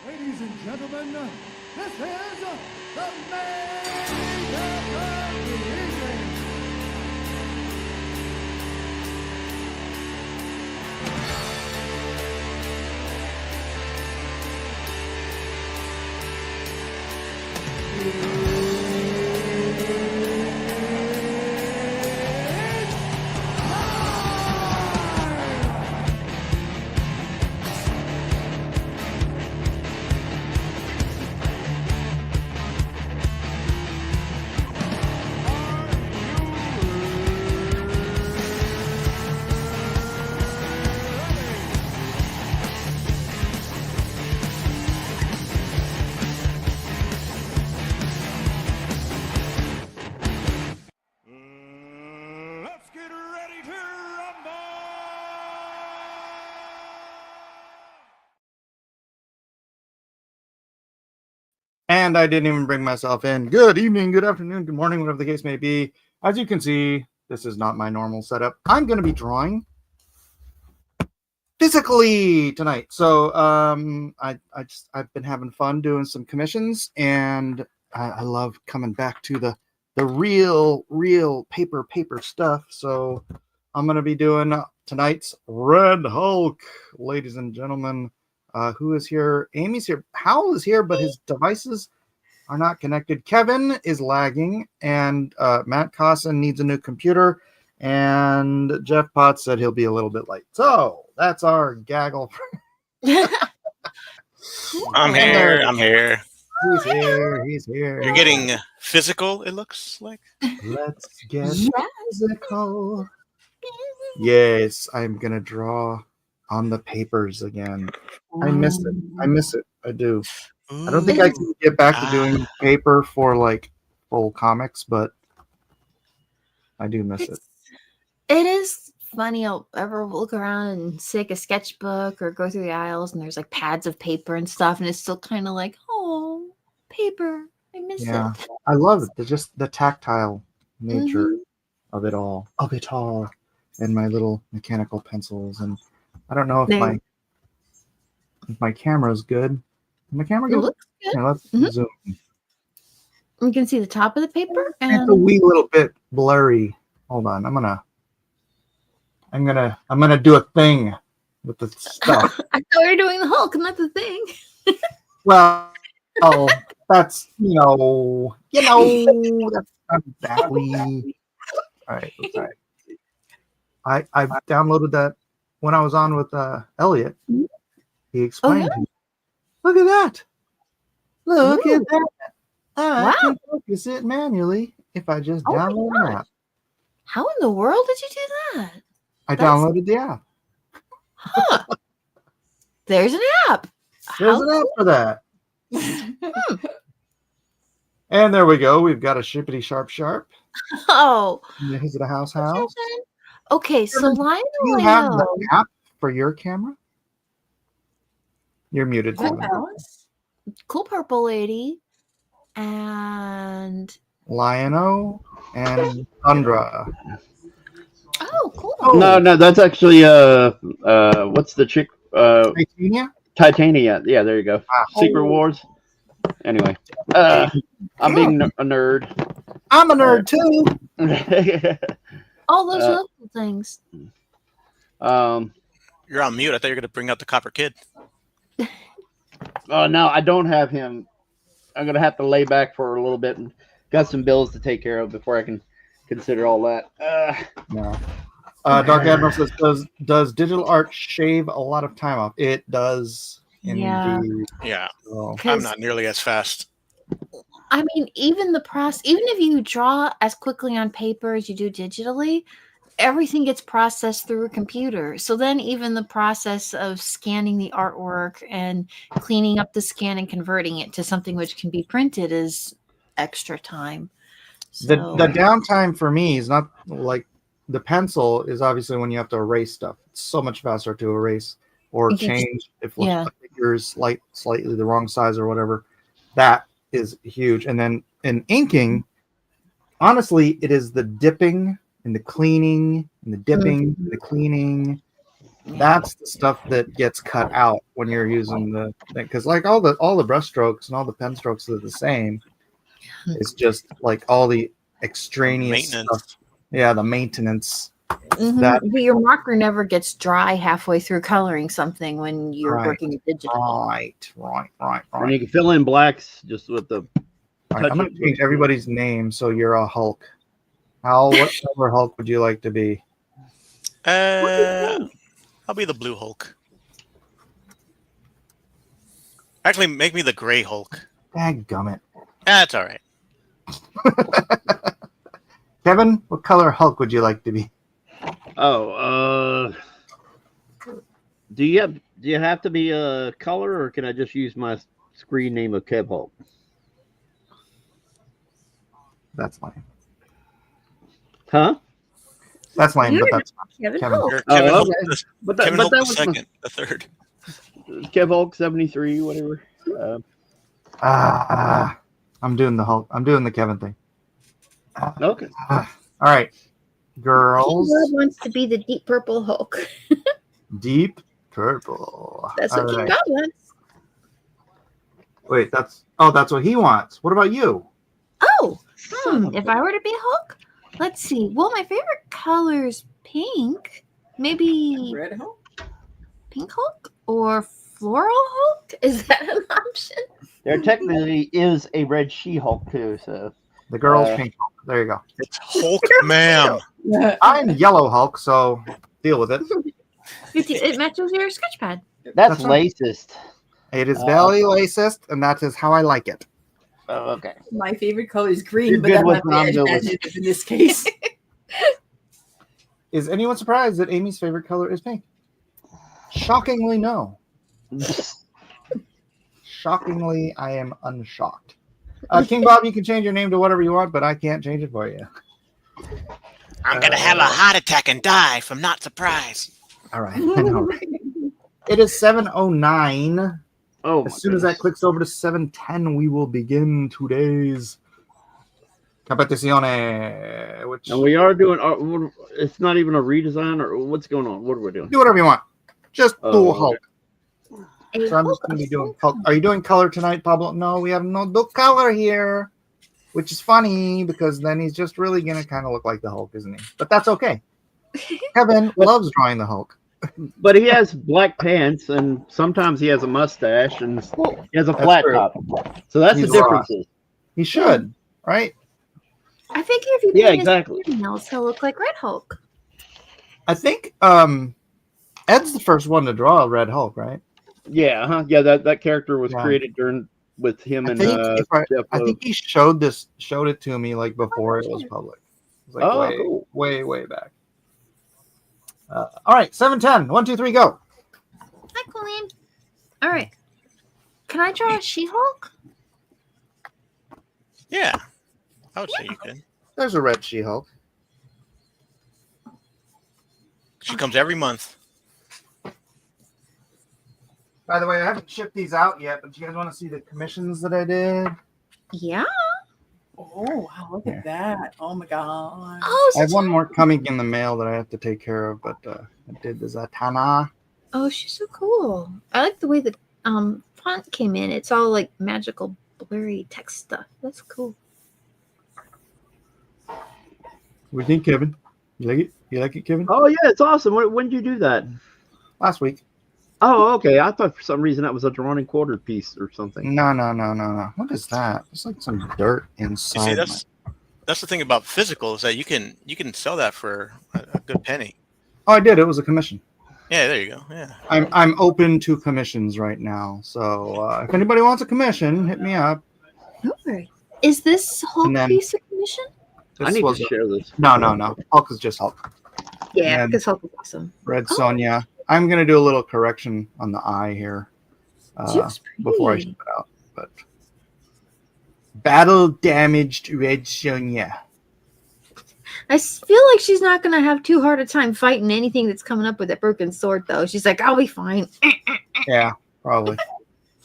Ladies and gentlemen, this is the makeover of the evening. Let's get ready to rumble! And I didn't even bring myself in. Good evening, good afternoon, good morning, whatever the case may be. As you can see, this is not my normal setup. I'm going to be drawing physically tonight. So I've been having fun doing some commissions, and I love coming back to the real paper stuff. So I'm going to be doing tonight's Red Hulk, ladies and gentlemen. Who is here? Amy's here. Howell is here, but his devices are not connected. Kevin is lagging, and Matt Cosson needs a new computer, and Jeff Potts said he'll be a little bit late. So that's our gaggle. I'm here. He's here. You're getting physical, it looks like. Let's get physical. Yes, I'm gonna draw on the papers again. I miss it. I do. I don't think I can get back to doing paper for like full comics, but I do miss it. It is funny. I'll ever look around and take a sketchbook or go through the aisles, and there's like pads of paper and stuff, and it's still kind of like, oh, paper. I miss it. I love it. Just the tactile nature of it all, and my little mechanical pencils. And I don't know if my camera is good. My camera good? Looks good. Yeah, let's zoom. You can see the top of the paper, and it's a wee little bit blurry. Hold on, I'm gonna do a thing with the stuff. I thought we were doing the Hulk, not the thing. Well, that's that's not exactly. All right. I downloaded that when I was on with Elliot. He explained to me. Look at that. Look at that. I can focus it manually if I just download an app. How in the world did you do that? I downloaded the app. Huh. There's an app. There's an app for that. And there we go. We've got a shippity sharp. Oh. Is it a house? Okay, so Lionel, do you have the app for your camera? You're muted. Cool Purple Lady and Lionel and Tundra. Oh, cool. No, that's actually what's the chick? Titania. Yeah, there you go. Secret Wars. Anyway, I'm being a nerd. I'm a nerd too. All those little things. You're on mute. I thought you were going to bring out the Copper Kid. Oh no, I don't have him. I'm gonna have to lay back for a little bit and got some bills to take care of before I can consider all that. No. Dark Admiral says, does digital art shave a lot of time off? It does. Indeed. Yeah. I'm not nearly as fast. I mean, even if you draw as quickly on paper as you do digitally, everything gets processed through a computer. So then even the process of scanning the artwork and cleaning up the scan and converting it to something which can be printed is extra time. So, the downtime for me is not like the pencil is obviously when you have to erase stuff. It's so much faster to erase or change if the figure is slightly the wrong size or whatever. That is huge. And then in inking, honestly, it is the dipping and the cleaning and the dipping and the cleaning That's the stuff that gets cut out when you're using the thing, because like all the brush strokes and all the pen strokes are the same. It's just like all the extraneous stuff. Maintenance. Yeah, the maintenance. Mhm. That But your marker never gets dry halfway through coloring something when you're Right. working digital. right. And you can fill in blacks just with the. All right, I'm going touch to it. change everybody's name so you're a Hulk. Hal, what color Hulk would you like to be? I'll be the blue Hulk. Actually, make me the gray Hulk. Dadgummit. That's all right. Kevin, what color Hulk would you like to be? Oh, do you have to be a color, or can I just use my screen name of Kev Hulk? That's lame. Huh? That's lame, but You're that's Kevin Kevin. Hulk. Or Oh, Kevin Hulk, okay. the, But Kevin but Hulk that the was my, second, the third. Kev Hulk 73, whatever. I'm doing the Hulk. I'm doing the Kevin thing. Okay. All right, girls. King Bob wants to be the deep purple Hulk. Deep purple. That's All what King right. Bob wants. Wait, that's what he wants. What about you? Oh, if I were to be a Hulk, let's see. Well, my favorite color is pink. Maybe Red Hulk? pink Hulk or floral Hulk? Is that an option? There technically is a red She-Hulk too, so The girl's pink Hulk. There you go. It's Hulk, ma'am. I'm yellow Hulk, so deal with it. It matches your sketch pad. that's That's right. racist. It is very racist, and that is how I like it. Oh, okay. My favorite color is green, You're but good I'm with not the Ron Lewis. advantage in this case. Is anyone surprised that Amy's favorite color is pink? Shockingly, no. Shockingly, I am unshocked. King Bob, you can change your name to whatever you want, but I can't change it for you. I'm gonna have a heart attack and die from not surprise. All right. I know, right? It is 7:09. Oh, As soon as that clicks over to 7:10, we will begin today's competizione. Which and we are doing. It's not even a redesign, or what's going on? What are we doing? do whatever you want. Just do Oh, Hulk. A So I'm Hulk just going to be of doing some Hulk. Are you doing color tonight, Pablo? No, we have no do color here, which is funny because then he's just really going to kind of look like the Hulk, isn't he? But that's okay. Kevin loves drawing the Hulk. But he has black pants, and sometimes he has a mustache, and he has a That's flat true. top. So that's He's the differences. He should, right? I figure if you Yeah, paint exactly. his fingernails, he'll look like Red Hulk. I think Ed's the first one to draw a Red Hulk, right? Yeah, yeah. That character was Yeah. created with him I and think, Jeff I Loeb. think he showed it to me like before it was public. It was like Oh, way, cool. way back. All right, 7:10. 1, 2, 3, go. Hi, Colleen. All right. Can I draw a She-Hulk? Yeah, I would say you could. There's a red She-Hulk. She comes every month. By the way, I haven't shipped these out yet, but do you guys want to see the commissions that I did? Yeah. Oh, wow, look at that. Oh, my God. Oh, I have so one more coming in the mail that I have to take care of, but I did the Zatanna. Oh, she's so cool. I like the way the font came in. It's all like magical, blurry text stuff. That's cool. What do you think, Kevin? You like it? You like it, Kevin? Oh yeah, it's awesome. When did you do that? Last week. Oh, okay. I thought for some reason that was a drawn and quartered piece or something. No. What is that? It's like some dirt You inside. see, that's the thing about physical is that you can sell that for a good penny. Oh, I did. It was a commission. Yeah, there you go. Yeah. I'm open to commissions right now. So if anybody wants a commission, hit me up. Okay. Is this Hulk And then- piece a commission? This I need was to share this. no. Hulk is just Hulk. Yeah, And- because Hulk is awesome. Red Oh. Sonja. I'm gonna do a little correction on the eye here She looks before I pretty. ship it out. But battle damaged Red Sonja. I feel like she's not going to have too hard a time fighting anything that's coming up with that broken sword, though. She's like, I'll be fine. Yeah, probably.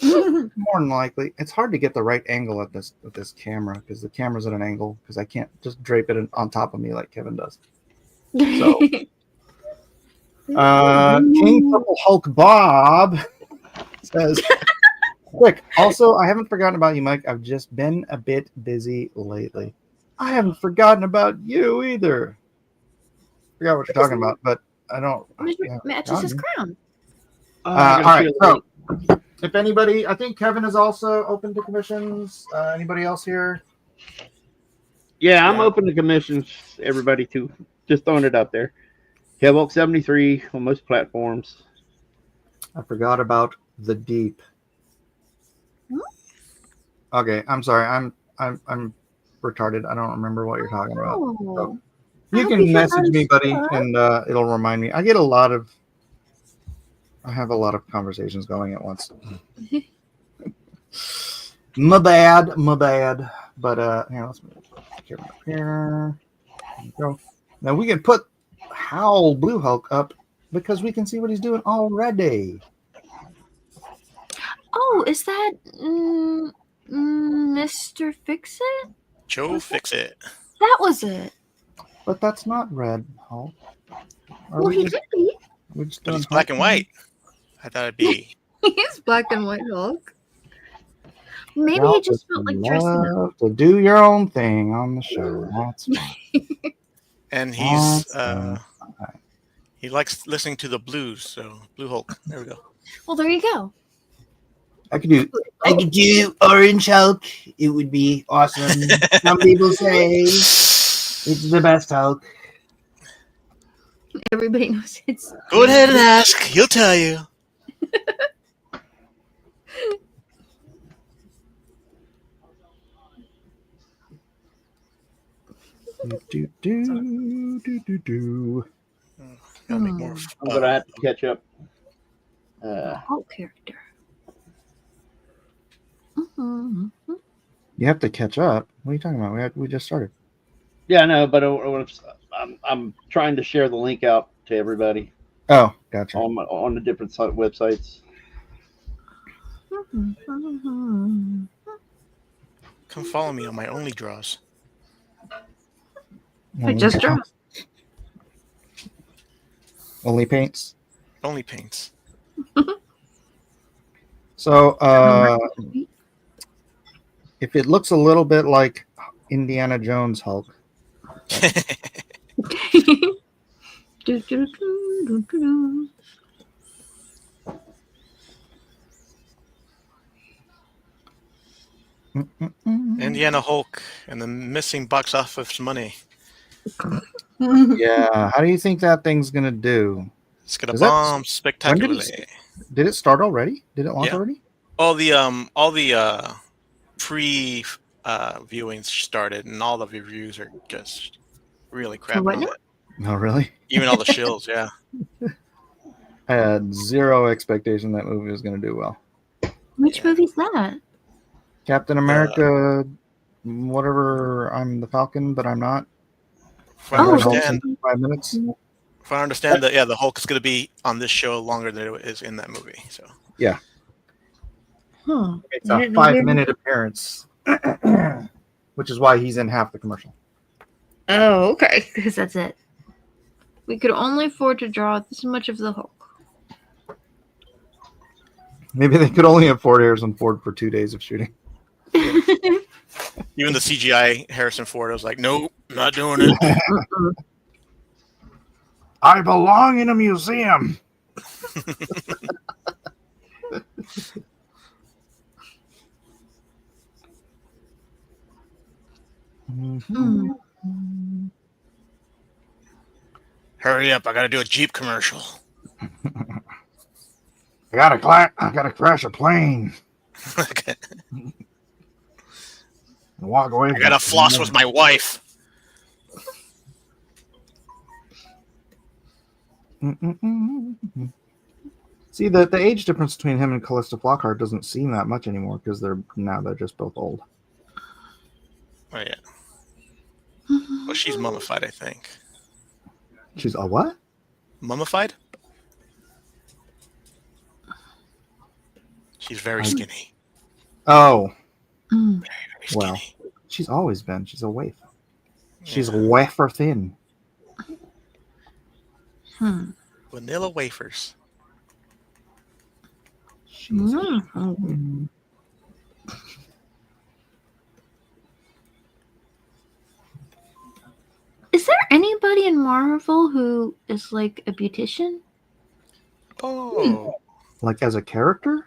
More than likely, it's hard to get the right angle at this camera because the camera's at an angle because I can't just drape it on top of me like Kevin does. So King Purple Hulk Bob says, quick. Also, I haven't forgotten about you, Mike. I've just been a bit busy lately. I haven't forgotten about you either. Forgot what you're talking about, but I don't. Matches his crown. All right. So, if anybody, I think Kevin is also open to commissions. Anybody else here? Yeah, I'm open to commissions. Everybody too. Just throwing it out there. Hellbolt 73 on most platforms. I forgot about the deep. Okay, I'm sorry. I'm retarded. I don't remember what you're talking about. So you can message me, buddy, and it'll remind me. I have a lot of conversations going at once. my bad. But here, let's move it up here. There you go. Now we can put Howl Blue Hulk up because we can see what he's doing already. Oh, is that Mr. Fix-It? Joe Fix-It. That was it. But that's not Red Hulk. Well, he could be. We're just But doing he's black and white. I thought it'd be. He is black and white Hulk. Maybe he just felt like dressing up. To do your own thing on the show. That's fine. And he's he likes listening to the blues, so Blue Hulk. There we go. Well, there you go. I could do Orange Hulk. It would be awesome. Some people say it's the best Hulk. Everybody knows it's. Go ahead and ask. He'll tell you. Do. Gotta make more. I'm gonna have to catch up. Hulk character. You have to catch up. What are you talking about? We just started. Yeah, I know, but I'm trying to share the link out to everybody. Oh, gotcha. On the different websites. Come follow me on my Only Draws. I just drew. Only paints. Only paints. So, if it looks a little bit like Indiana Jones Hulk. Indiana Hulk and the missing box office money. Yeah, how do you think that thing's gonna do? It's gonna bomb spectacularly. Did it start already? Did it launch Yeah. already? All the pre viewings started, and all the reviews are just really crap on it. No, really? Even all the shills, yeah. I had zero expectation that movie was going to do well. Which movie's that? Captain America, whatever. I'm the Falcon, but I'm not. If I understand, 5 minutes. if I understand that, the Hulk is going to be on this show longer than it is in that movie. So Yeah, Huh. it's a 5-minute appearance, which is why he's in half the commercial. Oh, okay. Because that's it. We could only afford to draw this much of the Hulk. Maybe they could only afford Harrison Ford for 2 days of shooting. even the CGI Harrison Ford was like, nope, not doing it. I belong in a museum. Hurry up! I got to do a Jeep commercial. I gotta crash a plane and walk away. I got to floss with my wife. See, the age difference between him and Callista Flockhart doesn't seem that much anymore because they're just both old. Oh yeah. Well, she's mummified, I think. She's a what? Mummified? She's very skinny. Oh, Mm. Very skinny. well, she's always been. She's a waif. She's Yeah. wafer thin. Vanilla wafers. Mm. Is there anybody in Marvel who is like a beautician? Oh, Like as a character?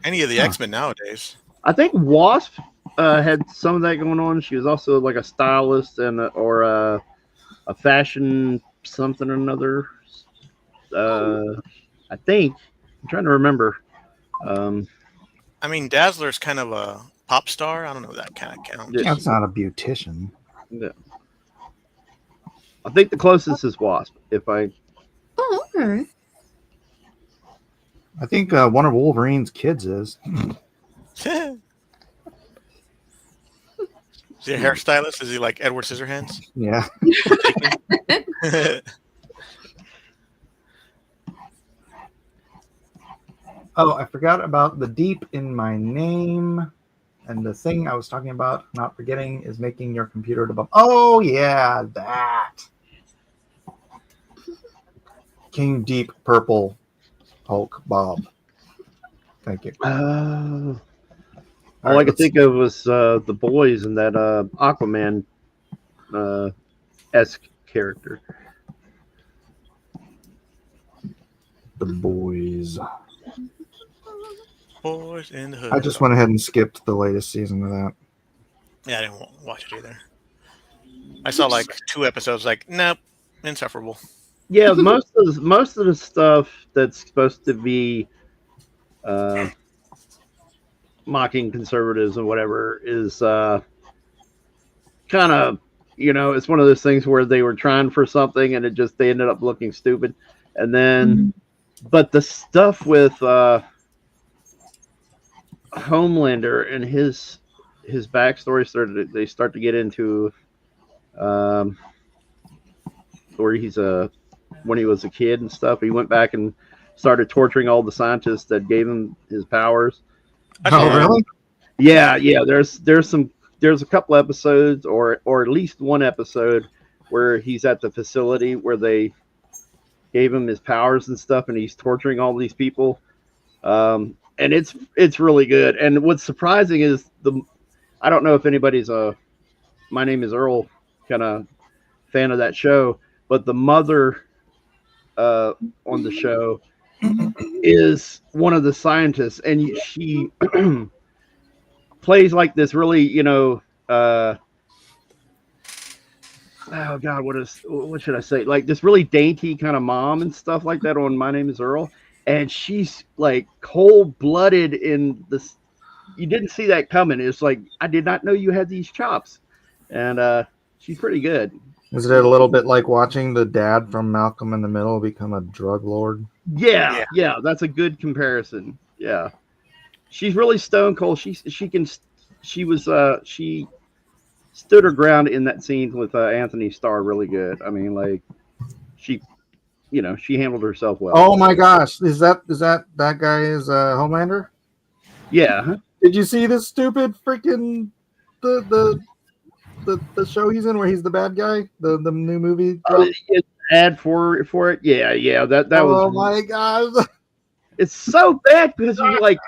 any of the Huh. X-Men nowadays. I think Wasp had some of that going on. She was also like a stylist or a fashion something or another. I think I'm trying to remember. I mean, Dazzler's kind of a pop star. I don't know if that kind of counts. Yeah. That's not a beautician. Yeah. I think the closest is Wasp. If I Oh, okay. I think one of Wolverine's kids is. Is he a hairstylist? Is he like Edward Scissorhands? Yeah. Oh, I forgot about the deep in my name. And the thing I was talking about, not forgetting, is making your computer debug. Oh, yeah, that. King Deep Purple Hulk Bob. Thank you. all All I right, could think of was the boys and that Aquaman esque character. The boys. Boys in the Hood. I just went ahead and skipped the latest season of that. Yeah, I didn't watch it either. I saw like 2 episodes. Like, nope, insufferable. Yeah, most of the stuff that's supposed to be mocking conservatives and whatever is kind of, it's one of those things where they were trying for something and they ended up looking stupid. And then, but the stuff with Homelander and his backstory they start to get into where he's when he was a kid and stuff. He went back and started torturing all the scientists that gave him his powers. Oh, really? Yeah. There's a couple episodes or at least one episode where he's at the facility where they gave him his powers and stuff, and he's torturing all these people. And it's really good. And what's surprising is I don't know if anybody's My Name is Earl kind of fan of that show, but the mother on the show is one of the scientists, and she plays like this really, oh God, what should I say? Like this really dainty kind of mom and stuff like that on My Name is Earl. And she's like cold-blooded in this. You didn't see that coming. It's like, I did not know you had these chops. And she's pretty good. Is it a little bit like watching the dad from Malcolm in the Middle become a drug lord? Yeah, that's a good comparison. Yeah. She's really stone cold. She stood her ground in that scene with Anthony Starr really good. I mean, like she handled herself well. Oh my gosh, is that guy is Homelander? Yeah. Did you see this stupid freaking the show he's in where he's the bad guy? The new movie? Ad for it. Yeah. That was. Oh my gosh. It's so bad because you like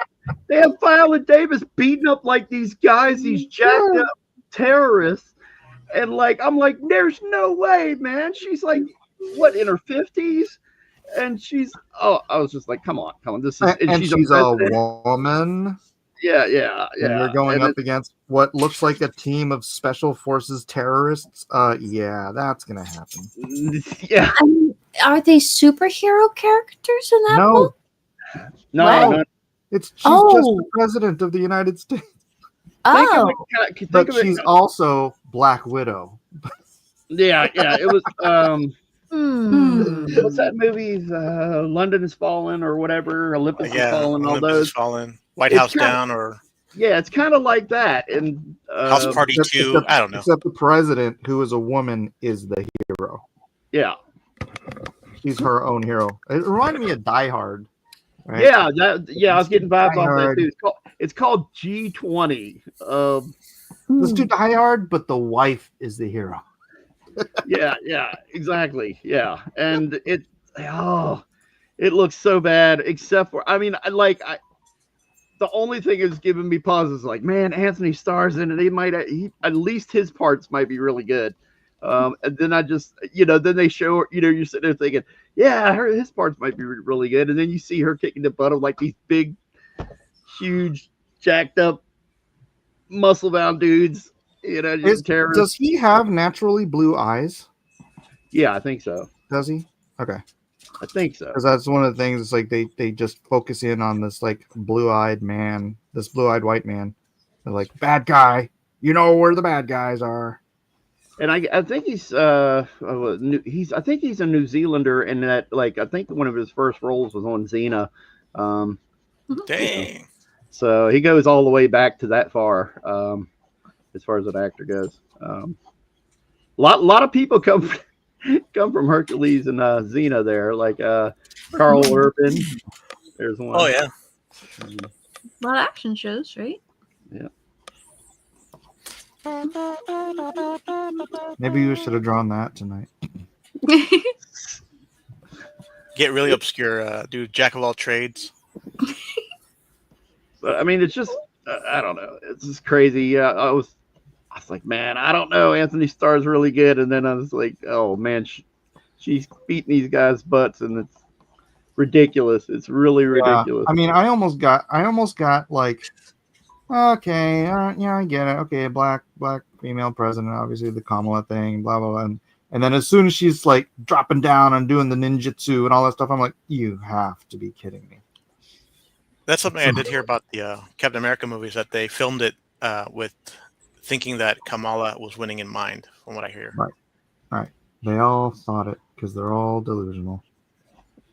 they have Viola Davis beating up like these guys, these jacked up terrorists, and like I'm like, there's no way, man. She's like, what, in her 50s, and I was just like, come on, this is, and she's a woman. Yeah. And you're going up against what looks like a team of special forces terrorists. Yeah, that's gonna happen. Yeah. Are they superhero characters in that book? No, Wow. no. She's just the president of the United States. Oh, But she's also Black Widow. Yeah. It was. Hmm. What's that movie? London is Fallen or whatever. Olympus is Fallen. All Olympus those. is Fallen. White House Down, or Yeah, it's kind of like that. And House Party 2. I don't know. Except the president, who is a woman, is the hero. Yeah. She's her own hero. It reminded me of Die Hard. Right? Yeah, I was getting vibes off that too. It's called G20. Let's do Die Hard, but the wife is the hero. Yeah, exactly. Yeah, and it looks so bad. Except for, I mean, the only thing is giving me pause is like, man, Anthony Starr's in it. At least his parts might be really good. And then I just, then they show, you're sitting there thinking, yeah, his parts might be really good. And then you see her kicking the butt of like these big, huge, jacked up, muscle bound dudes, just terrorists. Does he have naturally blue eyes? Yeah, I think so. Does he? Okay. I think so. Because that's one of the things. It's like they just focus in on this like blue-eyed man, this blue-eyed white man. They're like, bad guy. You know where the bad guys are. And I think he's I think he's a New Zealander, and that like I think one of his first roles was on Xena. Dang. So he goes all the way back to that far, as far as an actor goes. Lot of people come from Hercules and Xena there, like Carl Urban. There's one. Oh yeah. A lot of action shows, right? Yeah. Maybe you should have drawn that tonight. Get really obscure. Do jack of all trades. But I mean, it's just I don't know. It's just crazy. Yeah, I was like, man, I don't know. Anthony Starr's really good, and then I was like, oh man, she's beating these guys' butts, and it's ridiculous. It's really ridiculous. I mean, I almost got like, okay, yeah, I get it. Okay, black female president, obviously the Kamala thing, blah blah blah. And then as soon as she's like dropping down and doing the ninjutsu and all that stuff, I'm like, you have to be kidding me. That's something I did hear about the Captain America movies, that they filmed it with thinking that Kamala was winning in mind, from what I hear. Right. They all thought it because they're all delusional.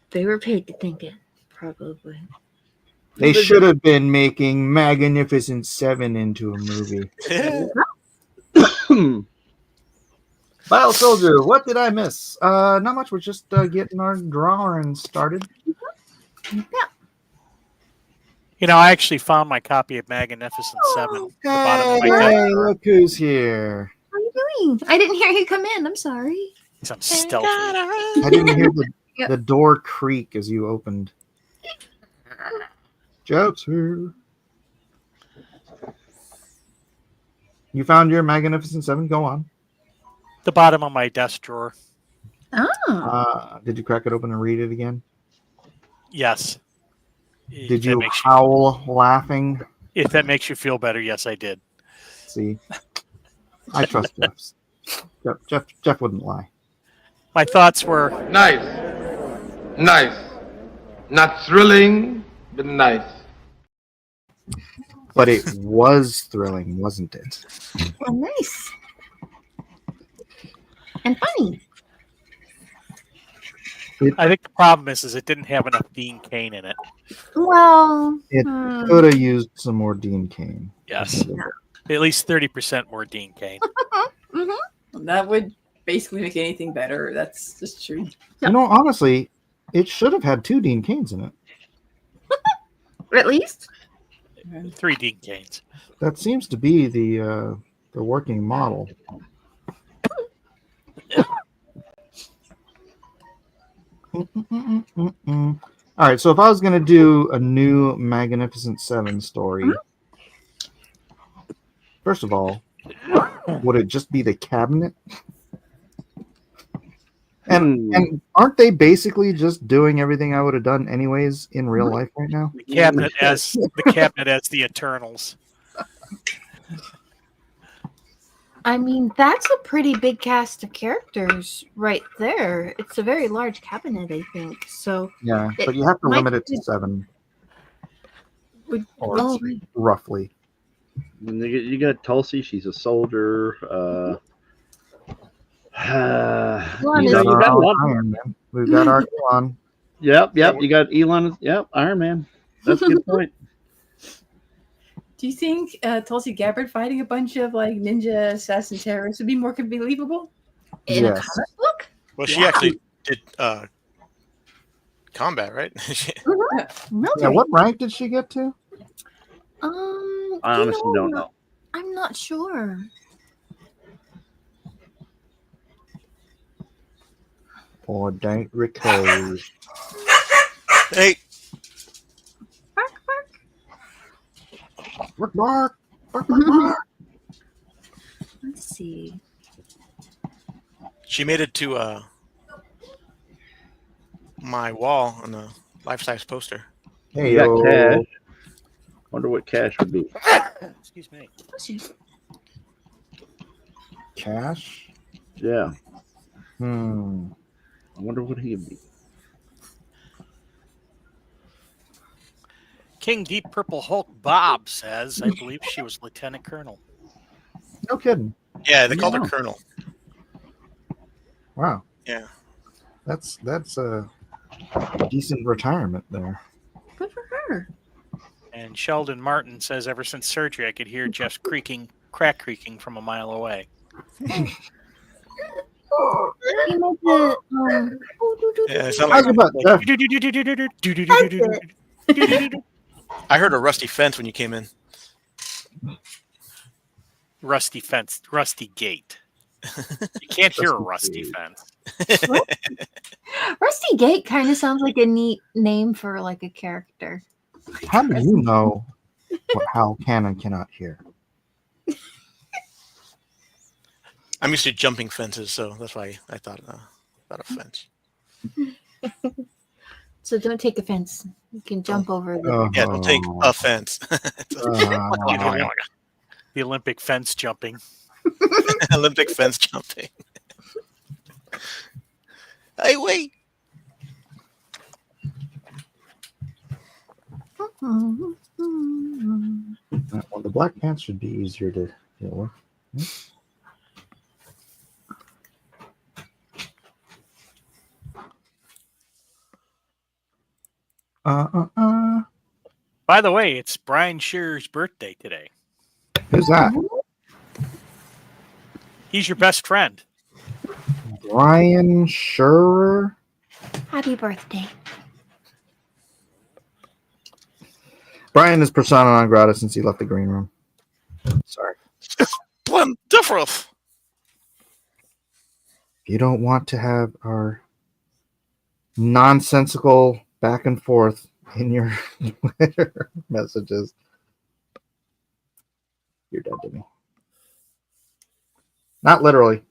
They were paid to think it, probably. They should have been making Magnificent Seven into a movie. Battle Soldier, what did I miss? Not much. We're just getting our drawing started. Yeah. I actually found my copy of Magnificent Seven at the bottom of my Hey, desk. look who's here. How are you doing? I didn't hear you come in. I'm sorry. I'm stealthy. I didn't hear the door creak as you opened. Jokes here. You found your Magnificent Seven? Go on. The bottom of my desk drawer. Oh. Did you crack it open and read it again? Yes. Did you howl laughing? If that makes you feel better, yes, I did. See, I trust Jeff wouldn't lie. My thoughts were Nice. Not thrilling, but nice. But it was thrilling, wasn't it? Oh, nice. And funny. I think the problem is it didn't have enough Dean Cain in it. Well, It could have used some more Dean Cain. Yes. At least 30% more Dean Cain. That would basically make anything better. That's just true. Honestly, it should have had 2 Dean Cains in it. at least. 3 Dean Cains. That seems to be the working model. All right, so if I was going to do a new Magnificent Seven story, first of all, would it just be the cabinet? And aren't they basically just doing everything I would have done anyways in real life right now? The cabinet as the Eternals. I mean, that's a pretty big cast of characters right there. It's a very large cabinet, I think. So Yeah, but you have to limit it to 7, or roughly. You got Tulsi. She's a soldier. We've got Iron Man. We've got our Elon. Yep. You got Elon. Yep, Iron Man. That's a good point. Do you think Tulsi Gabbard fighting a bunch of like ninja assassin terrorists would be more believable in a Yes. comic book? Well, she actually did combat, right? Yeah, what rank did she get to? I honestly don't know. I'm not sure. or don't recall. Hey, Bark, bark. Bark, bark, bark, bark, bark. Let's see. she made it to my wall on a life-size poster. Hey, You got yo. cash. Wonder what cash would be. Excuse me. Bless you. Cash? Yeah. I wonder what he'd be. King Deep Purple Hulk Bob says, I believe she was Lieutenant Colonel. No kidding. Yeah, they called her Wow. Colonel. Wow. Yeah. That's a decent retirement there. Good for her. And Sheldon Martin says, ever since surgery, I could hear Jeff's crack creaking from a mile away. You made the Yeah, it sounded How's like, about that? I heard a rusty fence when you came in. Rusty fence, rusty gate. You can't hear a rusty fence. Rusty Gate kind of sounds like a neat name for like a character. How do you know what Hal can and cannot hear? I'm used to jumping fences, so that's why I thought about a fence. So don't take offense. You can jump over the. Yeah, don't take offense. The Olympic fence jumping. Olympic fence jumping. Hey, wait. Well, the black pants should be easier to deal with. By the way, it's Brian Shearer's birthday today. Who's that? He's your best friend. Brian Scherer? Happy birthday. Brian is persona non grata since he left the green room. Sorry. Splendiferous. You don't want to have our nonsensical back and forth in your Twitter messages. You're dead to me. Not literally,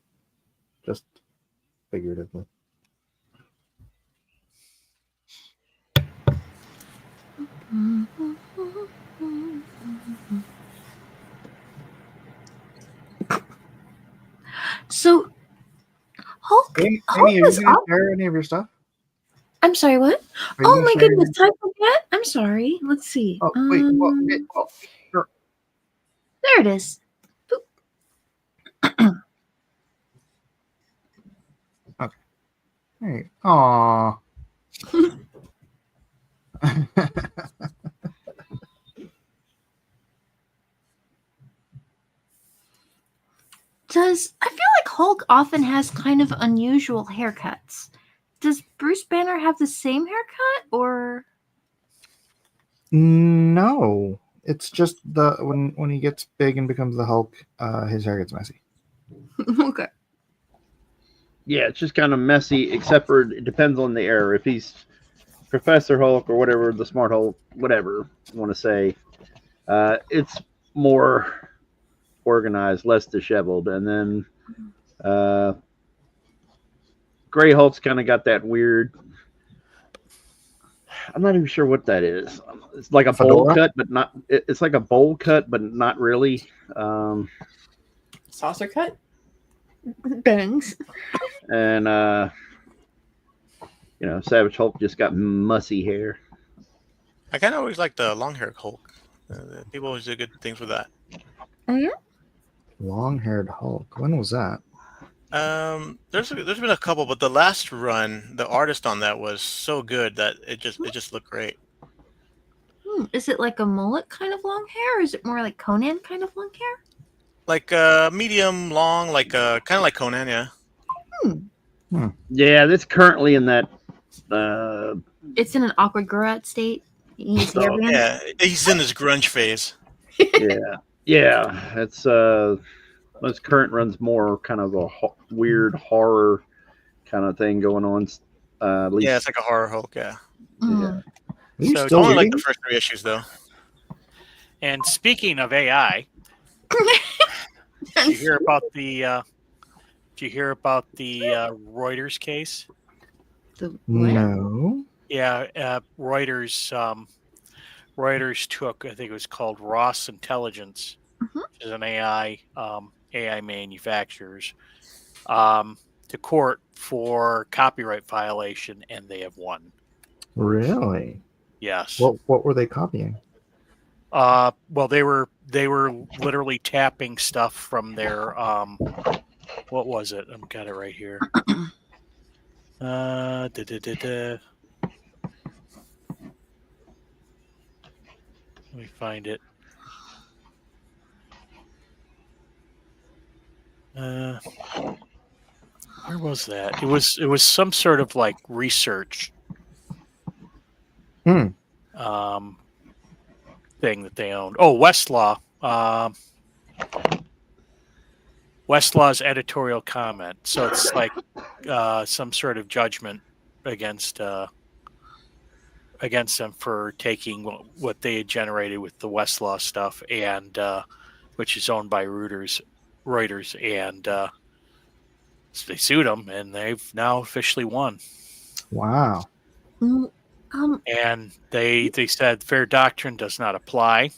just figuratively. So, Hulk, Amy, Hulk are you was going to up. share any of your stuff? I'm sorry, what? Are you Oh gonna my share goodness, I forget. I'm sorry. Let's see. Oh, wait. Sure. There it is. Hey. Aw. I feel like Hulk often has kind of unusual haircuts. Does Bruce Banner have the same haircut or? No. It's just when he gets big and becomes the Hulk, his hair gets messy. Okay. Yeah, it's just kind of messy, except for it depends on the era. If he's Professor Hulk or whatever, the Smart Hulk, whatever you want to say, it's more organized, less disheveled. And then Gray Hulk's kind of got that weird. I'm not even sure what that is. It's like a bowl cut, but not. It's like a bowl cut, but not really. Saucer cut? Bangs. And Savage Hulk just got mussy hair. I kind of always like the long hair Hulk. People always do good things with that. Oh yeah. Long-haired Hulk. When was that? There's been a couple, but the last run, the artist on that was so good that it just looked great. Is it like a mullet kind of long hair, or is it more like Conan kind of long hair? Like medium long, like kind of like Conan, yeah. Yeah, that's currently in that. It's in an awkward grow out state. He's hairband. Yeah, he's in his grunge phase. Yeah. It's this current run's more kind of a weird horror kind of thing going on. At least, Yeah, it's like a horror Hulk. Yeah, Mm. Are you So still only like reading? the first 3 issues though. And speaking of AI, did you hear about the Reuters case? The what? No. Yeah, Reuters took, I think it was called Ross Intelligence, Mhm. which is an AI manufacturers, to court for copyright violation, and they have won. Really? Yes. What were they copying? Well, they were literally tapping stuff from their what was it? I've got it right here. Let me find it. Where was that? It was some sort of like research Hmm. thing that they owned. Oh, Westlaw. Westlaw's editorial comment. So it's like some sort of judgment against them for taking what they had generated with the Westlaw stuff, and which is owned by Reuters, and so they sued them, and they've now officially won. Wow. Mm, And they said fair doctrine does not apply.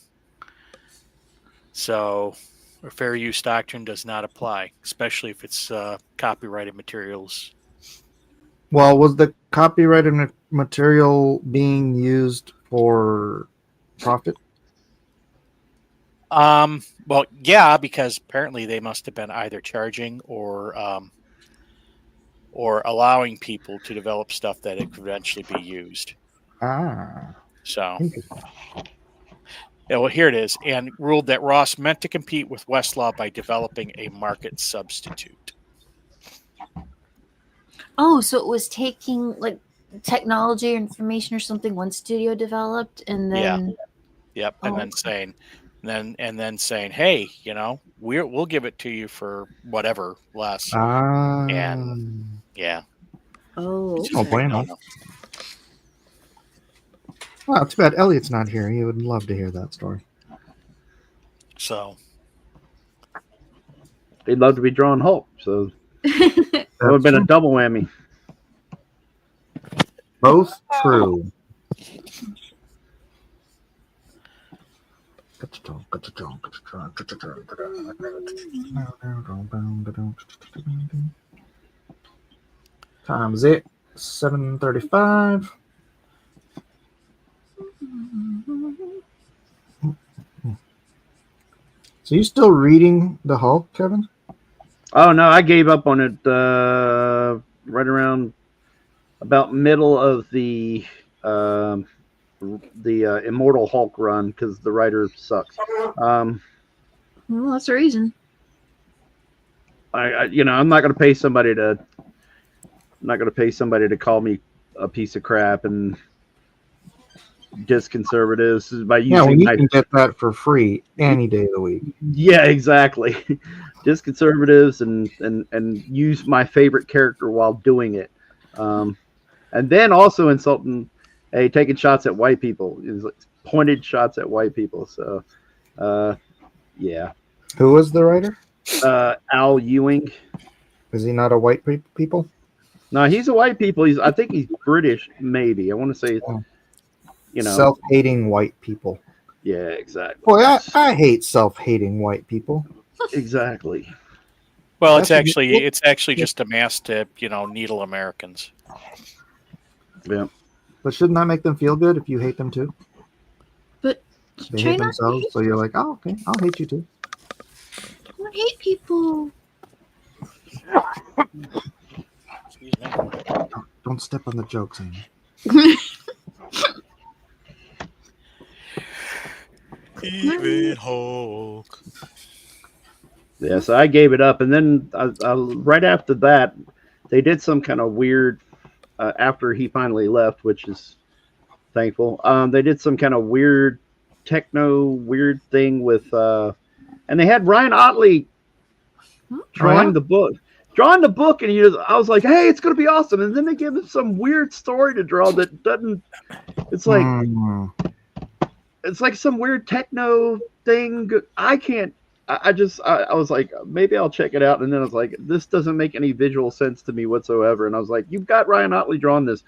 So, or fair use doctrine does not apply, especially if it's copyrighted materials. Well, was the copyrighted material being used for profit? Well, yeah, because apparently they must have been either charging or allowing people to develop stuff that it could eventually be used. Ah. So, Interesting. yeah, well, here it is, and ruled that Ross meant to compete with Westlaw by developing a market substitute. Oh, so it was taking like technology or information or something one studio developed, and then Yep, and Oh. then saying, hey, we'll give it to you for whatever less. And yeah. Oh, Oh, okay. bueno. Well, too bad Elliot's not here. He would love to hear that story. So he'd love to be drawing Hulk, so that would have been a double whammy. Both true. Time's it. 7:35. So you still reading the Hulk, Kevin? Oh no, I gave up on it right around about middle of the Immortal Hulk run because the writer sucks. Well, that's the reason. I'm not going to pay somebody to call me a piece of crap and disconservatives by using well, you can get that for free any day of the week. Yeah, exactly. Disconservatives and use my favorite character while doing it, and then also insulting, taking shots at white people, is pointed shots at white people. So, yeah. Who was the writer? Al Ewing. Is he not a white people? No, he's a white people. I think he's British. Maybe I want to say. Self-hating white people. Yeah, exactly. Boy, I hate self-hating white people. Exactly. Well, it's actually just a mask to needle Americans. Yeah. But shouldn't that make them feel good if you hate them too? But they hate themselves, so you're like, oh, okay, I'll hate you too. I don't hate people. Excuse me. Don't step on the jokes, Amy. Even Hulk. Yeah, so I gave it up, and then right after that, they did some kind of weird. After he finally left, which is thankful, they did some kind of weird weird thing with, and they had Ryan Otley drawing the book, drawing the book, and I was like, hey, it's gonna be awesome. And then they give him some weird story to draw that doesn't. It's like it's like some weird techno thing. I can't. I was like, maybe I'll check it out, and then I was like, this doesn't make any visual sense to me whatsoever. And I was like, you've got Ryan Otley drawing this.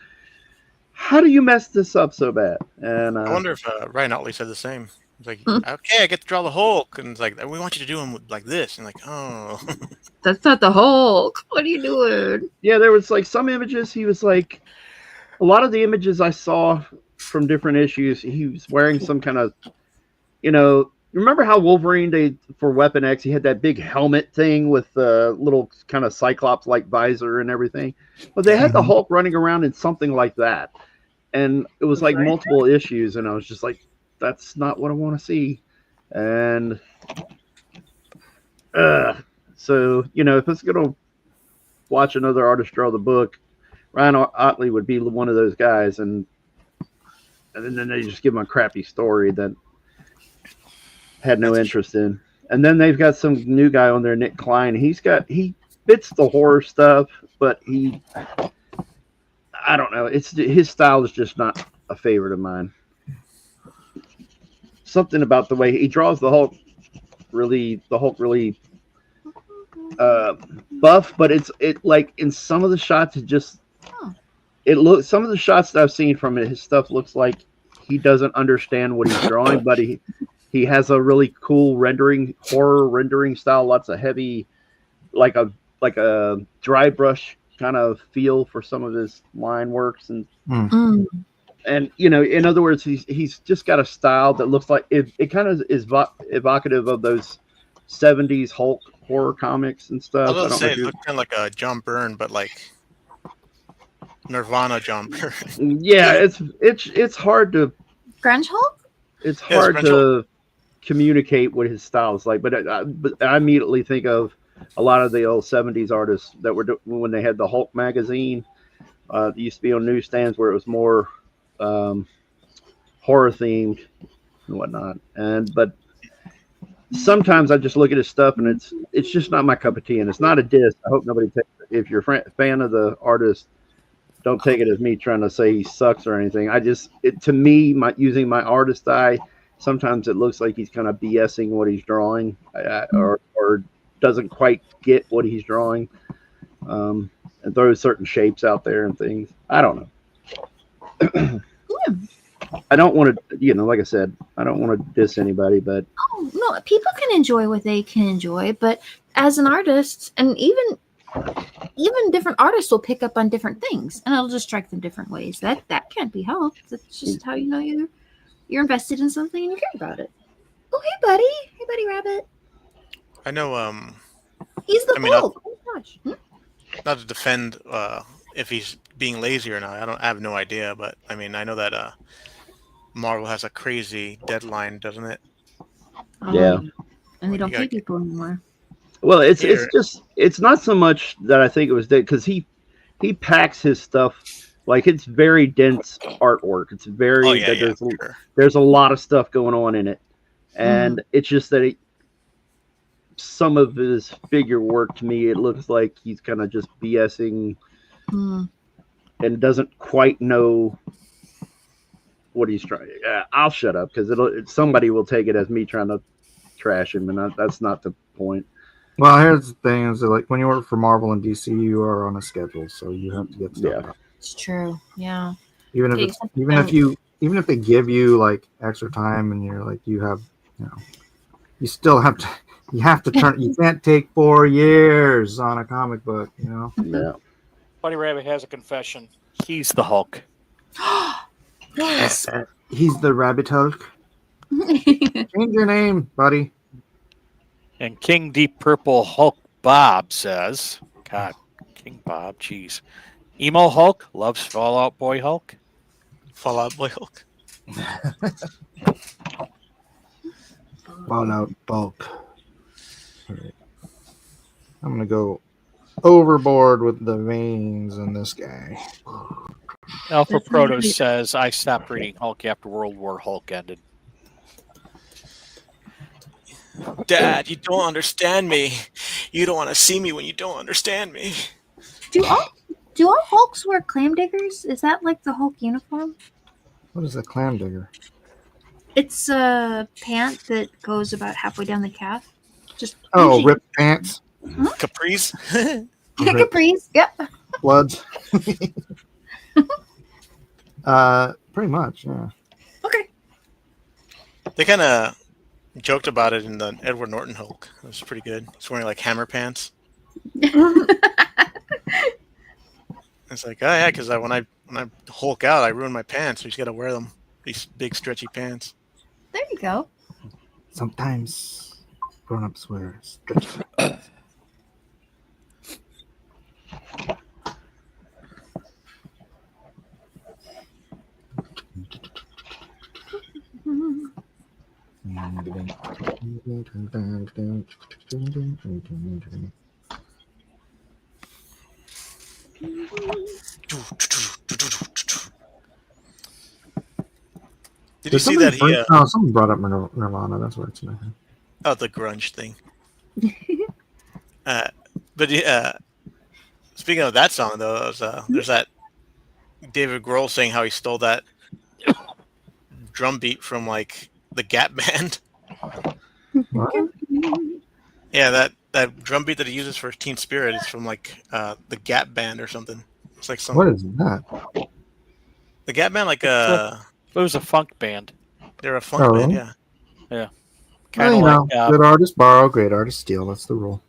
How do you mess this up so bad? And I wonder if Ryan Otley said the same. It's like, okay, I get to draw the Hulk, and it's like, we want you to do him like this, and like, oh, That's not the Hulk. What are you doing? yeah, there was like some images. He was like, a lot of the images I saw from different issues, he was wearing some kind of, remember how Wolverine, for Weapon X, he had that big helmet thing with the little kind of Cyclops-like visor and everything? But they had the Hulk running around in something like that. And it was like multiple issues, and I was just like, that's not what I want to see. And so, if it's going to watch another artist draw the book, Ryan Otley would be one of those guys. And then they just give him a crappy story that had no interest in. And then they've got some new guy on there, Nick Klein. He fits the horror stuff, but I don't know. His style is just not a favorite of mine. Something about the way he draws the Hulk really buff, but it like in some of the shots some of the shots that I've seen from it, his stuff looks like he doesn't understand what he's drawing, but he has a really cool horror rendering style, lots of heavy, like a dry brush kind of feel for some of his line works, and in other words, he's just got a style that looks like it kind of is evocative of those 70s Hulk horror comics and stuff. I was say it looked kind of like a John Byrne, but like Nirvana John Byrne. Yeah, it's hard to Grunge Hulk? It's hard to communicate what his style is like, but I immediately think of a lot of the old 70s artists that were when they had the Hulk magazine. It used to be on newsstands where it was more horror themed and whatnot. But sometimes I just look at his stuff and it's just not my cup of tea, and it's not a diss. I hope nobody takes it. If you're a fan of the artist, don't take it as me trying to say he sucks or anything. To me, using my artist eye, sometimes it looks like he's kind of BSing what he's drawing, or doesn't quite get what he's drawing, and throws certain shapes out there and things. I don't know. I don't want to, like I said, I don't want to diss anybody, but no, people can enjoy what they can enjoy, but as an artist, and even different artists will pick up on different things, and it'll just strike them different ways. That can't be helped. That's just how you're invested in something and you care about it. Oh, hey buddy rabbit. I know. He's the Hulk. Oh my gosh. Not to defend if he's being lazy or not. I have no idea, but I mean, I know that Marvel has a crazy deadline, doesn't it? Yeah. And they don't pay people anymore. Well, it's not so much that I think it was because he packs his stuff, like it's very dense artwork. It's very there's a lot of stuff going on in it, and it's just that some of his figure work, to me, it looks like he's kind of just BSing and doesn't quite know what he's trying. I'll shut up because somebody will take it as me trying to trash him, and that's not the point. Well, here's the thing: is that, like, when you work for Marvel and DC, you are on a schedule, so you have to get stuff out. It's true. Yeah. Even if they give you like extra time, and you're like you still have to. You have to turn. You can't take 4 years on a comic book. Yeah. Buddy Rabbit has a confession. He's the Hulk. Yes. He's the Rabbit Hulk. Change your name, buddy. And King Deep Purple Hulk Bob says, God, King Bob, jeez. Emo Hulk loves Fallout Boy Hulk. Fallout Boy Hulk. Fallout Bulk. Right. I'm gonna go overboard with the veins in this guy. Alpha Proto says, I stopped reading Hulk after World War Hulk ended. Dad, you don't understand me. You don't want to see me when you don't understand me. Do all Hulks wear clam diggers? Is that like the Hulk uniform? What is a clam digger? It's a pant that goes about halfway down the calf. Just Oh, usually- ripped pants, Capris? Yeah, capris. Yep. bloods. Pretty much, yeah. Okay. They kind of joked about it in the Edward Norton Hulk. It was pretty good. He's wearing like hammer pants. It's like, oh yeah, because when I Hulk out, I ruin my pants. So you just got to wear them. These big stretchy pants. There you go. Sometimes grown-ups wear stretchy pants. Did you see that he? Someone brought up Nirvana. That's what it's in my head. Oh, the grunge thing. But speaking of that song, though, there's that David Grohl saying how he stole that drum beat from like the Gap Band. What? Yeah, that drum beat that he uses for Teen Spirit is from like the Gap Band or something. It's like some What is that? the Gap Band, like It was a funk band. they're a funk Oh, band, really? yeah. Kind of Well, like good artists borrow, great artists steal. That's the rule.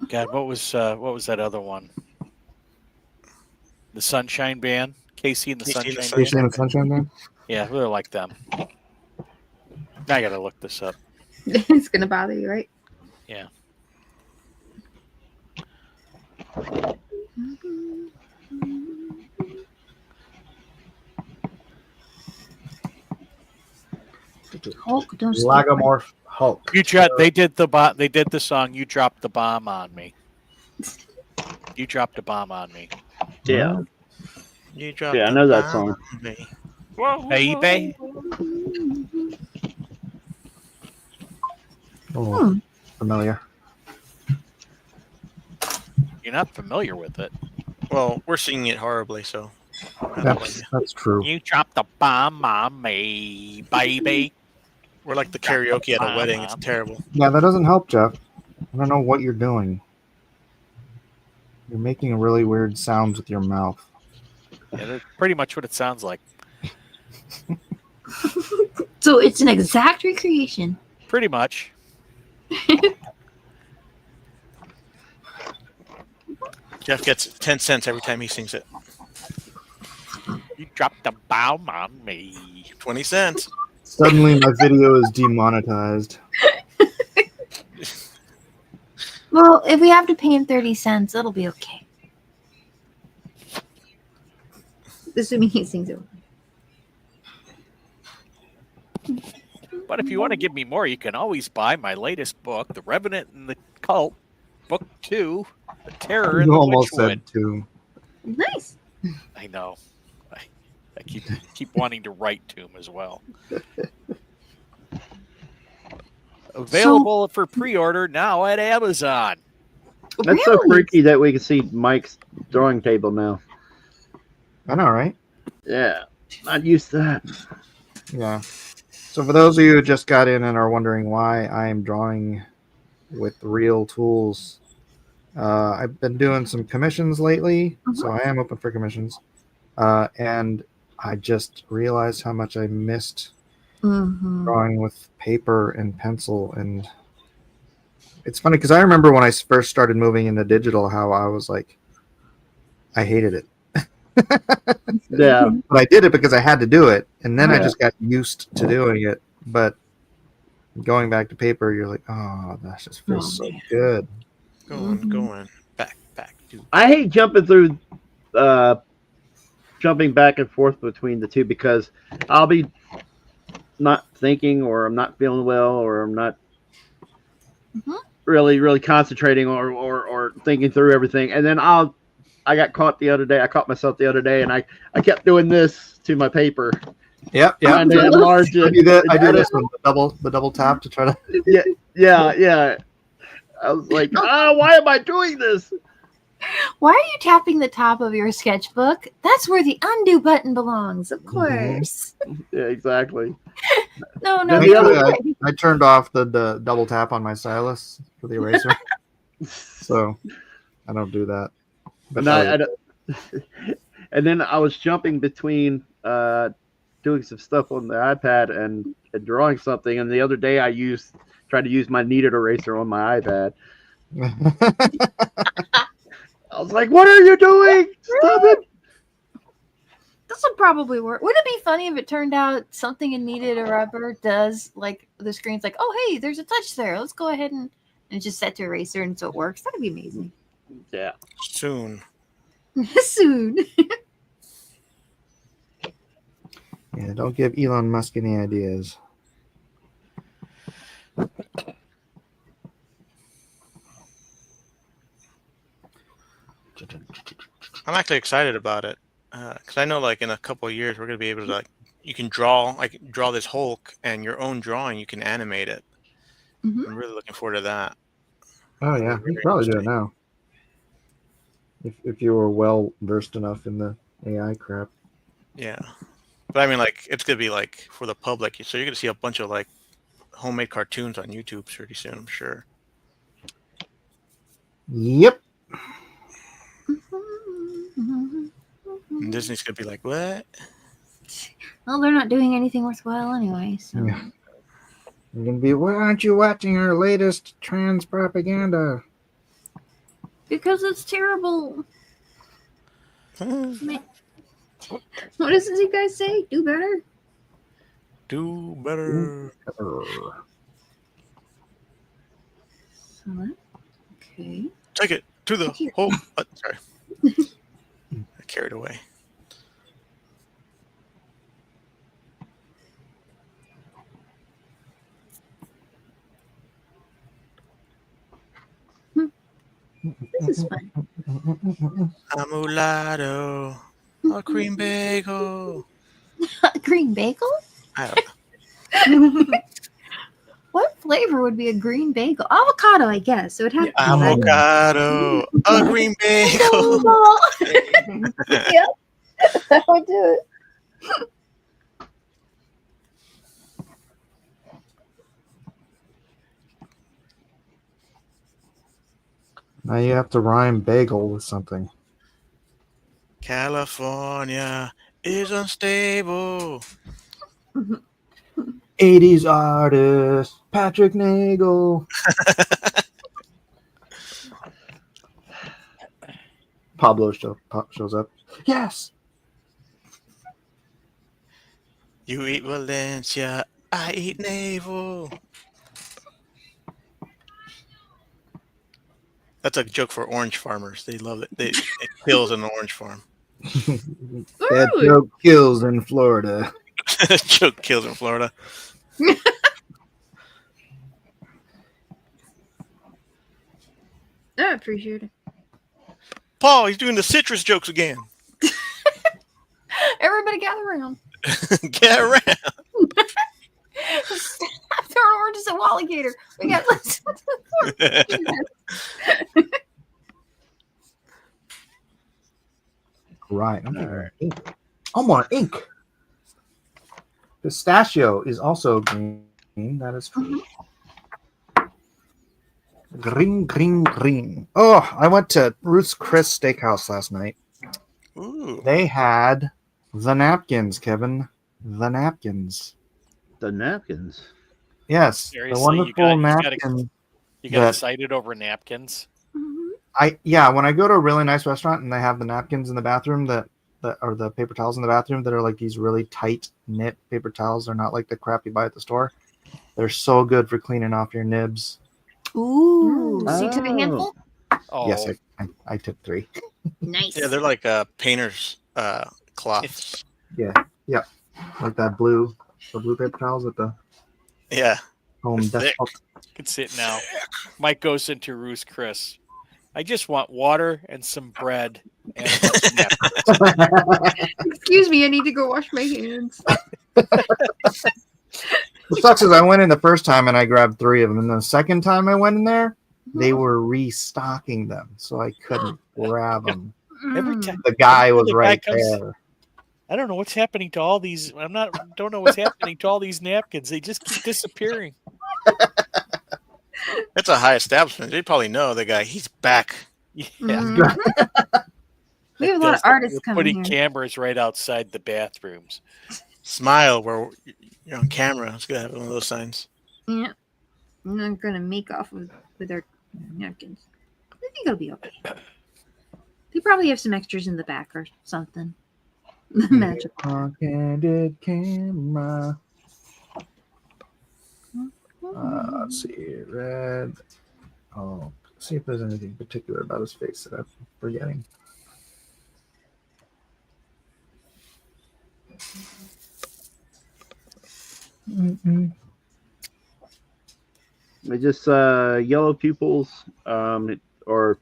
God, what was that other one? The Sunshine Band, Casey and the Casey and the Sunshine Are you Band. saying the Sunshine Band? Yeah, they're like them. I gotta look this up. It's gonna bother you, right? Yeah. Hulk, don't steal Lagomorph Hulk. They did the song "You Dropped the Bomb on Me." You dropped a bomb on me, Yeah. You dropped Yeah, I the know that bomb song. on me. baby. Oh, familiar. You're not familiar with it. Well, we're singing it horribly, so. I don't blame you. That's true. You dropped the bomb on me, baby. We're like the karaoke at a wedding. It's terrible. Yeah, that doesn't help, Jeff. I don't know what you're doing. You're making really weird sounds with your mouth. Yeah, that's pretty much what it sounds like. So it's an exact recreation. Pretty much. Jeff gets 10 cents every time he sings it. You dropped the bomb on me. 20 cents. Suddenly, my video is demonetized. Well, if we have to pay him 30 cents, it'll be okay. Assuming he sings it. But if you want to give me more, you can always buy my latest book, The Revenant and the Cult, Book 2, The Terror in You the almost Witchwood. said two. Nice. I know. I keep wanting to write to him as well. Available for pre-order now at Amazon. That's so freaky that we can see Mike's drawing table now. I know, right? Yeah. Not used to that. Yeah. So for those of you who just got in and are wondering why I am drawing with real tools, I've been doing some commissions lately, so I am open for commissions. And I just realized how much I missed drawing with paper and pencil. And it's funny because I remember when I first started moving into digital, how I was like, I hated it. Yeah. But I did it because I had to do it. And then I just got used to doing it. But going back to paper, you're like, oh, that just feels so good. Going back. Dude. I hate jumping back and forth between the two because I'll be not thinking, or I'm not feeling well, or I'm not really concentrating or thinking through everything. And then I got caught the other day. I caught myself the other day, and I kept doing this to my paper, Yep. trying to enlarge I it. do this one, the double tap to try to. Yeah. I was like, why am I doing this? Why are you tapping the top of your sketchbook? That's where the undo button belongs, of Mhm. course. Yeah, exactly. No, Then Actually, the other- I turned off the double tap on my stylus for the eraser, so I don't do that. But And then I was jumping between doing some stuff on the iPad and drawing something. And the other day I tried to use my kneaded eraser on my iPad. I was like, "What are you doing? Stop it!" This will probably work. Wouldn't it be funny if it turned out something in kneaded or rubber does, like, the screen's like, oh, hey, there's a touch there. Let's go ahead and it's just set to eraser and so it works. That'd be amazing. Yeah. Soon. Soon. Yeah, don't give Elon Musk any ideas. I'm actually excited about it because I know, like, in a couple of years, we're gonna be able to, like, you can draw this Hulk and your own drawing. You can animate it. Mhm. I'm really looking forward to that. Oh yeah, Very you could probably do it interesting. now. If you were well versed enough in the AI crap. Yeah, but I mean, like, it's gonna be like for the public, so you're gonna see a bunch of like homemade cartoons on YouTube pretty soon, I'm sure. Yep. And Disney's gonna be like, what? Well, they're not doing anything worthwhile anyway, so. Yeah. You're gonna be. Why aren't you watching our latest trans propaganda? Because it's terrible. Do What does you guys say? Do better? better. So, okay. Take it to the Here. whole. Sorry, I carried away. This is fun. A mulatto, a cream bagel. A green bagel? I don't know. What flavor would be a green bagel? Avocado, I guess. It would have to be Avocado, a green bagel. Yep. That would do it. Now you have to rhyme bagel with something. California is unstable. 80s artist Patrick Nagel. Pablo shows up. Yes. You eat Valencia, I eat navel. That's a joke for orange farmers. They love it. It kills an orange farm. That joke kills in Florida. Joke kills in Florida. I appreciate it. Paul, he's doing the citrus jokes again. Everybody gather around. Get around. Stop throwing oranges at Walligator. We got Right. I'm getting ink. I want ink. Pistachio is also green. That is true. Green, green, green. Oh, I went to Ruth's Chris Steakhouse last night. Ooh. They had the napkins, Kevin. The napkins. The napkins. Yes, Seriously, the wonderful napkin. You got that- excited over napkins? When I go to a really nice restaurant and they have the napkins in the bathroom that or the paper towels in the bathroom that are like these really tight knit paper towels. They're not like the crap you buy at the store. They're so good for cleaning off your nibs. Ooh. So you took a Oh. handful? Oh, Yes, I took 3. Nice. Yeah, they're like painter's cloths. Like that the blue paper towels at the Yeah. home They're thick. desktop. you can sit now. Mike goes into Ruth's Chris. I just want water and some bread and a bunch of napkins. Excuse me, I need to go wash my hands. What sucks is I went in the first time and I grabbed 3 of them, and the second time I went in there, they were restocking them, so I couldn't grab them. Every time The guy was the guy right comes- there. I don't know what's happening to all these. Don't know what's happening to all these napkins. They just keep disappearing. That's a high establishment. They probably know the guy. He's back. Yeah. We have a lot of artists We're coming putting here. cameras right outside the bathrooms. Smile where you're on camera. It's gonna have one of those signs. Yeah. I'm not going to make off with our napkins. I think it'll be okay. They probably have some extras in the back or something. Magic. Candid camera. Let's see. Red. Oh, see if there's anything particular about his face that I'm forgetting. It's just yellow pupils, or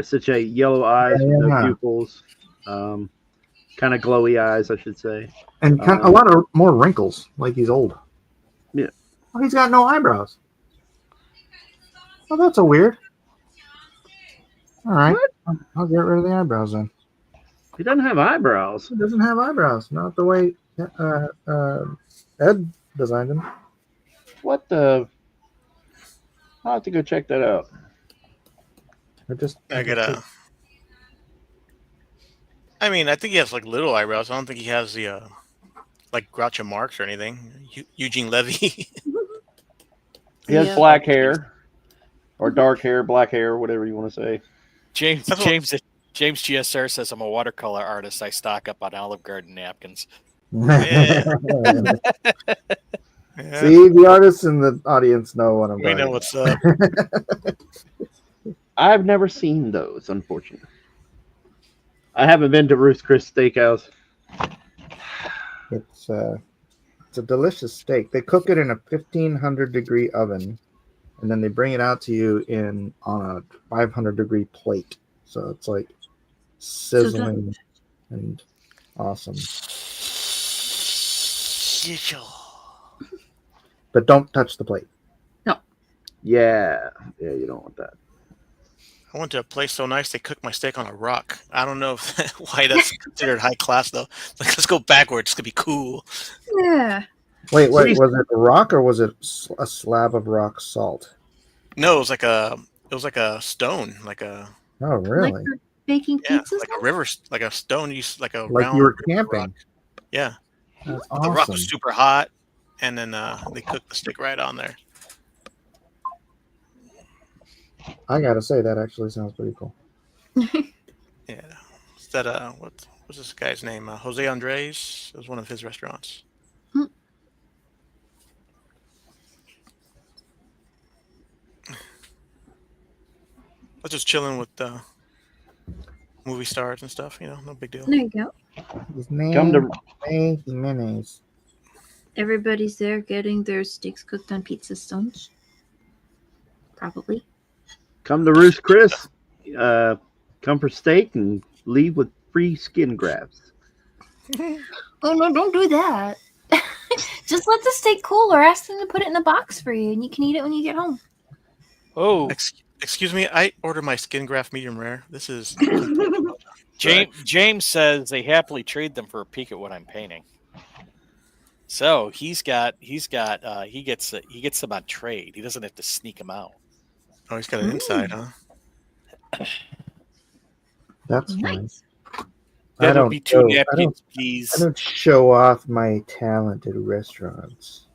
such a yellow eyes with no Yeah. pupils, kind of glowy eyes, I should say. And a lot of more wrinkles, like he's old. Yeah. Oh, he's got no eyebrows. Oh, that's a weird. All right. I'll get rid of the eyebrows then. He doesn't have eyebrows. He doesn't have eyebrows. Not the way Ed designed him. What the? I'll have to go check that out. I mean, I think he has like little eyebrows. I don't think he has the like Groucho Marx or anything. Eugene Levy. He has black hair, or dark hair, black hair, whatever you want to say. James GSR says I'm a watercolor artist. I stock up on Olive Garden napkins. Yeah. See, the artists in the audience know what I'm We talking know about. what's up. I've never seen those, unfortunately. I haven't been to Ruth's Chris Steakhouse. It's a delicious steak. They cook it in a 1500-degree oven, and then they bring it out to you on a 500-degree plate. So it's like sizzling and awesome. But don't touch the plate. Yeah, you don't want that. I went to a place so nice they cooked my steak on a rock. I don't know why that's considered high class though. Like, let's go backwards. It's gonna be cool. Yeah. Wait, was it a rock or was it a slab of rock salt? No, it was like a stone, like a Oh, really? Like for baking yeah, pizzas? like a river, like a stone. Like a Like round you were river camping. rock. Yeah, That's but the rock awesome. was super hot, and then they cooked the steak right on there. I gotta say that actually sounds pretty cool. Yeah, is that what's this guy's name? Jose Andres. It was one of his restaurants. I was just chilling with movie stars and stuff. You know, no big deal. There you go. His name Come to May Jimenez. Everybody's there getting their steaks cooked on pizza stones. Probably. Ruth's Chris. Come for steak and leave with free skin grafts. Oh no, don't do that. Just let the steak cool or ask them to put it in a box for you and you can eat it when you get home. Oh, Excuse me, I ordered my skin graft medium rare. This is James says they happily trade them for a peek at what I'm painting. So he gets them on trade. He doesn't have to sneak them out. oh, he's got an inside, huh? That's fine. Nice. That'll be two I napkins, please. don't show off my talent at restaurants.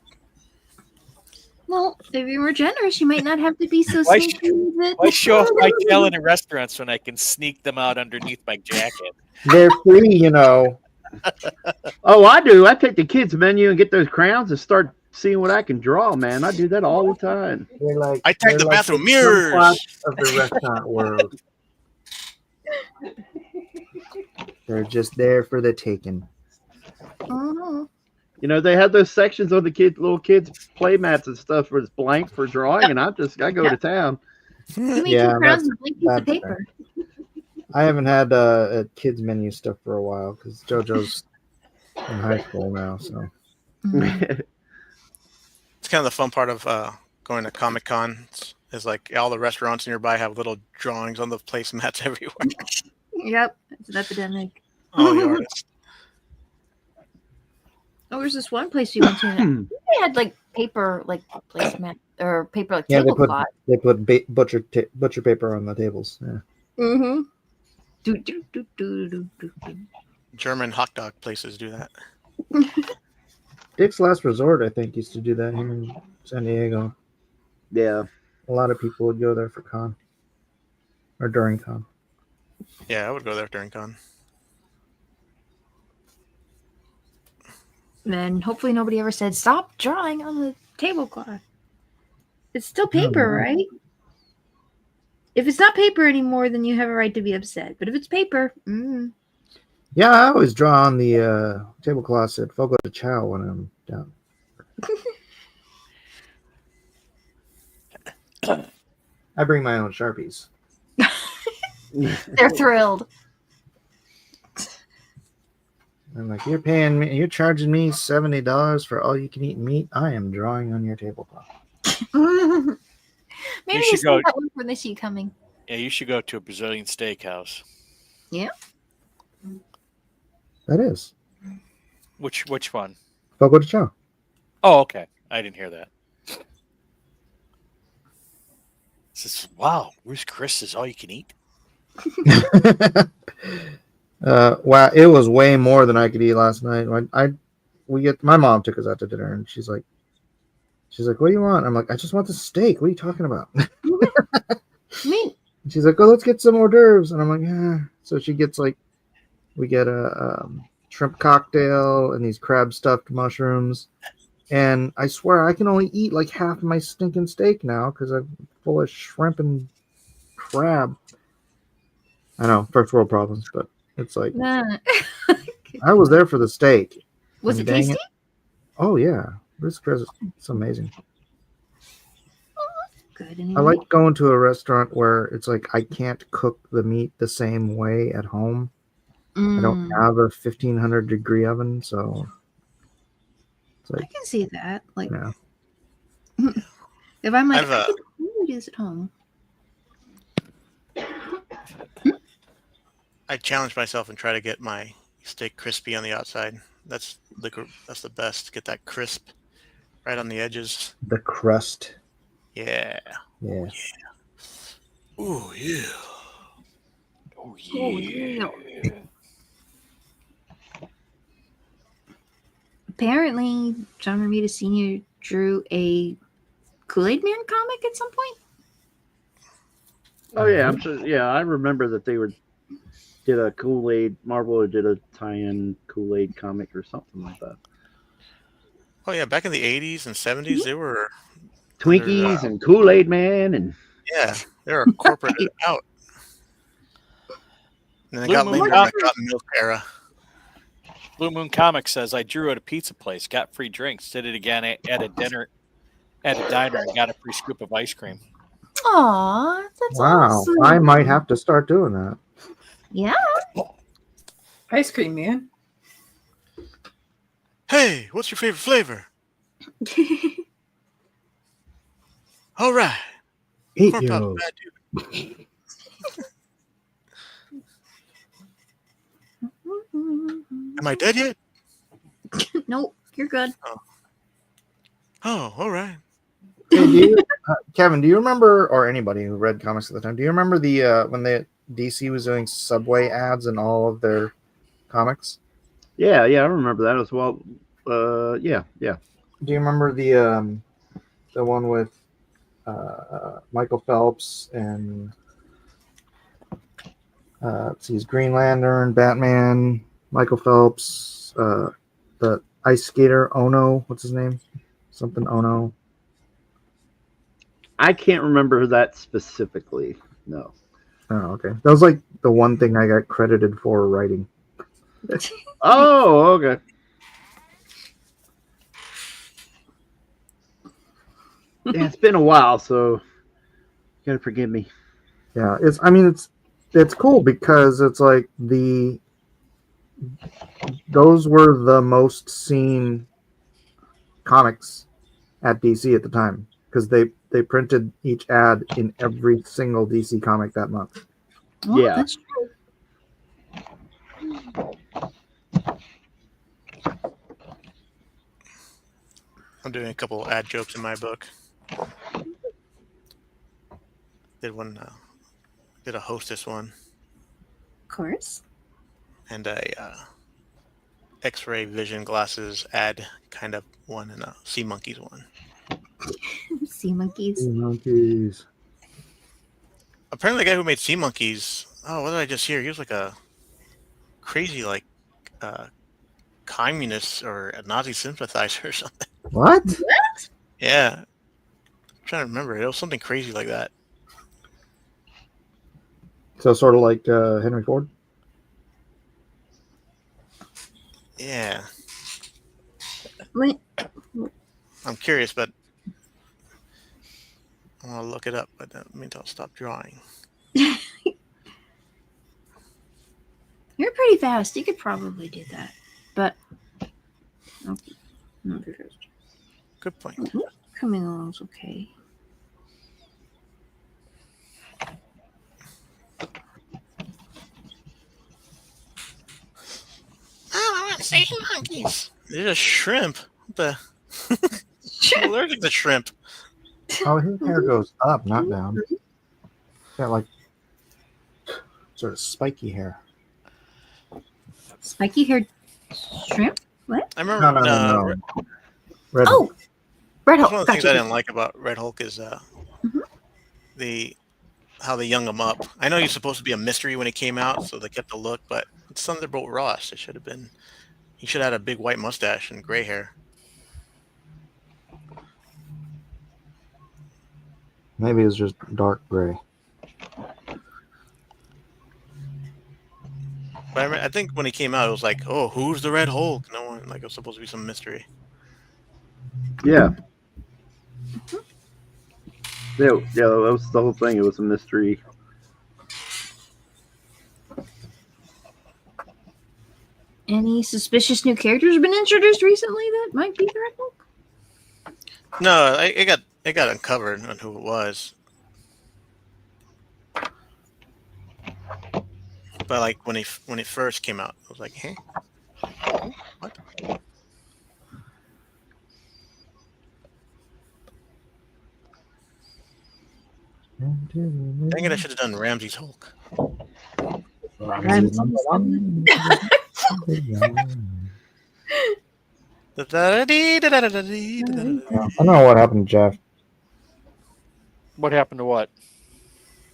Well, if you were generous, you might not have to be so Why sneaky with it. Why show off my talent in restaurants when I can sneak them out underneath my jacket? They're free, you know. Oh, I do. I take the kids' menu and get those crowns and start seeing what I can draw, man. I do that all the time. They're like I take they're the like bathroom the mirrors. kumquats of the restaurant world. They're just there for the taking. Oh. You know, they have those sections on the little kids' play mats and stuff where it's blank for drawing, and I go to town. You make Yeah, your crowns with a blank piece of that's paper. I haven't had a kids menu stuff for a while because JoJo's in high school now, so Mhm. It's kind of the fun part of going to Comic Con. Is like all the restaurants nearby have little drawings on the placemats everywhere. Yep, it's an epidemic. All the artists. Oh, there's this one place we went to. And They had like paper, like placemat or paper, like yeah, tablecloth. they put butcher paper on the tables. Yeah. mm-hmm. German hot dog places do that. Dick's Last Resort, I think, used to do that here in San Diego. Yeah. A lot of people would go there for con or during con. Yeah, I would go there during con. And hopefully nobody ever said, stop drawing on the tablecloth. It's still paper, right? If it's not paper anymore, then you have a right to be upset. But if it's paper, Yeah, I always draw on the tablecloths at Fogo de Chao when I'm down. I bring my own Sharpies. They're thrilled. I'm like, you're charging me $70 for all you can eat meat. I am drawing on your tablecloth. Maybe You they should still go- got one when they see you coming. Yeah, you should go to a Brazilian steakhouse. That is Which one? Fogo de Chao. Oh, okay. I didn't hear that. Says, wow, Ruth's Chris is all you can eat. Wow, it was way more than I could eat last night. My mom took us out to dinner, and she's like, "What do you want?" I'm like, "I just want the steak. What are you talking about?" Me. She's like, "Oh, let's get some hors d'oeuvres," and I'm like, "Yeah." So she gets we get a shrimp cocktail and these crab stuffed mushrooms, and I swear I can only eat like half of my stinking steak now because I'm full of shrimp crab. I know, first world problems, but it's like I was there for the steak. Was And it dang tasty? Oh yeah, Ruth's Chris, it's amazing. Good. I like going to a restaurant where it's like I can't cook the meat the same way at home. I don't have a 1500 degree oven, so it's I like, can see that. Like, yeah. if I'm like, I've, I could do this at home. I challenge myself and try to get my steak crispy on the outside. That's the best. Get that crisp right on the edges. The crust. Yeah. Yeah. Ooh, yeah. Oh, Oh, yeah. yeah. Apparently, John Romita Sr. drew a Kool-Aid Man comic at some point. Oh yeah, I'm sure. Yeah, I remember that they did a Kool-Aid. Marvel did a tie-in Kool-Aid comic or something like that. Oh yeah, back in the 80s and 70s, they were Twinkies and Kool-Aid Man and they were corporate out. And then Blue got Moon later in the Comics. Cotton Milk era. Blue Moon Comics says I drew at a pizza place, got free drinks, did it again at a diner, and got a free scoop of ice cream. Aw, that's Wow, awesome. I might have to start doing that. Yeah. Ice cream, man. Hey, what's your favorite flavor? All right. Eat Corn Pop, yo. bad dude. Am I dead yet? Nope, you're good. Oh, all right. Hey, do you, Kevin, do you remember, or anybody who read comics at the time, do you remember the when the DC was doing Subway ads in all of their comics? yeah, I remember that as well. Yeah. Do you remember the one with Michael Phelps and let's see, his Green Lantern, Batman, Michael Phelps, the ice skater Ono, what's his name? Something Ono. I can't remember that specifically. No. Oh, okay. That was like the one thing I got credited for writing. Oh, okay. Yeah, it's been a while, so you gotta forgive me. Yeah, it's cool because it's like those were the most seen comics at DC at the time because they printed each ad in every single DC comic that month. Oh, Yeah. that's true. I'm doing a couple ad jokes in my book. Did one, did a hostess one, Of course. and a X-ray vision glasses ad kind of one, and a sea monkeys one. Sea monkeys. Monkeys. Apparently, the guy who made sea monkeys. Oh, what did I just hear? He was like a crazy, like, communist or a Nazi sympathizer or something. What? Yeah, I'm trying to remember. It was something crazy like that. So sort of like Henry Ford. Yeah, Wait, I'm curious, but I want to look it up. But that means I'll stop drawing. you're pretty fast. You could probably do that. But okay. Not very fast. Good point. Coming along's okay. Oh, I want sea monkeys. There's a shrimp. What the? I'm allergic to shrimp. Oh, his hair goes up, not down. Got like sort of spiky hair. Spiky haired shrimp? What? I remember. No. Red. Oh, Red Hulk. One of the things I Gotcha. didn't like about Red Hulk is how they young him up. I know he's supposed to be a mystery when he came out, so they kept the look, but it's Thunderbolt Ross. It should have been. He should have had a big white mustache and gray hair. Maybe it's just dark gray. But I think when he came out, it was like, "Oh, who's the Red Hulk?" No one like it was supposed to be some mystery. Yeah. Yeah, that was the whole thing. It was a mystery. Any suspicious new characters been introduced recently that might be the Red Hulk? No, it got uncovered on who it was. But like when it first came out, I was like, "Hey, what?" Dang it! I should have done Ramsey's Hulk. I don't know what happened to Jeff. What happened to what?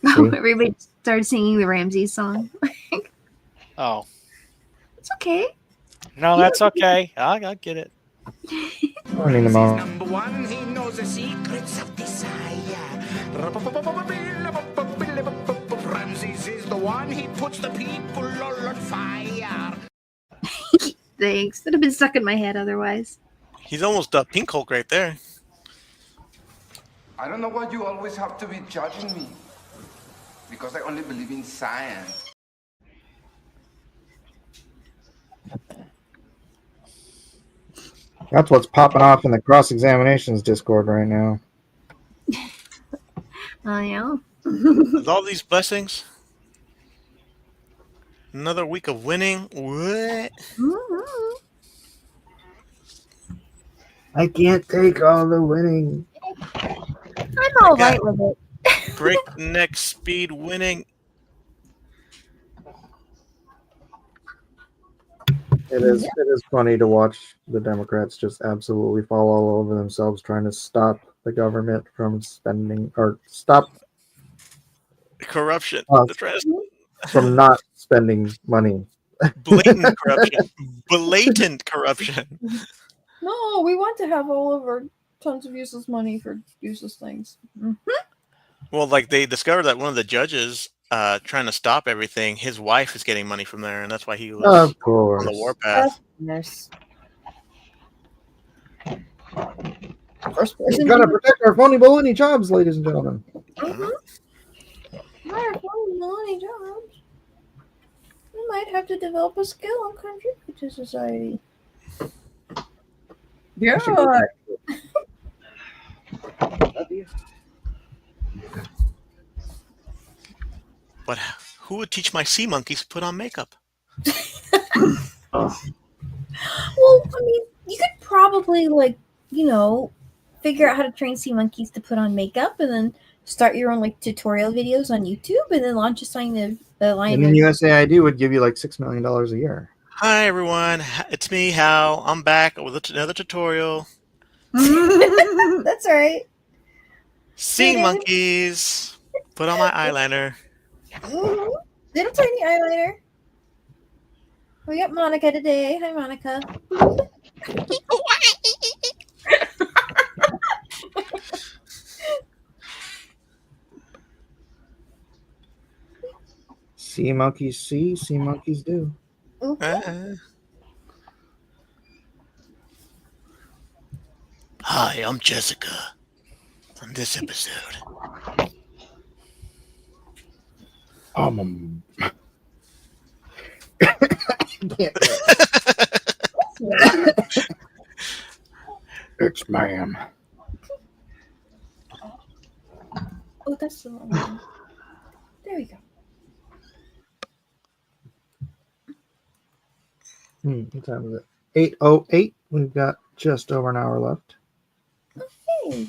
Oh, everybody started singing the Ramses song. Oh, It's okay. no, that's okay. I get it. Morning, Mom. Number one, he knows the secrets of desire. Ramses is the one, he puts the people all on fire. Thanks. That have been stuck in my head otherwise. He's almost Pink Hulk right there. I don't know why you always have to be judging me. Because I only believe in science. That's what's popping off in the cross-examinations Discord right now. Oh, yeah. With all these blessings, another week of winning. What? Mhm. I can't take all the winning. I'm all got- right with it. Breakneck speed winning. It is funny to watch the Democrats just absolutely fall all over themselves trying to stop the government from spending or stop Corruption. Uh, That's right. from not spending money. Blatant corruption. Blatant corruption. No, we want to have all of our tons of useless money for useless things. Well, like they discovered that one of the judges trying to stop everything, his wife is getting money from there, and that's why he was Of course. on the warpath. Yes. First We've person. got to protect our phony baloney jobs, ladies and gentlemen. Our money jobs. might have to develop a skill and contribute to society. Yeah. But who would teach my sea monkeys to put on makeup? Oh. Well, I mean, you could probably figure out how to train sea monkeys to put on makeup, and then start your own tutorial videos on YouTube, and then launch a line of And then USAID would give you like $6 million a year. Hi everyone, it's me Hal. I'm back with another tutorial. That's all right. Sea Hey, monkeys. Put on my eyeliner. Little tiny eyeliner. We got Monica today. Hi, Monica. Sea monkeys see, sea monkeys do. Hi, I'm Jessica. On this episode. It's ma'am. Oh, that's the wrong one. There we go. What time is it? 8:08. We've got just over an hour left. Hey.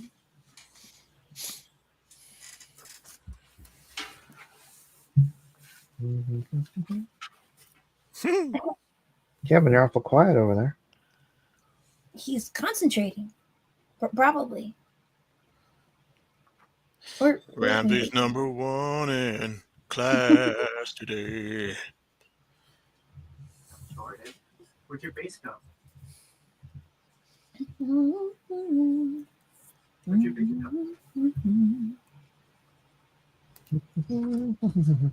Kevin, you're awful quiet over there. He's concentrating. Probably. Or Ramsey's #1 in class today. Jordan, where'd your base go? Where'd your base go?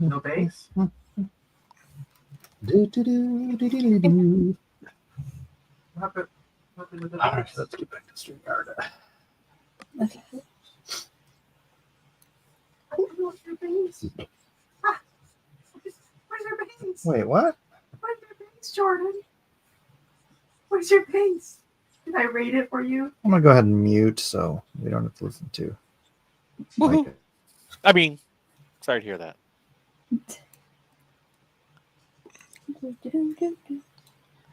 No base? Do. What happened with the base? Let's get back to StreamYard. Okay. Where's your base? Where's your base? Wait, what? Where's your base, Jordan? Where's your base? Did I rate it for you? I'm gonna go ahead and mute so we don't have to listen to. Micah. I mean, sorry to hear that.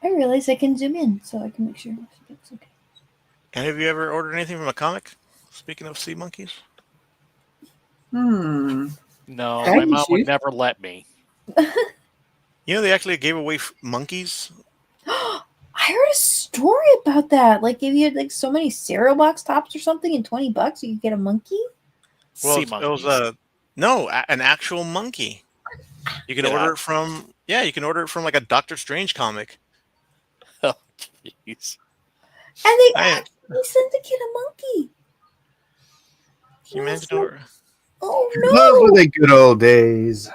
I realize I can zoom in, so I can make sure that's okay. And have you ever ordered anything from a comic? Speaking of sea monkeys? Hmm. No, Thank my you, mom would Chief. never let me. You know, they actually gave away monkeys. I heard a story about that. Like, if you had so many cereal box tops or something, and $20, you could get a monkey. Well, Sea it monkeys. was an actual monkey. You can Get order out. it from like a Doctor Strange comic. Oh, jeez. And they I- actually sent the kid a monkey. Can you I was imagine? like, oh Those were no! the good old days.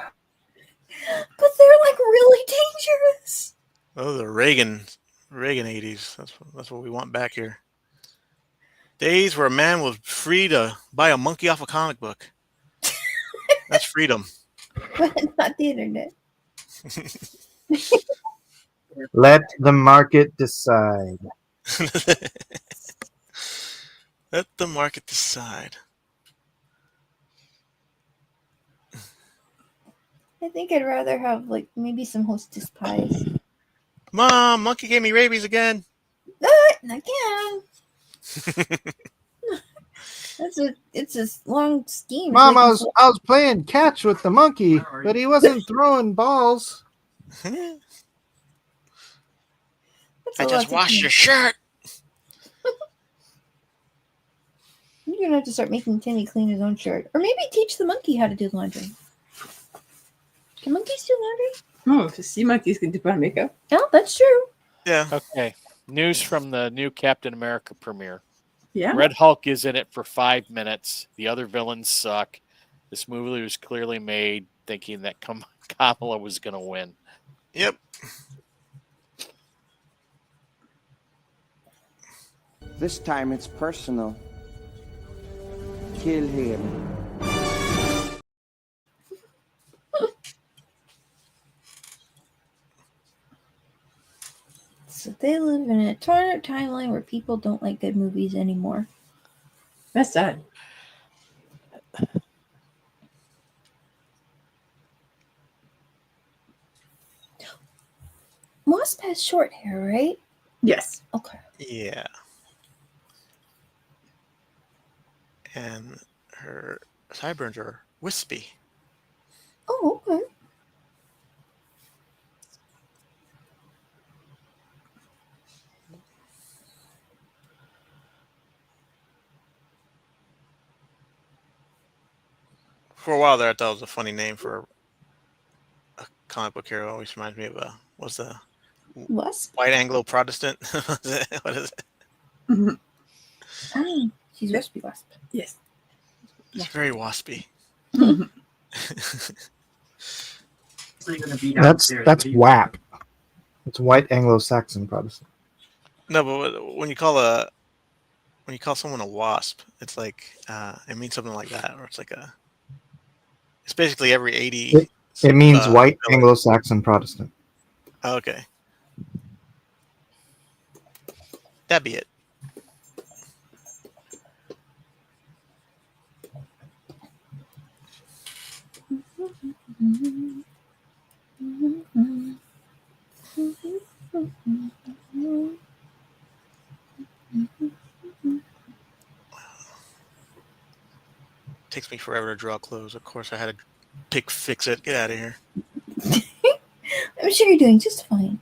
But they're really dangerous. Oh, the Reagan 80s. That's what we want back here. Days where a man was free to buy a monkey off a comic book. That's freedom. But not the internet. Let the market decide. Let the market decide. I think I'd rather have maybe some Hostess pies. Mom, monkey gave me rabies again. Again. It's a long scheme. Mom, I was playing catch with the monkey, but he wasn't throwing balls. I just washed your shirt. You're gonna have to start making Timmy clean his own shirt, or maybe teach the monkey how to do laundry. Can monkeys do laundry? Oh, if the sea monkeys can put on makeup. Oh, that's true. Yeah. Okay. News from the new Captain America premiere. Yeah. Red Hulk is in it for 5 minutes. The other villains suck. This movie was clearly made thinking that Kamala was going to win. Yep. This time it's personal. Kill him. in a alternate timeline where people don't like good movies anymore. That's sad. Wasp has short hair, right? Yes. Okay. Yeah. And her sideburns are wispy. Oh, okay. For a while there, I thought it was a funny name for a comic book hero. Always reminds me of what's the Wasp? white Anglo Protestant? What is it? Mhm. Oh, she's recipe wasp. Yes. It's very waspy. That's WAP. It's White Anglo-Saxon Protestant. No, but when you call someone a wasp, it's like it means something like that, or it's like it's basically every 80. It means White villain. Anglo-Saxon Protestant. Okay, that'd be it. Takes me forever to draw clothes. Of course, I had to fix it. Get out of here. I'm sure you're doing just fine.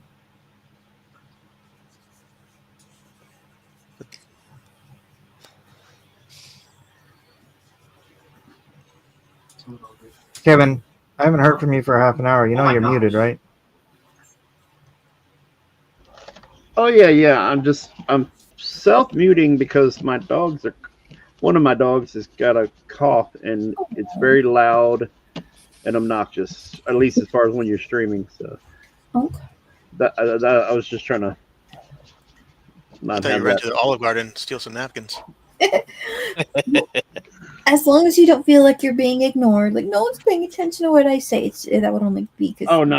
Kevin, I haven't heard from you for half an hour. You know you're muted, right? Oh yeah. I'm self-muting because one of my dogs has got a cough and it's very loud and obnoxious. At least as far as when you're streaming. So Okay. that I was just trying to I not thought you have ran that. to the Olive Garden and steal some napkins. As long as you don't feel like you're being ignored, like no one's paying attention to what I say, that would only be because. Oh no!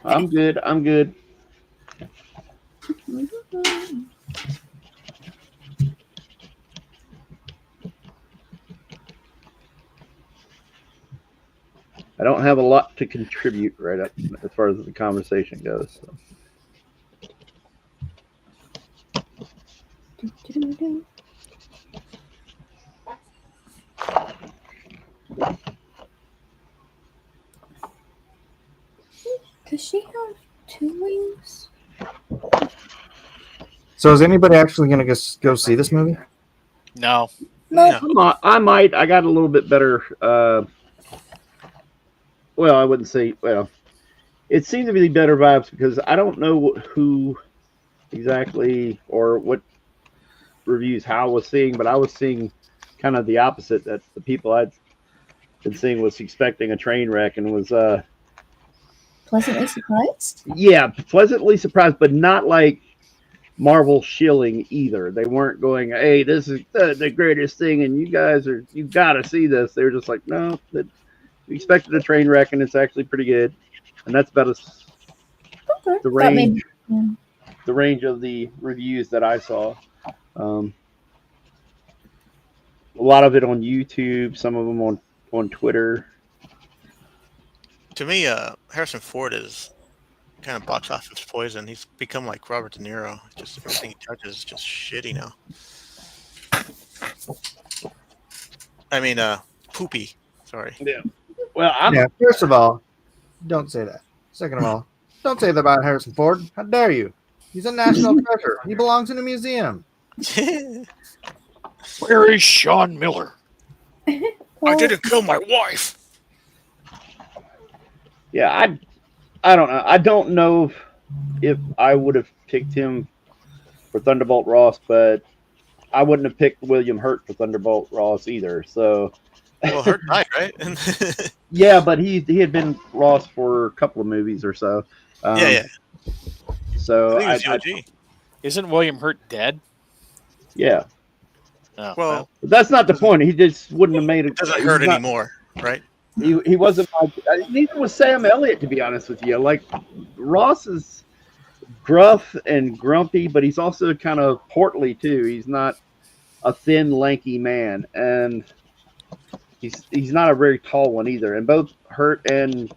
I'm good. I don't have a lot to contribute right up as far as the conversation goes. So. Does she have 2 wings? So is anybody actually going to go see this movie? No. No. I might. I got a little bit better. Well, I wouldn't say. Well, it seemed to be better vibes because I don't know who exactly or what reviews Hal was seeing, but I was seeing kind of the opposite. That the people I'd been seeing was expecting a train wreck and was Pleasantly surprised? yeah, pleasantly surprised, but not like Marvel shilling either. They weren't going, "Hey, this is the greatest thing," and you got to see this. They were just like, "No, we expected a train wreck, and it's actually pretty good," and that's about Okay. the range. The range of the reviews that I saw. A lot of it on YouTube, some of them on Twitter. To me, Harrison Ford is kind of box office poison. He's become like Robert De Niro. Just everything he touches is just shitty now. I mean, poopy. Sorry. Yeah. Well, First of all, don't say that. Second of all, don't say that about Harrison Ford. How dare you? He's a national treasure. He belongs in a museum. Where is Sean Miller? I didn't kill my wife. Yeah, I don't know. I don't know if I would have picked him for Thunderbolt Ross, but I wouldn't have picked William Hurt for Thunderbolt Ross either. So, well, Hurt died, right? Yeah, but he had been Ross for a couple of movies or so. Yeah. So I think he was OG. Isn't William Hurt dead? Yeah. Oh, well, but that's not the point. He just wouldn't have made it. It doesn't hurt anymore, right? He wasn't. Neither was Sam Elliott, to be honest with you. Like Ross is gruff and grumpy, but he's also kind of portly too. He's not a thin, lanky man, and he's not a very tall one either. And both Hurt and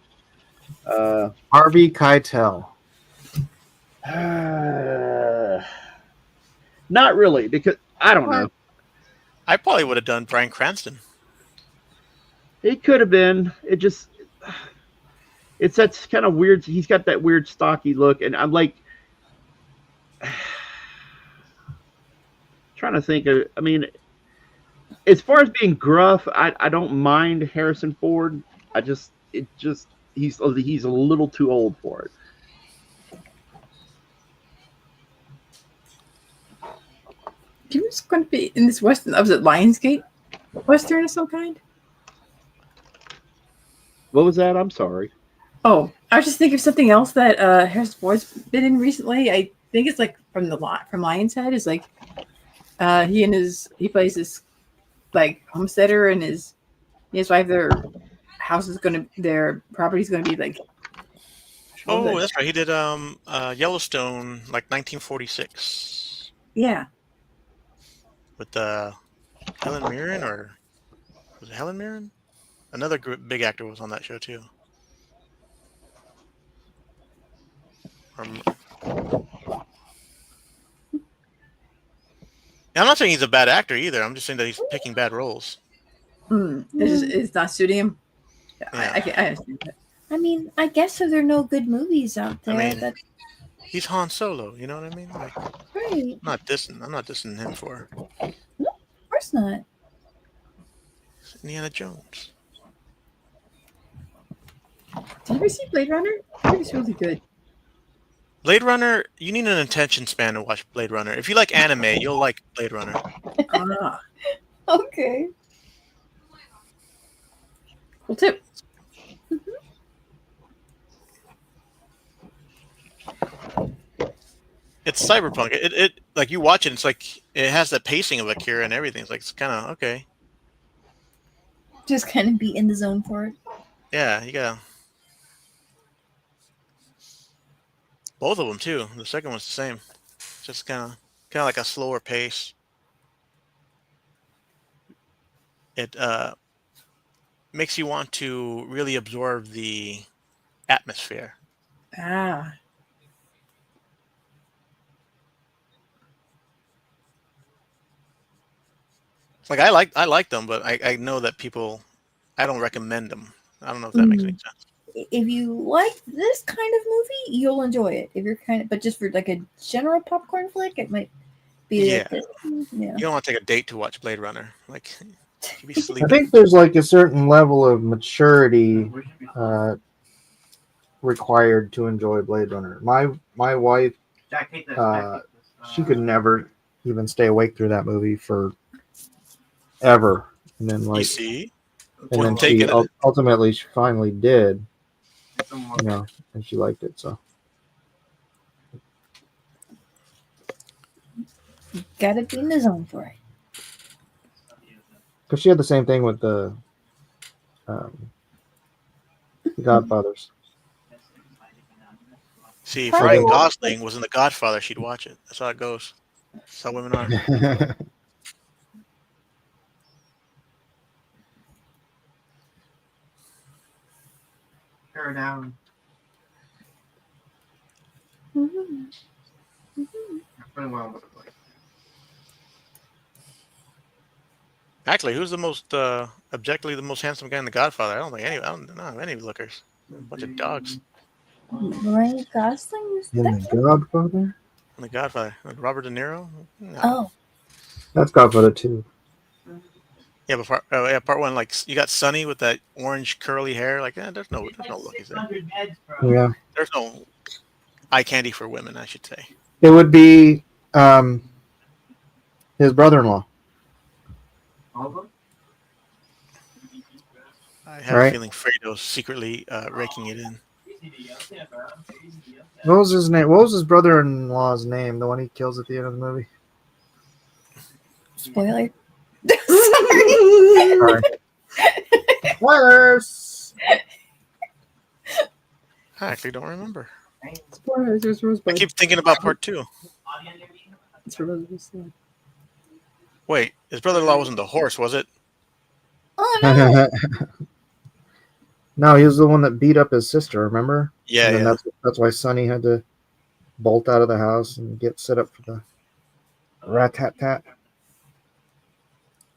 Harvey Keitel. not really, because I don't know. I probably would have done Bryan Cranston. It could have been. It's that kind of weird. He's got that weird stocky look, and I'm like trying to think of. I mean, as far as being gruff, I don't mind Harrison Ford. He's a little too old for it. He was going to be in this Western. Was it Lionsgate Western of some kind? What was that? I'm sorry. Oh, I was just thinking of something else that Harrison Ford's been in recently. I think it's like from Lionshead. Is like he plays this like homesteader, and his wife, their property's gonna be like. Oh, that's right. He did Yellowstone, like 1946. Yeah. With Helen Mirren, or was it Helen Mirren? Another big actor was on that show too. I'm not saying he's a bad actor either. I'm just saying that he's picking bad roles. It's not suiting him. Yeah. I understand that. I mean, I guess if there are no good movies out there, I mean, that he's Han Solo. You know what I mean? Like, right. I'm not dissing him for No, of course not. Indiana Jones. Did you ever see Blade Runner? I think it's really good. Blade Runner, you need an attention span to watch Blade Runner. If you like anime, you'll like Blade Runner. Okay. Cool tip. It's cyberpunk. It like you watch it, it's like it has the pacing of Akira and everything. It's like it's kind of okay. Just kind of be in the zone for it. Yeah, you gotta. Both of them too. The second one's the same. Just kind of like a slower pace. It makes you want to really absorb the atmosphere. Ah. Like I like them, but I know that I don't recommend them. I don't know if that makes any sense. If you like this kind of movie, you'll enjoy it. If you're but just for like a general popcorn flick, it might be. Yeah. Yeah. You don't want to take a date to watch Blade Runner. Like, you'd be sleeping. I think there's like a certain level of maturity required to enjoy Blade Runner. My wife, she could never even stay awake through that movie for ever, and then like, you see, and then she ultimately she finally did, and she liked it. So gotta be in the zone for it. Because she had the same thing with the Godfathers. See, if Ryan Gosling was in The Godfather, she'd watch it. That's how it goes. That's how women are. Tear down. Actually, who's the most objectively the most handsome guy in The Godfather? I don't know any lookers. A bunch of dogs. Ryan Gosling was In The Godfather? In The Godfather. Robert De Niro? No. Oh. That's Godfather 2. Yeah, but part one, like you got Sonny with that orange curly hair. Like, there's no lookies there. Yeah. There's no eye candy for women, I should say. It would be his brother-in-law. I have a feeling Fredo's secretly raking it in. What was his name? What was his brother-in-law's name? The one he kills at the end of the movie. Spoiler. Sorry. Spoilers. I actually don't remember. There's I Rosebud. keep thinking about part 2. It's for Rosebud. Wait, his brother-in-law wasn't the horse, was it? Oh no! No, he was the one that beat up his sister. Remember? Yeah, And then yeah. that's why Sonny had to bolt out of the house and get set up for the rat-tat-tat.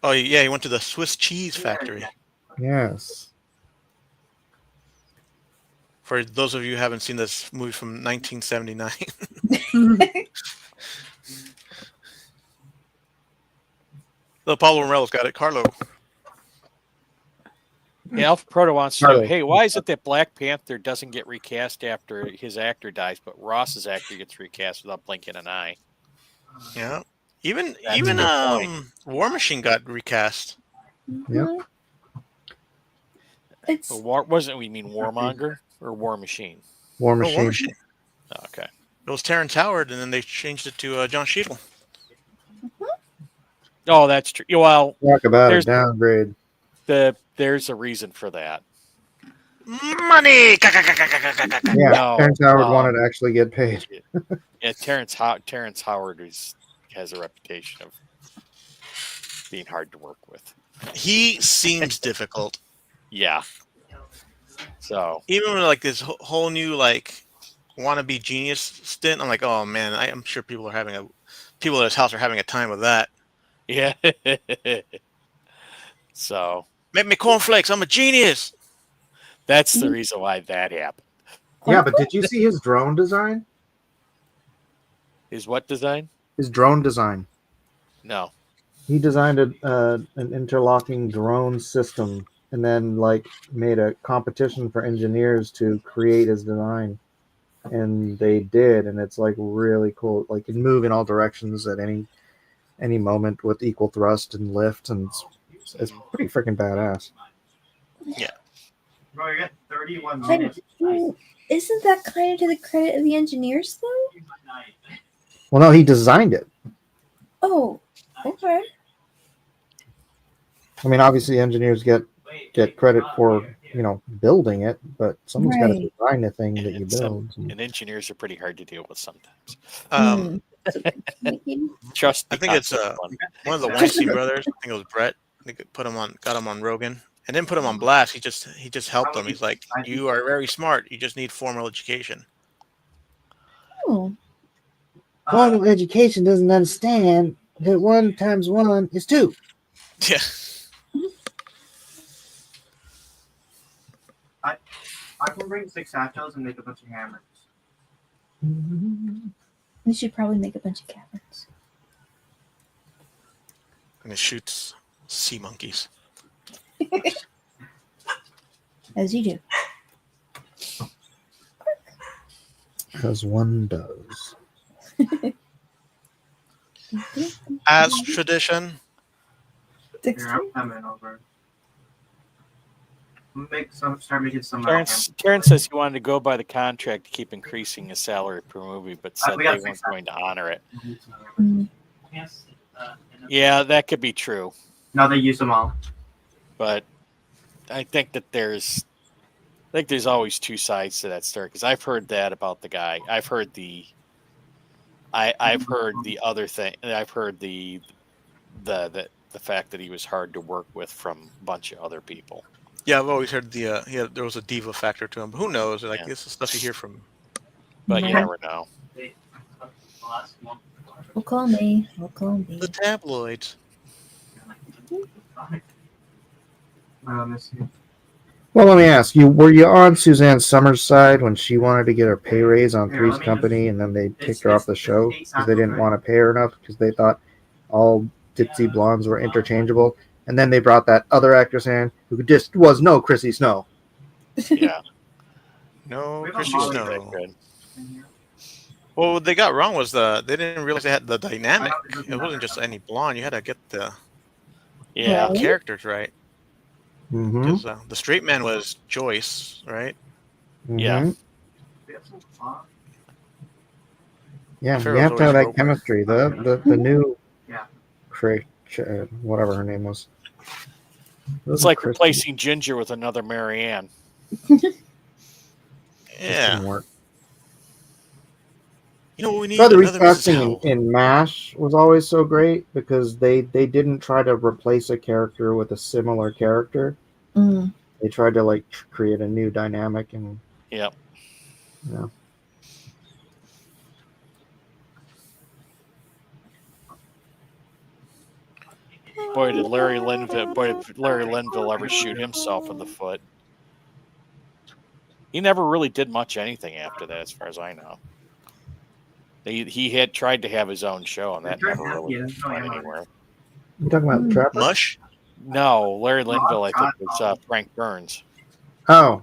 Oh, yeah, he went to the Swiss cheese factory. Yes. For those of you who haven't seen this movie from 1979. Little Paulo Morello's got it. Carlo. Hey, Alpha Proto wants to know, Carlo. hey, why is it that Black Panther doesn't get recast after his actor dies, but Ross's actor gets recast without blinking an eye? Yeah. Even That's a good point. War Machine got recast. Yep. It's Wasn't we mean Warmonger or War Machine? War Oh, Machine. War Machine. Oh, okay. It was Terrence Howard, and then they changed it to John Cheadle. Oh, that's true. Well, Talk about a there's downgrade. there's a reason for that. Money. Yeah, No, Terrence Howard wanted to actually get paid. Yeah, Terrence Howard has a reputation of being hard to work with. He seems difficult. Yeah. So Even with like this whole new like wannabe genius stint, I'm like, oh man, I'm sure people at his house are having a time with that. yeah. So Make me cornflakes. I'm a genius. that's the reason why that happened. Yeah, but did you see his drone design? Is what design? His drone design. No. He designed an interlocking drone system and then like made a competition for engineers to create his design. And they did, and it's like really cool. Like it can move in all directions at any moment with equal thrust and lift, and it's pretty freaking badass. Yeah. Bro, you got 31 I minutes. isn't that kind of to the credit of the engineers, though? Well, no, he designed it. Oh, okay. I mean, obviously, engineers get credit for building it, but someone's got to Right. design the thing that you build. And engineers are pretty hard to deal with sometimes. Trust. I think it's one of the Weinstein brothers. I think it was Brett. I think got him on Rogan, and didn't put him on blast. He just helped him. He's like, you are very smart. You just need formal education. Oh. Formal education doesn't understand that 1 × 1 is 2. Yeah. I can bring 6 satchels and make a bunch of hammers. We should probably make a bunch of caverns. And it shoots sea monkeys. As you do. As one does. As tradition. Here, I'm coming over. Start making some. Terrence says he wanted to go by the contract to keep increasing his salary per movie, but said we they got weren't 6 going to honor it. Mm. Yeah, that could be true. No, they use them all. But I think that there's always two sides to that story, because I've heard that about the guy. I've heard the other thing. I've heard the fact that he was hard to work with from a bunch of other people. Yeah, I've always heard there was a diva factor to him. But who knows? Like this is stuff you hear from. But you never know. Well, call me. The tabloids. Well, let me ask you: were you on Suzanne Summers' side when she wanted to get her pay raise on Three's Company, and then they kicked her off the show because they didn't want to pay her enough because they thought all ditzy blondes were interchangeable? And then they brought that other actress in who just was no Chrissy Snow. Yeah. No, Chrissy Snow. Well, what they got wrong was they didn't realize they had the dynamic. It wasn't just any blonde. You had to get the characters right. Because the straight man was Joyce, right? Yeah. Yeah, you have to have that chemistry. The new whatever her name was. It's like replacing Ginger with another Marianne. Yeah. You know what we need? So the Another Mrs. recasting Howell. in MASH was always so great because they didn't try to replace a character with a similar character. Mm. They tried to like create a new dynamic and Yep. you know. Boy, did Larry Linville ever shoot himself in the foot? He never really did much anything after that, as far as I know. He had tried to have his own show, and that never really went anywhere. You talking about Trapper? Mush? No, Larry Linville, I think, was Frank Burns. Oh.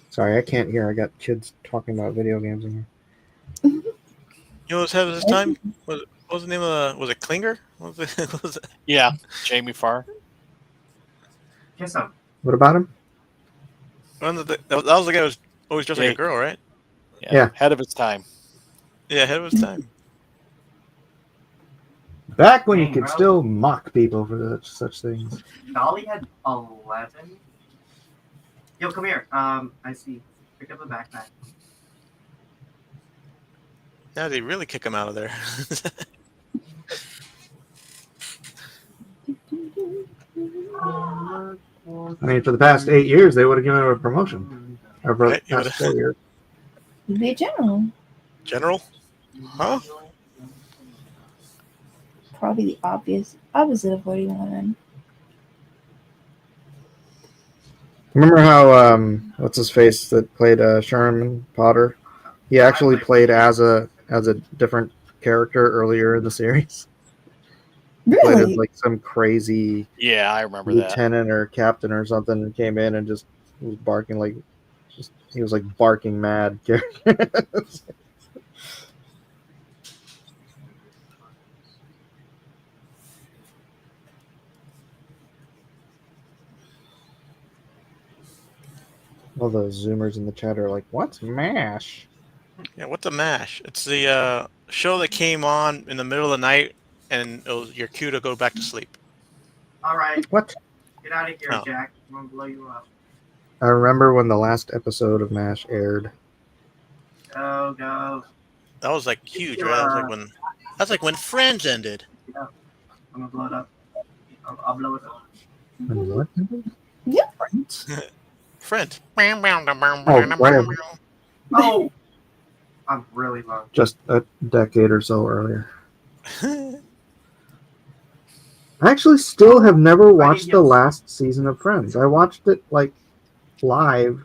Sorry, I can't hear. I got kids talking about video games in here. You know what's having this time? What was the name of the? Was it Klinger? What was it? Yeah, Jamie Farr. Kiss him. What about him? That was the guy who was always dressed like a girl, right? Yeah. Ahead of his time. Yeah, ahead of his time. Back when you could still mock people for such things. Dolly had 11. Yo, come here. I see. Pick up the backpack. Now they really kick him out of there. I mean, for the past 8 years, they would have given him a promotion. Or for the Right, past 4 years. You'd be a general. General? Huh? Probably the opposite of what he wanted. Remember how what's his face that played Sherman Potter? He actually played as a different character earlier in the series. He played as like some crazy I remember lieutenant or captain or something, and came in and just was barking like he was like barking mad. All those Zoomers in the chat are like, "What's MASH?" Yeah, what's a MASH? It's the show that came on in the middle of the night, and it was your cue to go back to sleep. All right. What? Get out of here, Oh. Jack. I'm going to blow you up. I remember when the last episode of MASH aired. Go, go. That was like huge, right? That's like when Friends ended. Yeah. I'm going to blow it up. I'll blow it up. And what? Yeah. Friends. Oh, right. Oh! I'm really low. Just a decade or so earlier. I actually still have never watched the last season of Friends. I watched it like live,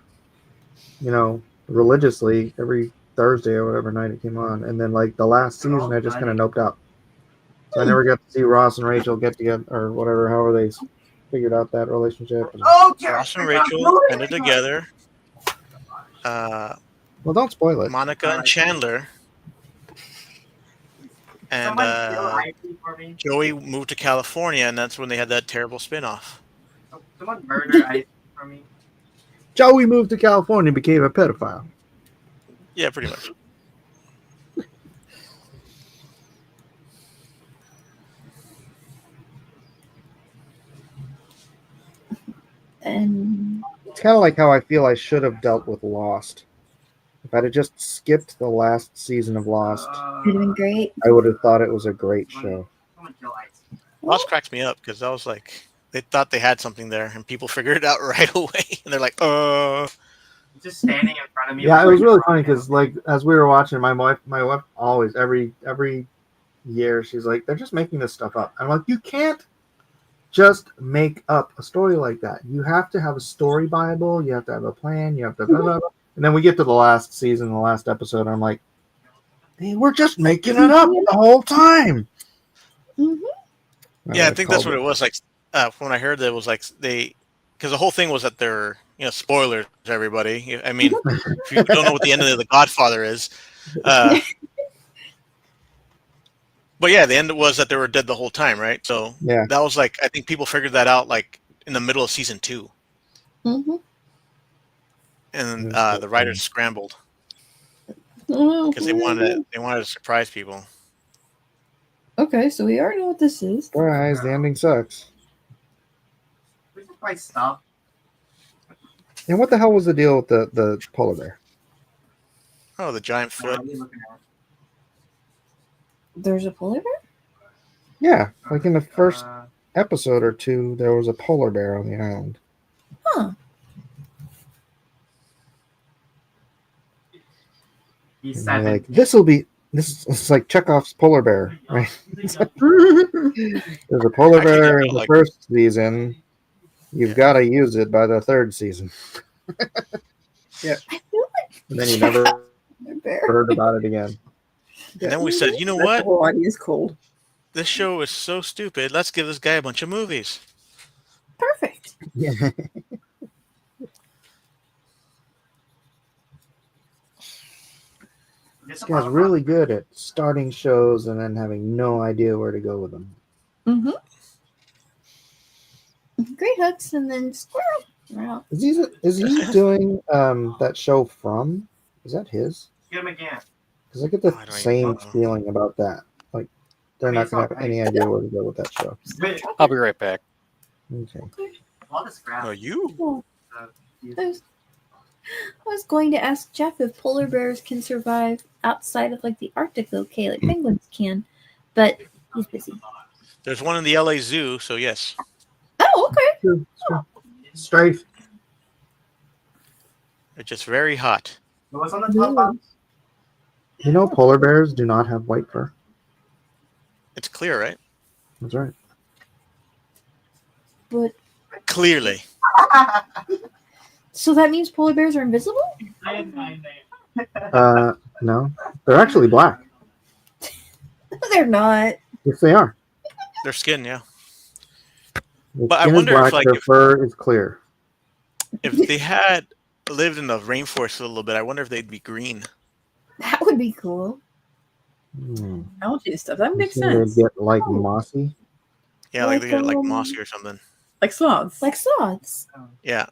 religiously every Thursday or whatever night it came on, and then like the last season I just kind of noped out. So I never got to see Ross and Rachel get together or whatever, however they figured out that relationship. Ross and Rachel ended together. Well, don't spoil it. Monica and Chandler. And Joey moved to California, and that's when they had that terrible spinoff. Someone murdered Ice for me. Joey moved to California and became a pedophile. Yeah, pretty much. And it's kind of like how I feel I should have dealt with Lost. If I'd have just skipped the last season of Lost, would have been great. I would have thought it was a great show. Lost cracks me up because I was like, they thought they had something there, and people figured it out right away, and they're like, Just standing in front of me. Yeah, it was really funny because like as we were watching, my wife always every year she's like, they're just making this stuff up. I'm like, you can't just make up a story like that. You have to have a story Bible. You have to have a plan. You have to blah, blah, blah. And then we get to the last season, the last episode, and I'm like, they were just making it up the whole time. Yeah, I think that's what it was. Like when I heard that, it was like because the whole thing was that they're spoilers to everybody. I mean, if you don't know what the end of The Godfather is, but yeah, the end was that they were dead the whole time, right? So yeah, that was like I think people figured that out like in the middle of season 2. And the writers scrambled because they wanted to surprise people. Okay, so we already know what this is. Surprise, the ending sucks. We just buy stuff. And what the hell was the deal with the polar bear? Oh, the giant foot. There's a polar bear? Yeah, like in the first episode or two, there was a polar bear on the island. Huh. And they're like, this is like Chekhov's polar bear, right? There's a polar Actually, bear they're in the like- first season. You've got to use it by the third season. Yeah. I feel like And then you never bear. heard about it again. And then we said, you know That's what? The whole idea is cold. This show is so stupid. Let's give this guy a bunch of movies. Perfect. Yeah. This guy's really good at starting shows and then having no idea where to go with them. Mm-hmm. Great hooks and then squirrel. Wow. Is he doing that show From? Is that his? Get him again. Because I get the I don't same know. feeling about that. Like they're not going to have any idea where to go with that show. I'll be right back. Okay. Oh, you? Oh, I was going to ask Jeff if polar bears can survive outside of like the Arctic, okay, like penguins can, but he's busy. There's one in the LA Zoo, so yes. Oh, okay. Sure. Strafe. They're just very hot. What's on the top box? You know, polar bears do not have white fur. It's clear, right? That's right. But Clearly. so that means polar bears are invisible? No, they're actually black. No, they're not. Yes, they are. Their skin, yeah. Their But I skin is wonder if, black, like, their if- fur is clear. If they had lived in the rainforest a little bit, I wonder if they'd be green. That would be cool. Algae and stuff. That makes You think they'd sense. get like mossy. Yeah, like they get like Like, mossy or something. Like sloths. Like sloths. Yeah.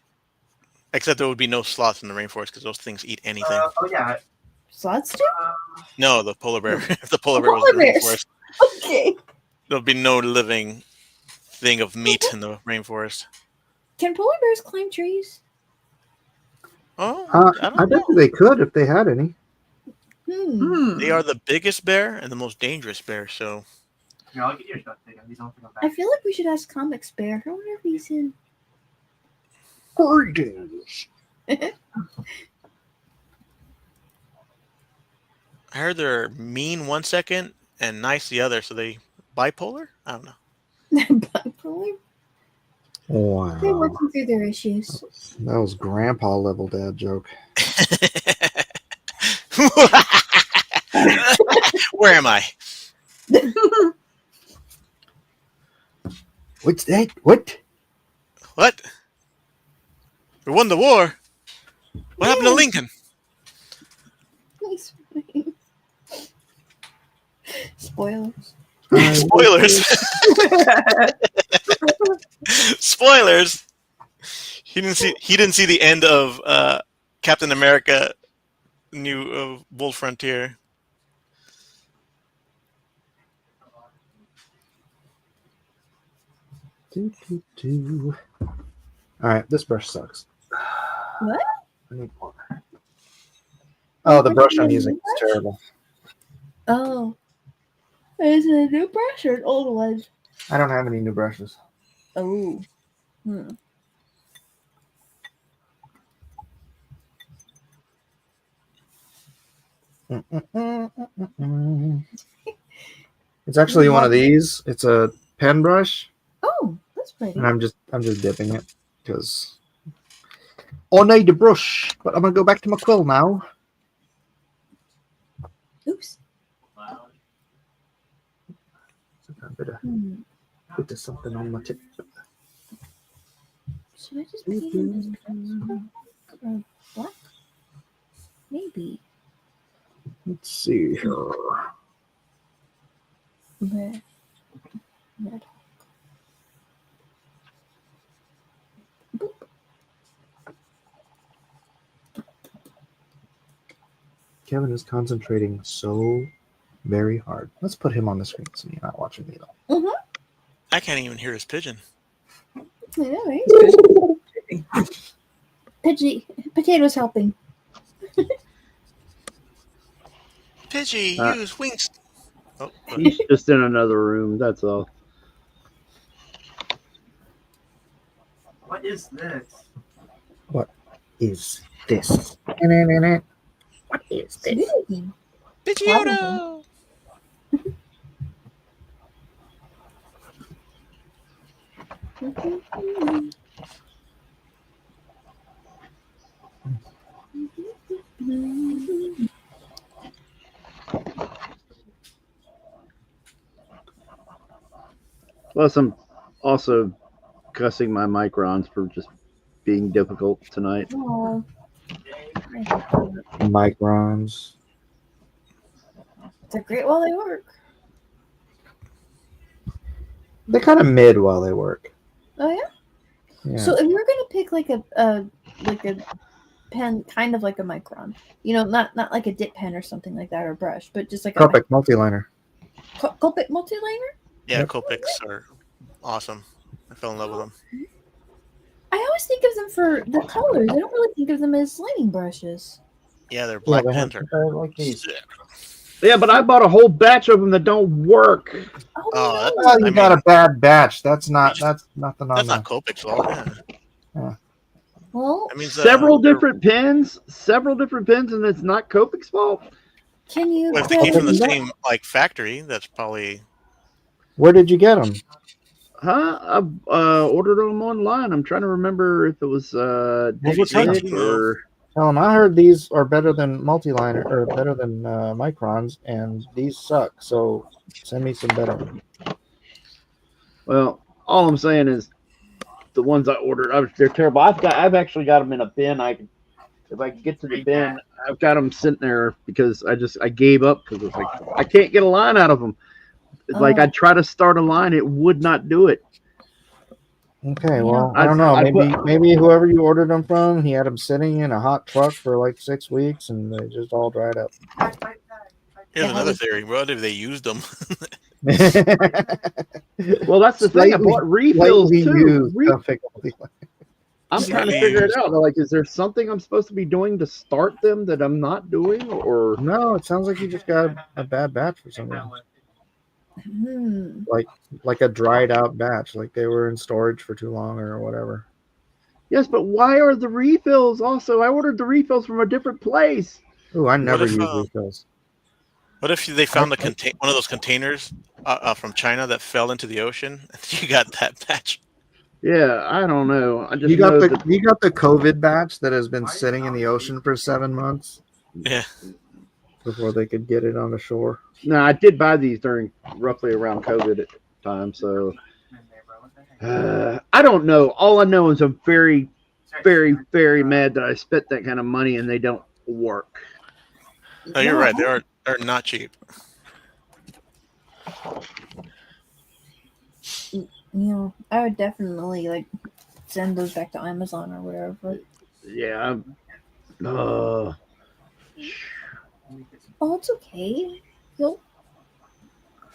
Except there would be no sloths in the rainforest because those things eat anything. Oh yeah. Sloths do? No, the polar bear. If the polar bear was in Polar the bears. rainforest, Okay. there'll be no living thing of meat in the rainforest. Can polar bears climb trees? Oh, I bet you they could if they had any. They are the biggest bear and the most dangerous bear, so Here, I'll get your stuff taken. These don't go I back. feel like we should ask Comics Bear. I wonder if he's in. Greetings. I heard they're mean 1 second and nice the other, so they bipolar? I don't know. Bipolar? They're Wow. working through their issues. That was grandpa level dad joke. Where am I? What's that? What? What? We won the war. What happened to Lincoln? Spoilers. Spoilers. Spoilers. He didn't see the end of Captain America: New Bold Frontier. All right, this brush sucks. What? I need more. Oh, the brush I'm using is terrible. Oh. Is it a new brush or an old one? I don't have any new brushes. Oh. It's actually one of these. It's a pen brush, Oh, that's pretty. and I'm just dipping it because I need a brush. But I'm gonna go back to my quill now. Oops. A bit of something on my tip. Should I just paint in this or black? Maybe. Let's see here. Red. Red. Kevin is concentrating so very hard. Let's put him on the screen so you're not watching me though. I can't even hear his pigeon. I know, right? Pidgey. Potato's helping. Pidgey, Uh, use wings. Oh, He's just in another room. That's all. What is this? What is this? What is this? Smoothie. Pidgeotto! Plus, I'm also cussing my microns for just being difficult tonight. Oh. Microns. They're great while they work. They're kind of mid while they work. Oh yeah. Yeah. So if you were gonna pick like a pen, kind of like a micron, not like a dip pen or something like that, or brush, but just like Copic multiliner. Copic multiliner. Yeah, Yep. Copics are awesome. I fell in love with them. I always think of them for the colors. I don't really think of them as lining brushes. Yeah, they're black they have pens. they're like these. Yeah, but I bought a whole batch of them that don't work. Oh, Oh, Well, you got a bad batch. That's nothing on that's there. not Copic's fault. Yeah. Well, That means Several different pens, and it's not Copic's fault. can you? Well, if they came from the same factory, that's probably. Where did you get them? Huh? I ordered them online. I'm trying to remember if it was Dick or. Tell them I heard these are better than multiliner or better than microns, and these suck. So send me some better ones. Well, all I'm saying is the ones I ordered, they're terrible. I've actually got them in a bin. If I can get to the bin, I've got them sitting there because I gave up because it's like I can't get a line out of them. It's like I try to start a line, it would not do it. Okay, well, I don't know. Maybe whoever you ordered them from, he had them sitting in a hot truck for like 6 weeks, and they just all dried up. Here's another theory. What if they used them? Well, that's the thing. I bought refills too. I'm Slightly trying to figure it used. out. Like, is there something I'm supposed to be doing to start them that I'm not doing, or no? It sounds like you just got a bad batch for some reason. Like a dried out batch, like they were in storage for too long or whatever. Yes, but why are the refills also? I ordered the refills from a different place. Ooh, I never if, use refills. What if they found one of those containers from China that fell into the ocean? And you got that batch. Yeah, I don't know. I just You got know the that- you got the COVID batch that has been sitting in the ocean for 7 months. Yeah. Before they could get it on the shore. No, I did buy these during roughly around COVID time, so I don't know. All I know is I'm very, very, very mad that I spent that kind of money and they don't work. No, you're right. They're not cheap. I would definitely send those back to Amazon or whatever. Yeah. Oh, it's okay. If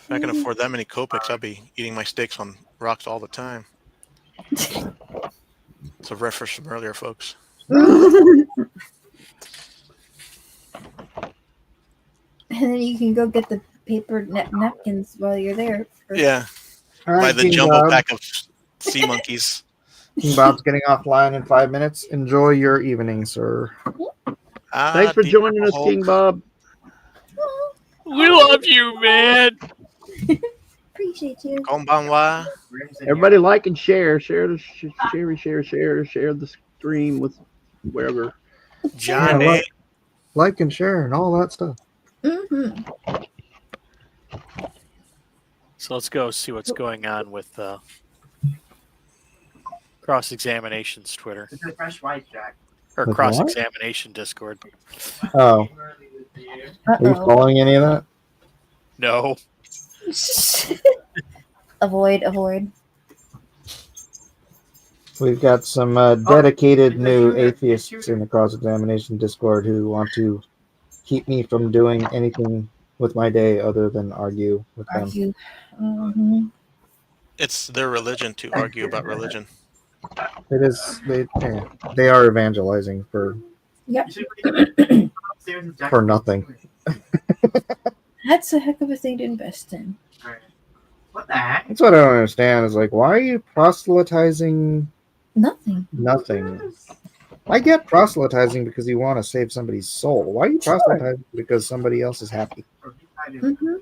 I can afford that many Copics, I'll be eating my steaks on rocks all the time. It's a reference from earlier, folks. And then you can go get the paper napkins while you're there. Yeah. All right, Buy the King jumbo Bob. pack of sea monkeys. King Bob's getting offline in 5 minutes. Enjoy your evening, sir. Thanks for joining us, King Bob. We love you, man. Appreciate you. Konbanwa. Everybody like and share the share the stream with wherever. Johnny. Yeah, like and share and all that stuff. Mm-hmm. So let's go see what's going on with Cross-Examination's Twitter. It's a fresh white, Jack. Or With Cross-Examination Discord. Oh. Are you following any of that? No. Avoid. We've got some dedicated new atheists in the cross-examination Discord who want to keep me from doing anything with my day other than argue with them. Mm-hmm. It's their religion to argue about religion. It is they are evangelizing for Yep. nothing. That's a heck of a thing to invest in. What the heck? That's what I don't understand. Is like, why are you proselytizing Nothing. nothing? I get proselytizing because you want to save somebody's soul. Why are you proselytizing because somebody else is happy? Mm-hmm.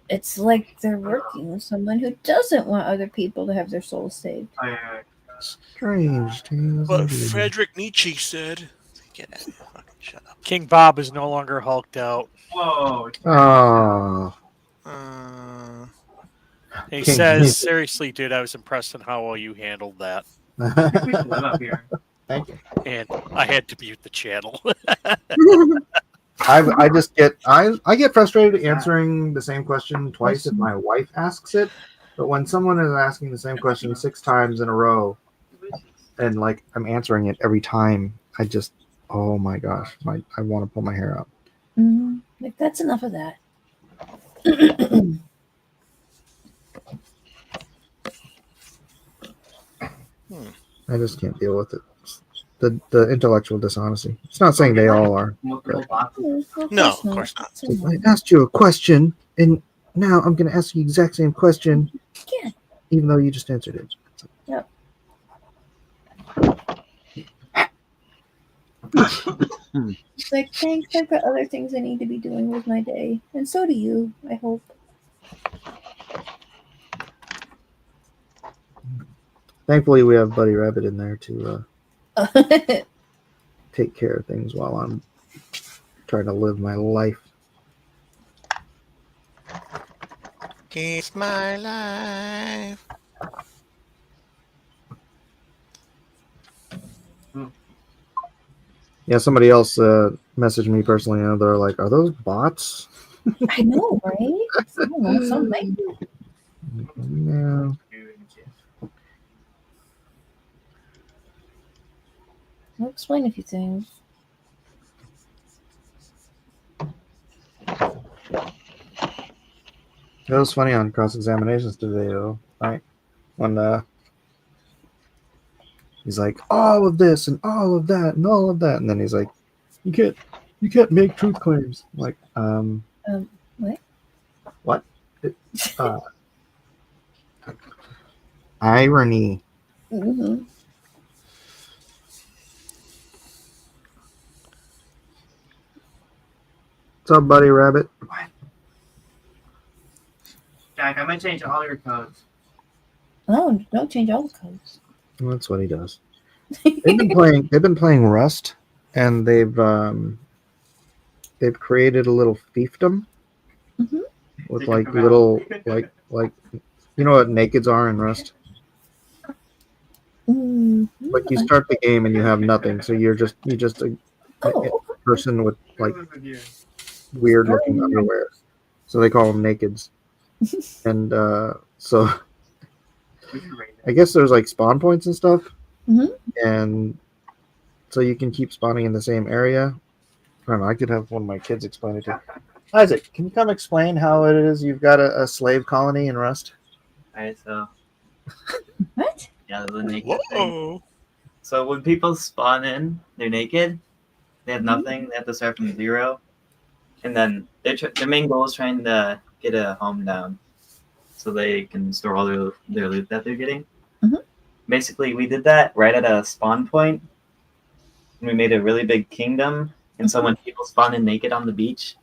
It's like they're working with someone who doesn't want other people to have their souls saved. Strange tales. But indeed. Friedrich Nietzsche said, "Get out of here, fucking shut up." King Bob is no longer hulked out. Whoa. Oh. He King says, Nietzsche. "Seriously, dude, I was impressed on how well you handled that." We should live up here. Thank you. And I had to mute the channel. I just get I get frustrated answering the same question twice if my wife asks it, but when someone is asking the same question 6 times in a row, and like I'm answering it every time, I just oh my gosh, I want to pull my hair out. Mm-hmm. Like that's enough of that. I just can't deal with it. The intellectual dishonesty. It's not saying they all are. Multiple boxes. No, of course not. I asked you a question, and now I'm going to ask you the exact same question, Yeah. even though you just answered it. Yep. It's like, thanks, I've got other things I need to be doing with my day. And so do you, I hope. Thankfully, we have Buddy Rabbit in there to take care of things while I'm trying to live my life. It's my life. Yeah, somebody else messaged me personally, and they're like, "Are those bots?" I know, right? I don't know, something. No. I'll explain a few things. It was funny on cross-examinations today, though. Right when he's like, all of this and all of that and all of that, and then he's like, you can't make truth claims. I'm like, What? what? Irony. Mm-hmm. What's up, Buddy Rabbit? Jack, I'm gonna change all your codes. Oh, don't change all the codes. Well, that's what he does. They've been playing Rust, and they've created a little fiefdom with like little like you know what nakeds are in Rust. Like you start the game and you have nothing, so you're just a person with like weird looking underwear. So they call them nakeds. And so I guess there's like spawn points and stuff. And so you can keep spawning in the same area. I don't know, I could have one of my kids explain it to you. Isaac, can you come explain how it is you've got a slave colony in Rust? Alright, so what? Yeah, the naked thing. So when people spawn in, they're naked. They have nothing. They have to start from 0, and then their main goal is trying to get a home down, so they can store all their loot that they're getting. Basically, we did that right at a spawn point, and we made a really big kingdom. And so when people spawn in naked on the beach,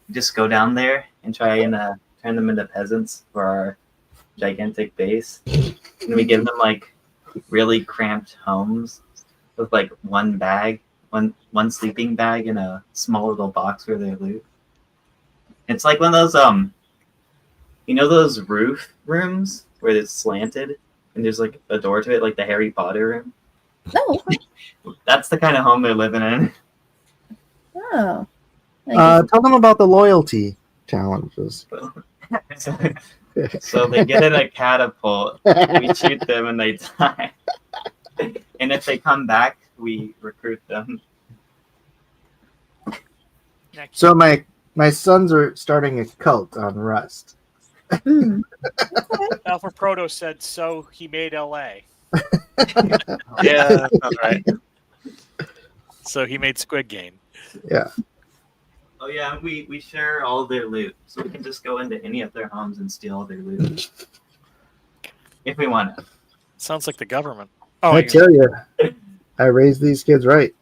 we just go down there and try and turn them into peasants for our gigantic base, and we give them like really cramped homes with like one sleeping bag and a small little box for their loot. It's like one of those you know those roof rooms where it's slanted and there's like a door to it, like the Harry Potter room. Oh, that's the kind of home they're living in. Oh. Tell them about the loyalty challenges. So they get in a catapult, we shoot them and they die. And if they come back, we recruit them. So my sons are starting a cult on Rust. Alpha Proto said so. He made LA. Yeah, that's right. So he made Squid Game. Yeah. Oh yeah, we share all their loot, so we can just go into any of their homes and steal all their loot if we want to. Sounds like the government. I tell you, I raised these kids right.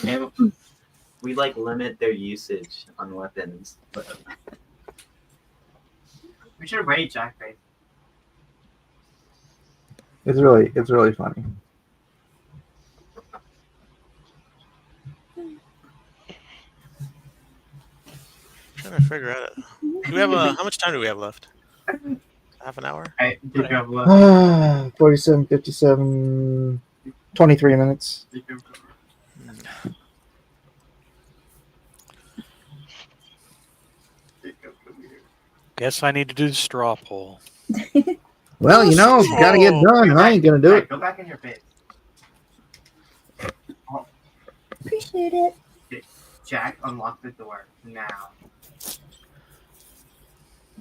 And we like limit their usage on weapons. We should raid Jack Bay. It's really funny. Trying to figure out. Do we have how much time do we have left? Half an hour? 47, 57, 23 minutes. Guess I need to do the straw poll. Well, you know, gotta get done. I ain't gonna do it. Go back in your base. Appreciate it. Jack, unlock the door now.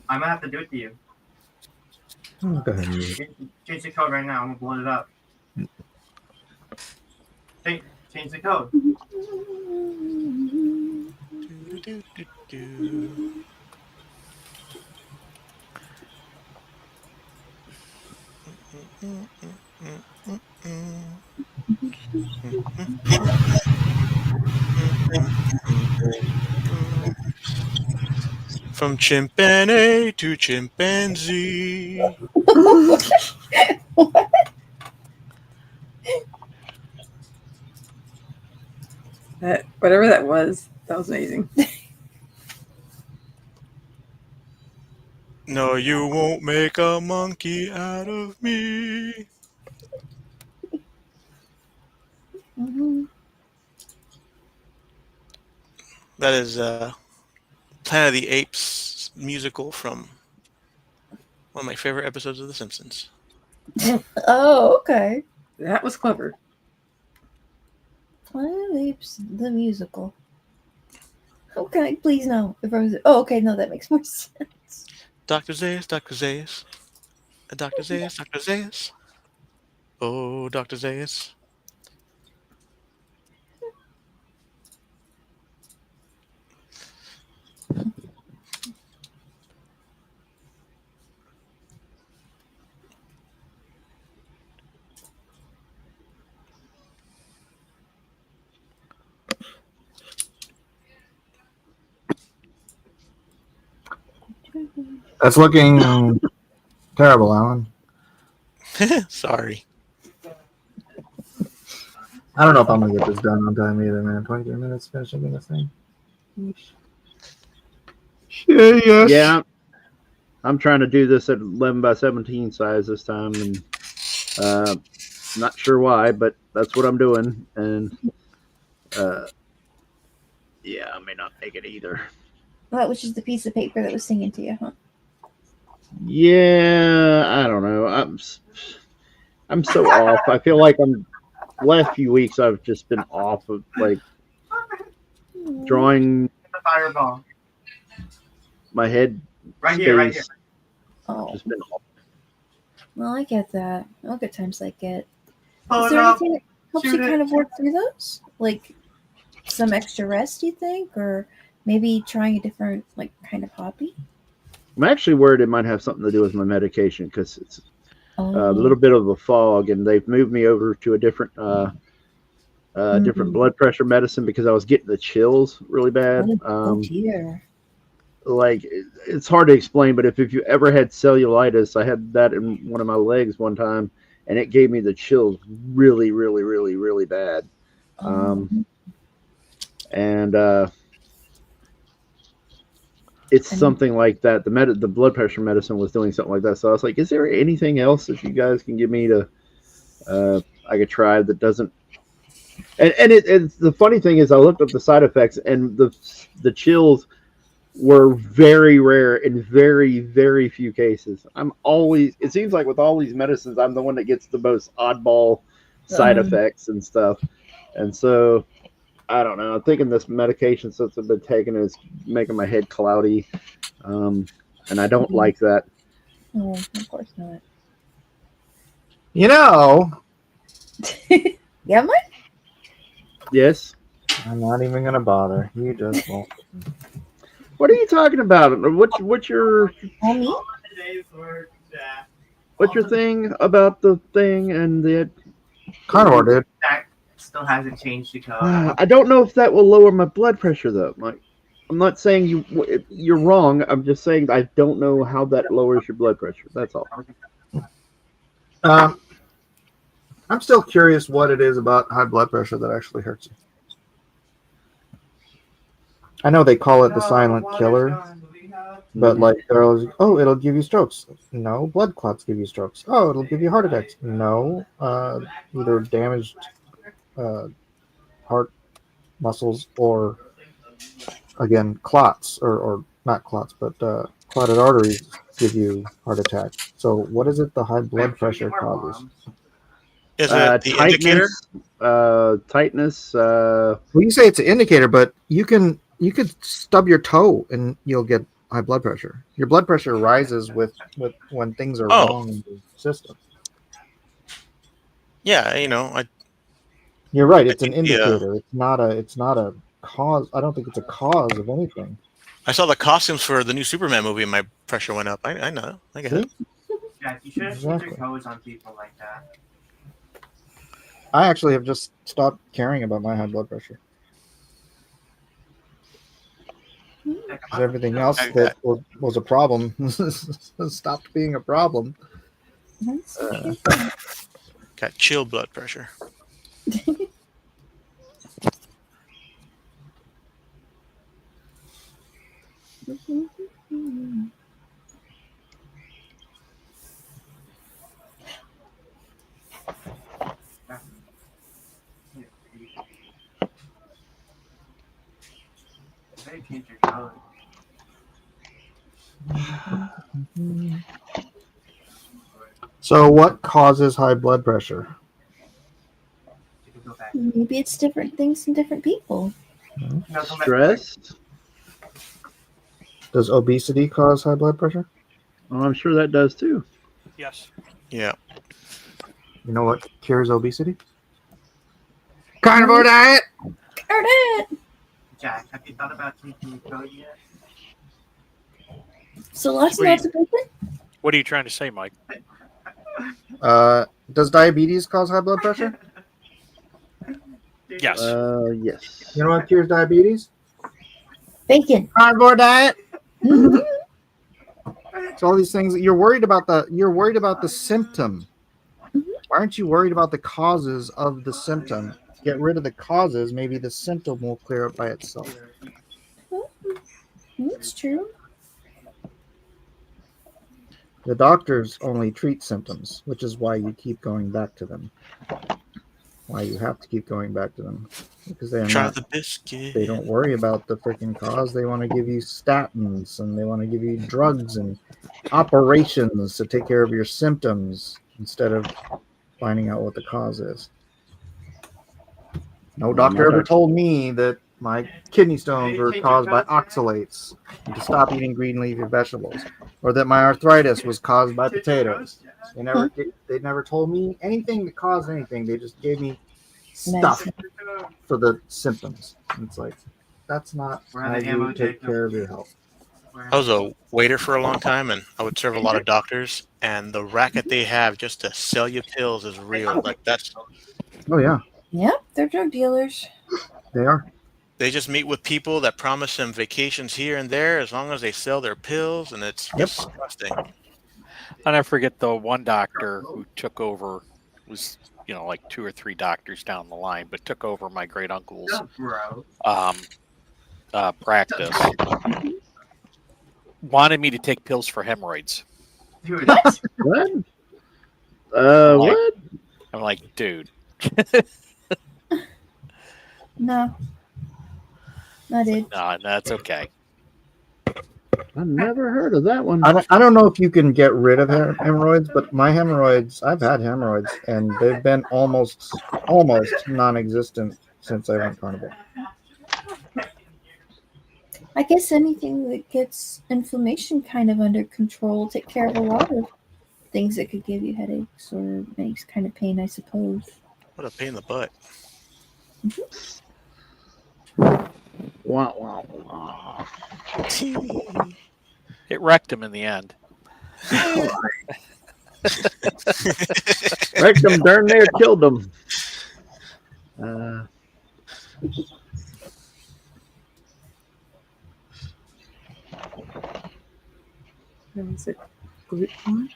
I'm gonna have to do it to you. Oh, go ahead and use it. Change the code right now. I'm gonna blow it up. Change the code. From chimpanzee to chimpanzee. Whatever that was amazing. No, you won't make a monkey out of me. That is Planet of the Apes musical from one of my favorite episodes of The Simpsons. Oh, okay. That was clever. Planet of the Apes, the musical. Okay, please no. If I was, okay, no, that makes more sense. Dr. Zayas, Dr. Zayas. Dr. Zayas, Dr. Zayas. Oh, Dr. Zayas. That's looking terrible, Alan. Sorry. I don't know if I'm gonna get this done on time either, man. 23 minutes finishing this thing. Yes. Yeah, I'm trying to do this at 11 by 17 size this time, and not sure why, but that's what I'm doing. And yeah, I may not make it either. Well, that was just the piece of paper that was singing to you, huh? Yeah, I don't know. I'm so off. I feel like last few weeks I've just been off of like drawing. The fireball. My head Right here, right here. Oh. Just been off. Well, I get that. I'll get times like it. Oh, Is there no. anything that helps Shoot you it. kind of work through those? Like some extra rest, you think? Or maybe trying a different, like, kind of hobby? I'm actually worried it might have something to do with my medication because it's a Oh. little bit of a fog, and they've moved me over to a different different blood pressure medicine because I was getting the chills really bad. Oh, dear. Like it's hard to explain, but if you ever had cellulitis, I had that in one of my legs one time, and it gave me the chills really, really, really, really bad. And it's something like that. The blood pressure medicine was doing something like that. So I was like, is there anything else that you guys can give me to I could try that doesn't? And it's the funny thing is I looked up the side effects, and the chills were very rare in very, very few cases. It seems like with all these medicines, I'm the one that gets the most oddball side effects and stuff. And so I don't know. I'm thinking this medication since I've been taking is making my head cloudy. And I don't like that. Oh, of course not. You know. Yeah, Mike? Yes. I'm not even gonna bother. You just won't. What are you talking about? What's your thing about the thing and the Carnivore, dude. That still hasn't changed the code. I don't know if that will lower my blood pressure though. Like, I'm not saying you're wrong. I'm just saying I don't know how that lowers your blood pressure. That's all. I'm still curious what it is about high blood pressure that actually hurts you. I know they call it the silent killer, but like they're always, oh, it'll give you strokes. No, blood clots give you strokes. Oh, it'll give you heart attacks. No, either damaged heart muscles or again clots or not clots, but clotted arteries give you heart attacks. So what is it the high blood pressure causes? Is it the indicator? Tightness. Well, you say it's an indicator, but you could stub your toe and you'll get high blood pressure. Your blood pressure rises with when things are wrong in your system. Yeah, You're right. It's an indicator. It's not a cause. I don't think it's a cause of anything. I saw the costumes for the new Superman movie and my pressure went up. I know. I get it. Jack, you shouldn't stick your toes on people like that. I actually have just stopped caring about my high blood pressure. Because everything else that was a problem stopped being a problem. Got chill blood pressure. Change your color. So what causes high blood pressure? Maybe it's different things in different people. Stress. Does obesity cause high blood pressure? Oh, I'm sure that does too. Yes. Yeah. You know what cures obesity? Carnivore diet. Jack, have you thought about taking the code yet? So lots and lots of bacon? What are you trying to say, Mike? Does diabetes cause high blood pressure? Yes. Yes. You know what cures diabetes? Bacon. Carnivore diet. So all these things you're worried about the symptom. Why aren't you worried about the causes of the symptom? Get rid of the causes, maybe the symptom will clear up by itself. That's true. The doctors only treat symptoms, which is why you keep going back to them. Why you have to keep going back to them. Because they don't worry about the freaking cause. They want to give you statins and they want to give you drugs and operations to take care of your symptoms instead of finding out what the cause is. No doctor ever told me that my kidney stones were caused by oxalates and to stop eating green leafy vegetables, or that my arthritis was caused by potatoes. They never told me anything that caused anything. They just gave me stuff for the symptoms. And it's like, that's not how you take care of your health. I was a waiter for a long time, and I would serve a lot of doctors, and the racket they have just to sell you pills is real. Like that's. Oh yeah. Yep, they're drug dealers. They are. They just meet with people that promise them vacations here and there as long as they sell their pills, and it's disgusting. I'll never forget the one doctor who took over, was, like 2 or 3 doctors down the line, but took over my great uncle's practice. Wanted me to take pills for hemorrhoids. What? What? I'm like, dude. No. I did. No, that's okay. I've never heard of that one. I don't know if you can get rid of hemorrhoids, but my hemorrhoids, I've had hemorrhoids, and they've been almost non-existent since I went carnivore. I guess anything that gets inflammation kind of under control take care of a lot of things that could give you headaches or makes kind of pain, I suppose. What a pain in the butt. Wow, wow, wow. It wrecked him in the end. Wrecked them, darn near killed them. Is it glute on?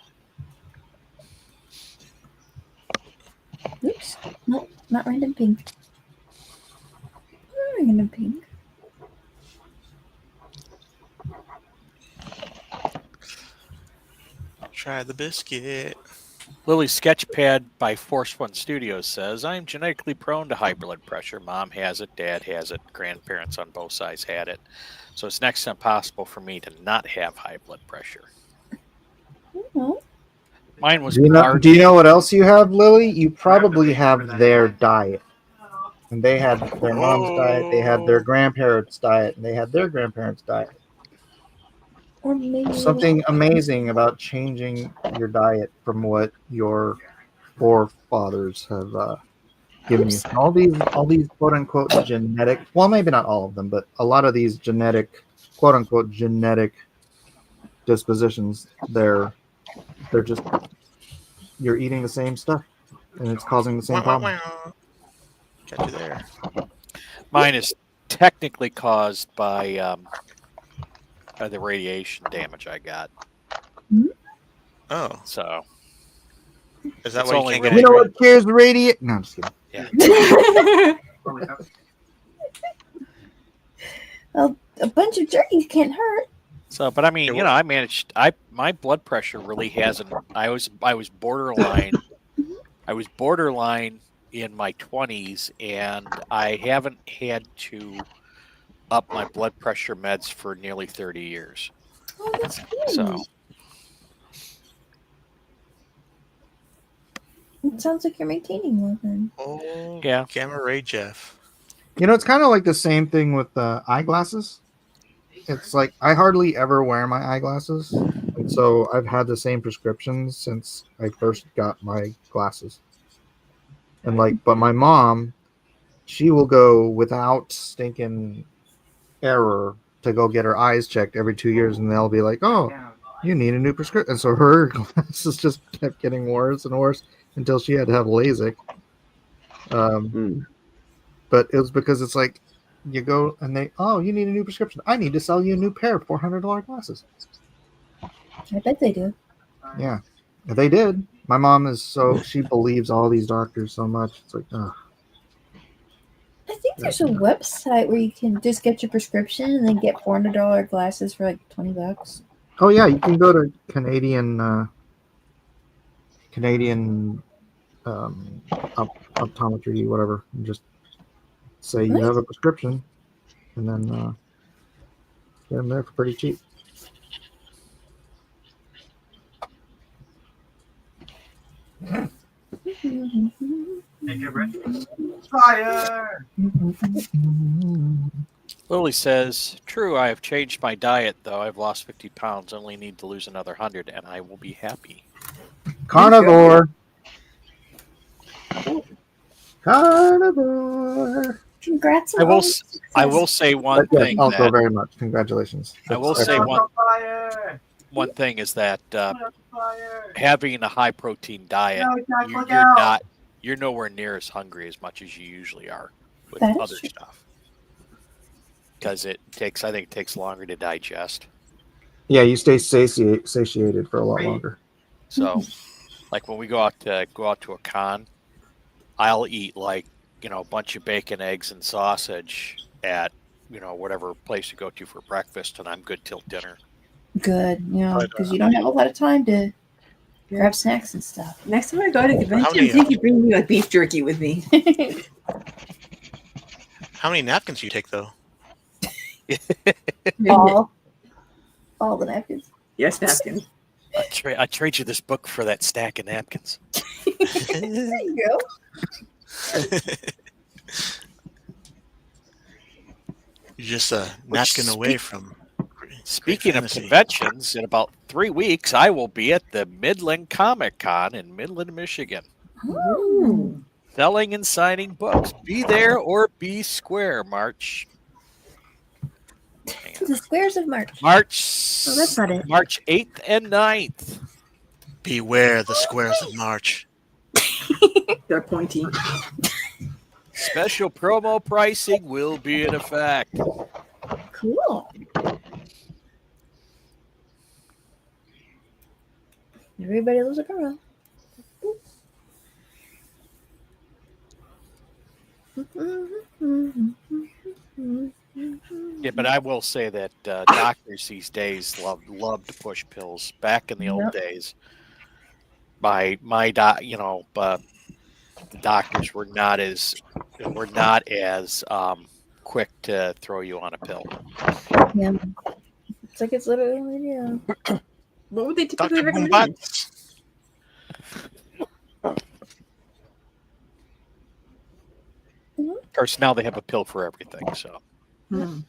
Oops. Nope, not random pink. Random pink. Try the biscuit. Lily's Sketchpad by Force One Studios says, I'm genetically prone to high blood pressure. Mom has it, dad has it, grandparents on both sides had it. So it's next to impossible for me to not have high blood pressure. Oh. Mine was Do you know what else you have, Lily? You probably have their diet. And they had their mom's diet, they had their grandparents' diet, and they had their grandparents' diet. Or maybe Something amazing about changing your diet from what your forefathers have given you. And all these quote unquote genetic, well, maybe not all of them, but a lot of these genetic, quote unquote genetic dispositions, they're just, you're eating the same stuff and it's causing the same problem. Got you there. Mine is technically caused by the radiation damage I got. Oh. So. Is that It's why you only can't really get You know what cures radiation? No, I'm just kidding. Yeah. Well, a bunch of jerkies can't hurt. So, but I mean, you know, I managed. My blood pressure really hasn't. I was borderline. I was borderline in my 20s, and I haven't had to up my blood pressure meds for nearly 30 years. Oh, that's good. So, It sounds like you're maintaining well then. Oh, yeah. Gamma Ray Jeff. You know, it's kind of like the same thing with eyeglasses. It's like I hardly ever wear my eyeglasses, and so I've had the same prescriptions since I first got my glasses. And like, but my mom, she will go without stinking error to go get her eyes checked every 2 years, and they'll be like, "Oh, you need a new prescription." And so her glasses just kept getting worse and worse until she had to have LASIK. But it was because it's like you go and they, oh, you need a new prescription. I need to sell you a new pair of $400 glasses. I bet they do. Yeah, they did. My mom is she believes all these doctors so much. It's like, ugh. I think there's a website where you can just get your prescription and then get $400 glasses for like $20. Oh yeah, you can go to Canadian optometry, whatever, and just say you have a prescription, and then get them there for pretty cheap. Fire! Lily says, "True, I have changed my diet, though. I've lost 50 pounds. Only need to lose another 100, and I will be happy." Carnivore. Carnivore. Congrats! I will say one thing. Also, that, very much congratulations. I will say one thing is that having a high protein diet, you're nowhere near as hungry as much as you usually are with other stuff. Because I think it takes longer to digest. Yeah, you stay satiated for a lot longer. So, like when we go out to a con, I'll eat like, a bunch of bacon, eggs, and sausage at, whatever place you go to for breakfast, and I'm good till dinner. Good, because you don't have a lot of time to grab snacks and stuff. Next time I go to the convention, I think you bring me like beef jerky with me. How many napkins do you take, though? all the napkins. Yes, napkins. I trade you this book for that stack of napkins. There you go. You're just a napkin away from. Speaking of conventions, in about 3 weeks, I will be at the Midland Comic Con in Midland, Michigan. Ooh. Selling and signing books. Be there or be square, March. The squares of March. March. Oh, that's not it. March 8th and 9th. Beware the squares of March. They're pointy. Special promo pricing will be in effect. Cool. Everybody loves a girl. Yeah, but I will say that doctors these days love to push pills. Back in the old days, the doctors were not as quick to throw you on a pill. Yeah. It's like it's literally, yeah. What would they typically Dr. recommend? Of course, now they have a pill for everything. So. The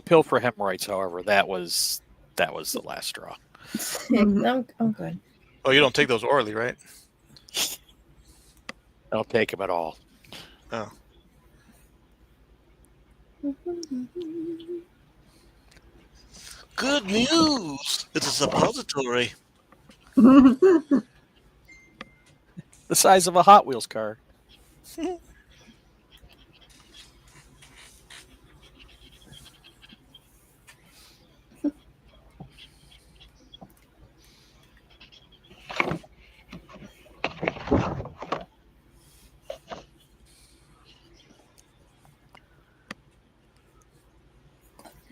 pill for hemorrhoids, however, that was the last straw. I'm good. Oh, you don't take those orally, right? I don't take them at all. Oh. Good news! It's a suppository. The size of a Hot Wheels car.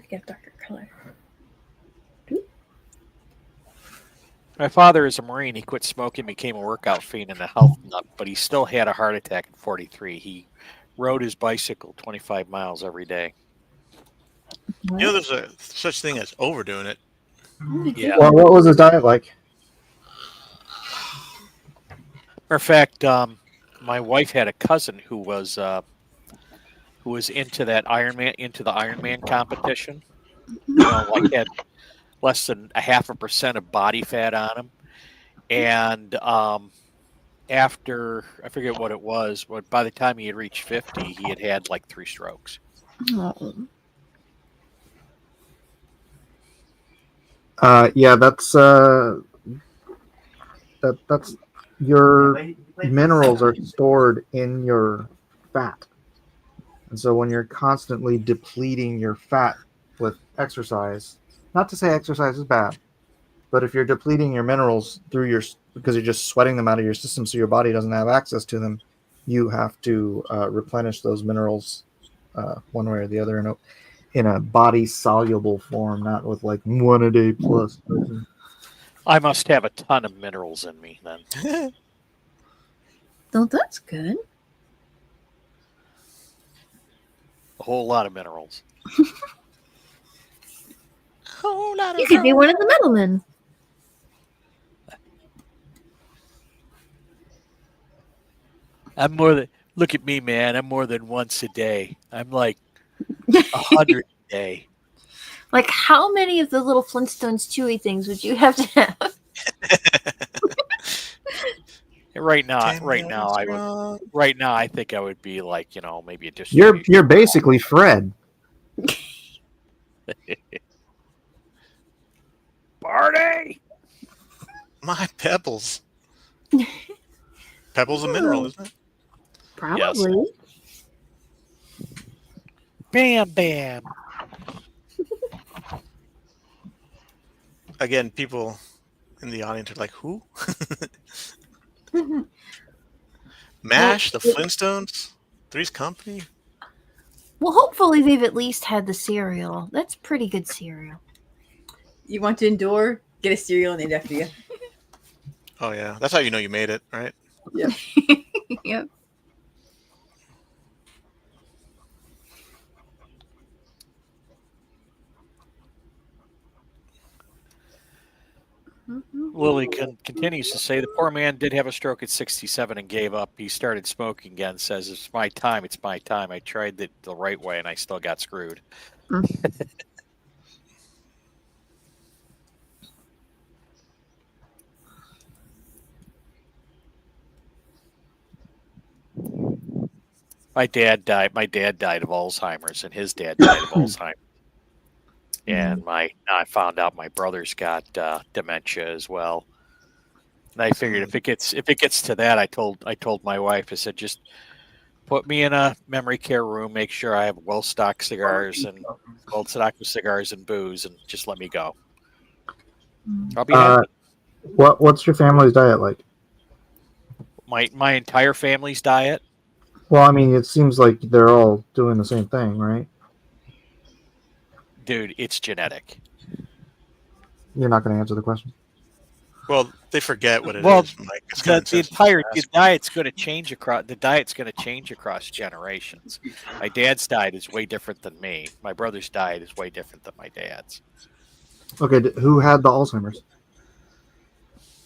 Get a darker color. My father is a Marine. He quit smoking, became a workout fiend and a health nut, but he still had a heart attack at 43. He rode his bicycle 25 miles every day. You know, there's a such thing as overdoing it. Yeah. Well, what was his diet like? Matter of fact, my wife had a cousin who was into the Ironman competition. Like had less than 0.5% of body fat on him, and after I forget what it was, but by the time he had reached 50, he had like 3 strokes. Yeah, that's your minerals are stored in your fat, and so when you're constantly depleting your fat with exercise, not to say exercise is bad, but if you're depleting your minerals because you're just sweating them out of your system, so your body doesn't have access to them, you have to replenish those minerals one way or the other in a body soluble form, not with like 1 a day plus. I must have a ton of minerals in me then. Oh, that's good. A whole lot of minerals. You could be one of the middlemen. Look at me, man. I'm more than once a day. I'm like 100 a day. Like, how many of the little Flintstones chewy things would you have to have? Right now, I think I would be like, maybe a You're basically Fred. Party! My pebbles. Pebbles a mineral, isn't it? Probably. Yes. Bam, bam. Again, people in the audience are like, who? MASH, the Flintstones, Three's Company. Well, hopefully they've at least had the cereal. That's pretty good cereal. You want to endure? Get a cereal named after you. Oh, yeah. That's how you know you made it, right? Yep. Yep. Lily continues to say the poor man did have a stroke at 67 and gave up. He started smoking again. Says it's my time. It's my time. I tried it the right way and I still got screwed. My dad died. My dad died of Alzheimer's, and his dad died of Alzheimer's. And I found out my brother's got dementia as well. And I figured if it gets to that, I told my wife, I said, just put me in a memory care room, make sure I have well-stocked cigars and booze, and just let me go. I'll be happy. What's your family's diet like? My entire family's diet. Well, I mean, it seems like they're all doing the same thing, right? Dude, it's genetic. You're not going to answer the question. Well, they forget what it is. Like, it's the diet's going to change across. The diet's going to change across generations. My dad's diet is way different than me. My brother's diet is way different than my dad's. Okay, who had the Alzheimer's?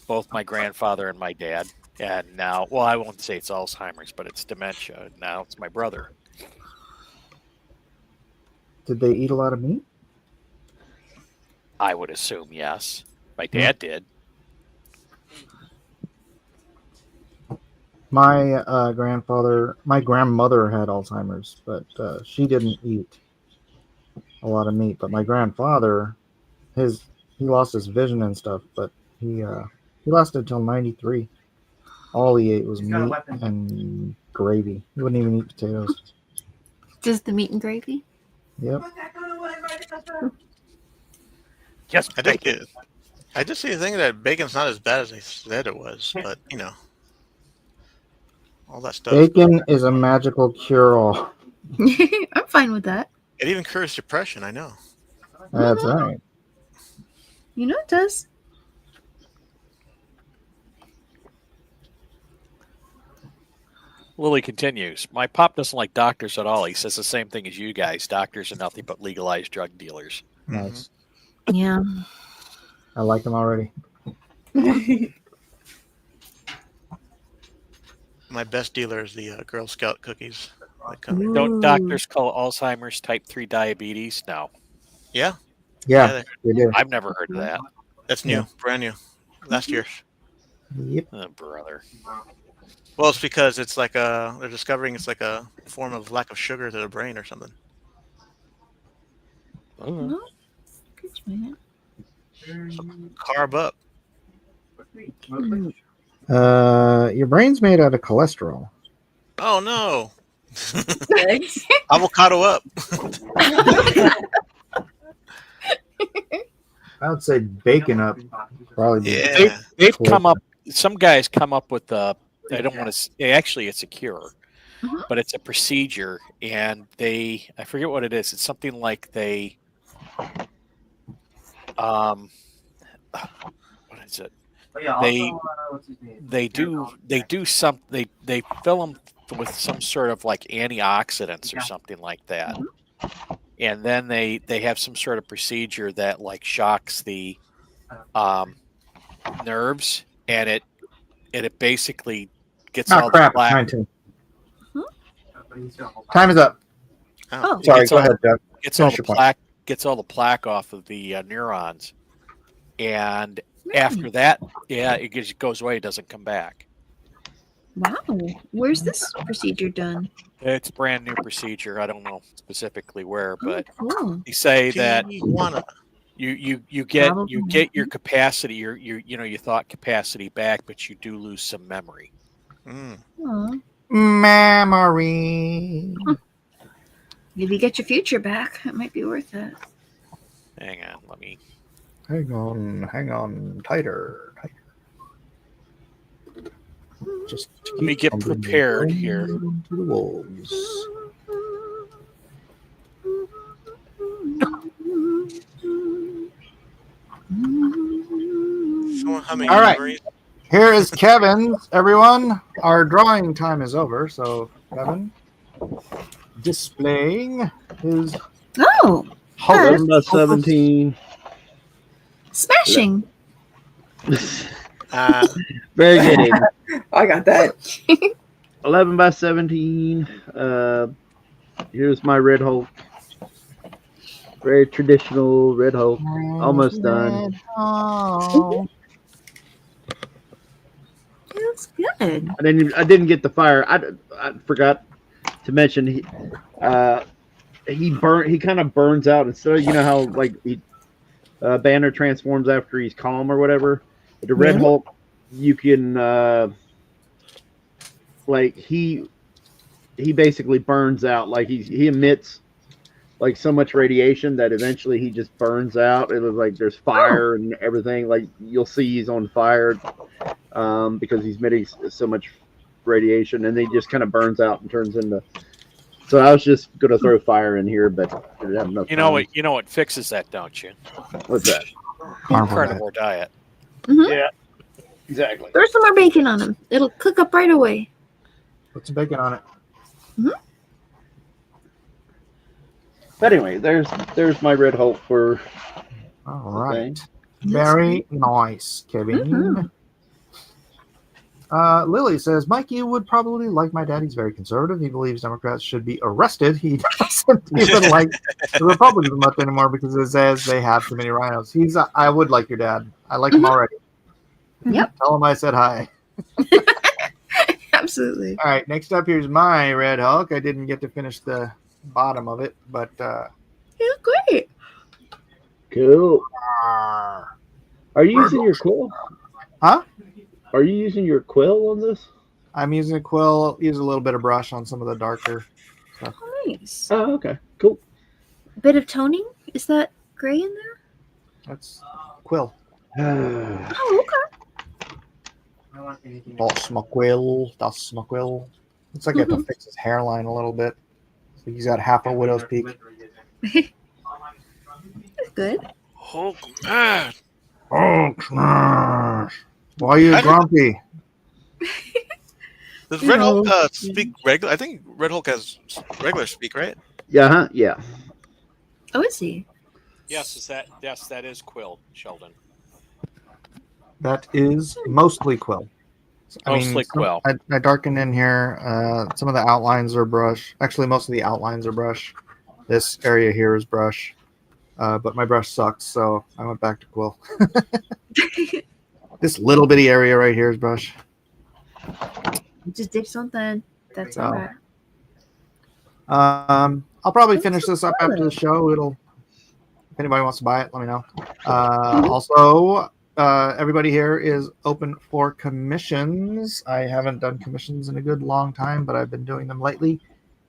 Both my grandfather and my dad. And now, well, I won't say it's Alzheimer's, but it's dementia. Now it's my brother. Did they eat a lot of meat? I would assume yes. My dad did. My my grandmother had Alzheimer's, but she didn't eat a lot of meat. But my grandfather, he lost his vision and stuff, but he lasted till 93. All he ate was meat and gravy. He wouldn't even eat potatoes. Just the meat and gravy? Yep. I just see the thing that bacon's not as bad as they said it was, but all that stuff. Bacon is a magical cure-all. I'm fine with that. It even cures depression. I know. That's right. You know it does. Lily continues. My pop doesn't like doctors at all. He says the same thing as you guys. Doctors are nothing but legalized drug dealers. Nice. Yeah. I like them already. My best dealer is the Girl Scout cookies. Don't doctors call Alzheimer's type 3 diabetes? No. Yeah. Yeah, they do. I've never heard of that. That's new, Yeah. brand new, last year. Yep. Oh, brother. Well, it's because it's like they're discovering it's like a form of lack of sugar to the brain or something. Oh. So carb up. Your brain's made out of cholesterol. Oh no. Avocado up. I would say bacon up. Probably. Yeah. They've come up. Some guys come up with I don't want to. Actually, it's a cure, but it's a procedure, and I forget what it is. It's something like what is it? They fill them with some sort of like antioxidants or something like that, and then they have some sort of procedure that like shocks the nerves, and it basically gets all the plaque. 19. Time is up. Oh. Sorry, go ahead, Jeff. Gets all the plaque off of the neurons, and after that, it just goes away. It doesn't come back. Wow. Where's this procedure done? It's a brand new procedure. I don't know specifically where, but cool. they say that you get your capacity, your thought capacity back, but you do lose some memory. Memory. If you get your future back, it might be worth it. Hang on, let me. Hang on, tighter. Just let me get prepared here. To the wolves. All right. Here is Kevin's. Everyone, our drawing time is over. So Kevin displaying his 11 by 17. Smashing. Very good. I got that. 11 by 17. Here's my Red Hulk. Very traditional Red Hulk. Almost done. Looks good. I didn't get the fire. I forgot to mention he kind of burns out instead of how like Banner transforms after he's calm or whatever. The Red Hulk, you can like he basically burns out. Like he emits like so much radiation that eventually he just burns out. It was like there's fire and everything. Like you'll see he's on fire because he's emitting so much radiation, and he just kind of burns out and turns into. So I was just gonna throw fire in here, but I didn't have enough time. You know what fixes that, don't you? What's that? Carnivore diet. Mhm. Yeah, exactly. Throw some more bacon on them. It'll cook up right away. Put some bacon on it. But anyway, there's my Red Hulk for. All right. Very nice, Kevin. Lily says, Mikey would probably like my dad. He's very conservative. He believes Democrats should be arrested. He doesn't even like the Republicans much anymore because it says they have too many rhinos. I would like your dad. I like him already. Yep. Tell him I said hi. Absolutely. All right. Next up, here's my Red Hulk. I didn't get to finish the bottom of it, but He's great. Cool. Are you using your quill? Huh? Are you using your quill on this? I'm using a quill. Use a little bit of brush on some of the darker stuff. Nice. Oh, okay. Cool. A bit of toning. Is that gray in there? That's quill. Oh, okay. That's my quill. That's my quill. Looks like I have to fix his hairline a little bit. So he's got half a widow's peak. That's good. Oh, man. Oh, smash. Why are you grumpy? Does Red Hulk speak regular? I think Red Hulk has regular speak, right? Yeah, yeah. Oh, is he? Yes, that is Quill, Sheldon. That is mostly quill. Mostly quill. I darkened in here. Some of the outlines are brush. Actually, most of the outlines are brush. This area here is brush. But my brush sucks, so I went back to quill. This little bitty area right here is brush. Just dip something. That's all right. I'll probably finish this up after the show. If anybody wants to buy it, let me know. Also, everybody here is open for commissions. I haven't done commissions in a good long time, but I've been doing them lately,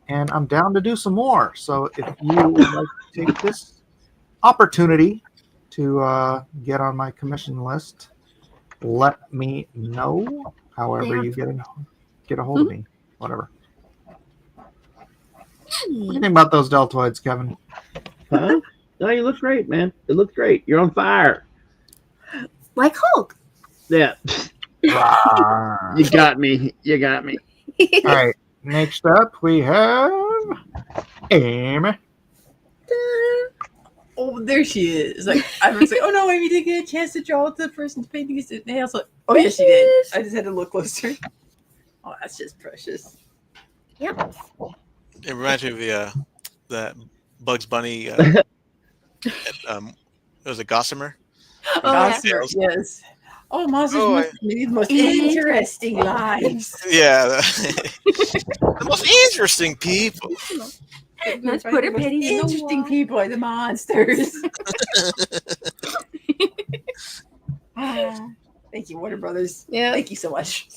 and I'm down to do some more. So if you would like to take this opportunity to get on my commission list, let me know. However you get a hold of me, whatever. What do you think about those deltoids, Kevin? Huh? No, you look great, man. It looks great. You're on fire. Like Hulk. Yeah. You got me. You got me. All right. Next up, we have Amy. Oh, there she is. Like I was like, oh no, Amy didn't get a chance to draw the person's painting his nails. Like, oh yes, she did. I just had to look closer. Oh, that's just precious. Yep. It reminds me of the Bugs Bunny. It was a Gossamer. Oh, Gossamer, yes. Oh, monsters must be the most interesting lives. Yeah, the most interesting people. Let's put her pennies in the Interesting wall. people are the monsters. Thank you, Warner Brothers. Yeah. Thank you so much.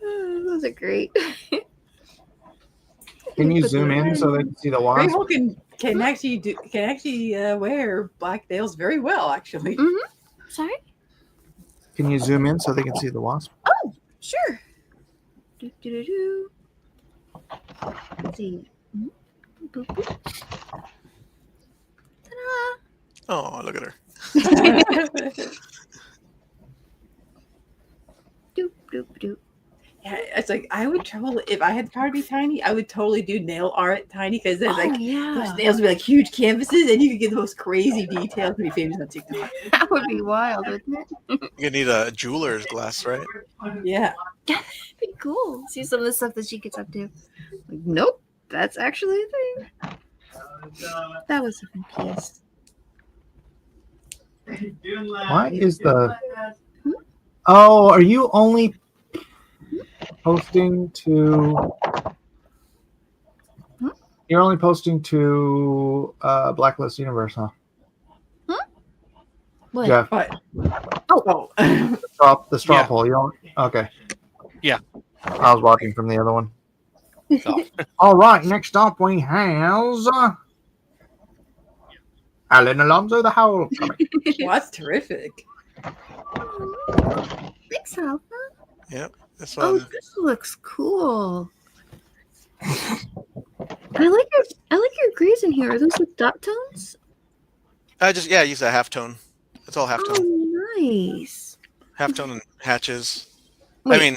Those are great. Can you zoom in so they can see the Ray wasp? Hulk can actually wear black nails very well, actually. Mm-hmm. Sorry? Can you zoom in so they can see the wasp? Oh, sure. Do. Let's see. Boop, boop. Ta-da! Oh, look at her. Doop, doop, doop. Yeah, it's like I would totally, if I had the power to be tiny, I would totally do nail art tiny because then like those nails would be like huge canvases and you could get the most crazy details and be famous on TikTok. That would be wild, wouldn't it? You need a jeweler's glass, right? Yeah. That'd be cool. See some of the stuff that she gets up to. Like, nope, that's actually a thing. That was a fun piece. Why is the... Oh, are you only posting to You're only posting to Blacklist Universe, huh? What? Jeff. What? Oh. The straw Yeah. poll. You don't. Okay. Yeah. I was watching from the other one. Oh. All right. Next up, we have Alan Alonso the Howl coming. Well, that's terrific. Thanks, Alpha. Yep. This Oh, one. this looks cool. I like your greys in here. Are those with dot tones? I use a halftone. It's all halftone. Oh, nice. Halftone and hatches. Wait. I mean,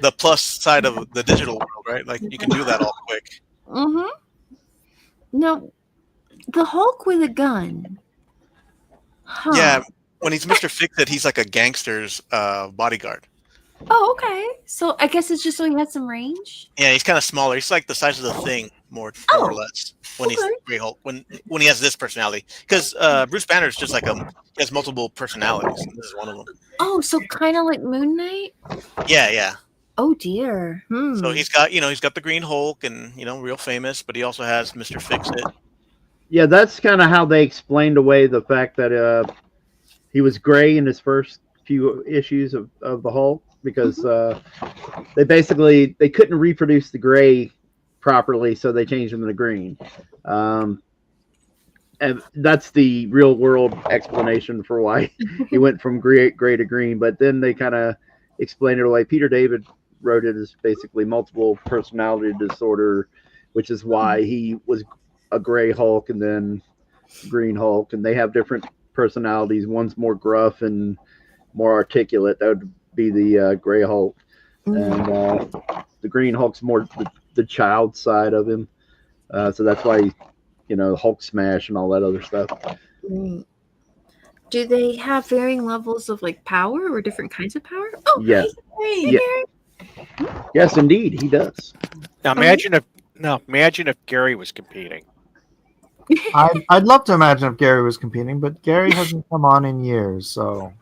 the plus side of the digital world, right? Like you can do that all quick. Mm-hmm. No, the Hulk with a gun. Huh. Yeah, when he's Mr. Fix-It, he's like a gangster's bodyguard. Oh, okay. So I guess it's just so he had some range. Yeah, he's kind of smaller. He's like the size of the Thing, more or less. When he's Grey Hulk, when he has this personality, because Bruce Banner is just like he has multiple personalities. And this is one of them. Oh, so kind of like Moon Knight. Yeah. Oh dear. So he's got the Green Hulk and real famous, but he also has Mr. Fix-It. Yeah, that's kind of how they explained away the fact that he was gray in his first few issues of the Hulk, because they couldn't reproduce the gray properly, so they changed him to green. And that's the real world explanation for why he went from gray to green. But then they kind of explained it away. Peter David wrote it as basically multiple personality disorder, which is why he was a gray Hulk and then green Hulk, and they have different personalities. One's more gruff and more articulate. That would be the gray Hulk, and the green Hulk's more the child side of him. So that's why Hulk smash and all that other stuff. Do they have varying levels of like power or different kinds of power? Oh, Yeah. Hey, Yeah. Gary. Yes, indeed, he does. Now imagine if Gary was competing. I'd love to imagine if Gary was competing, but Gary hasn't come on in years. So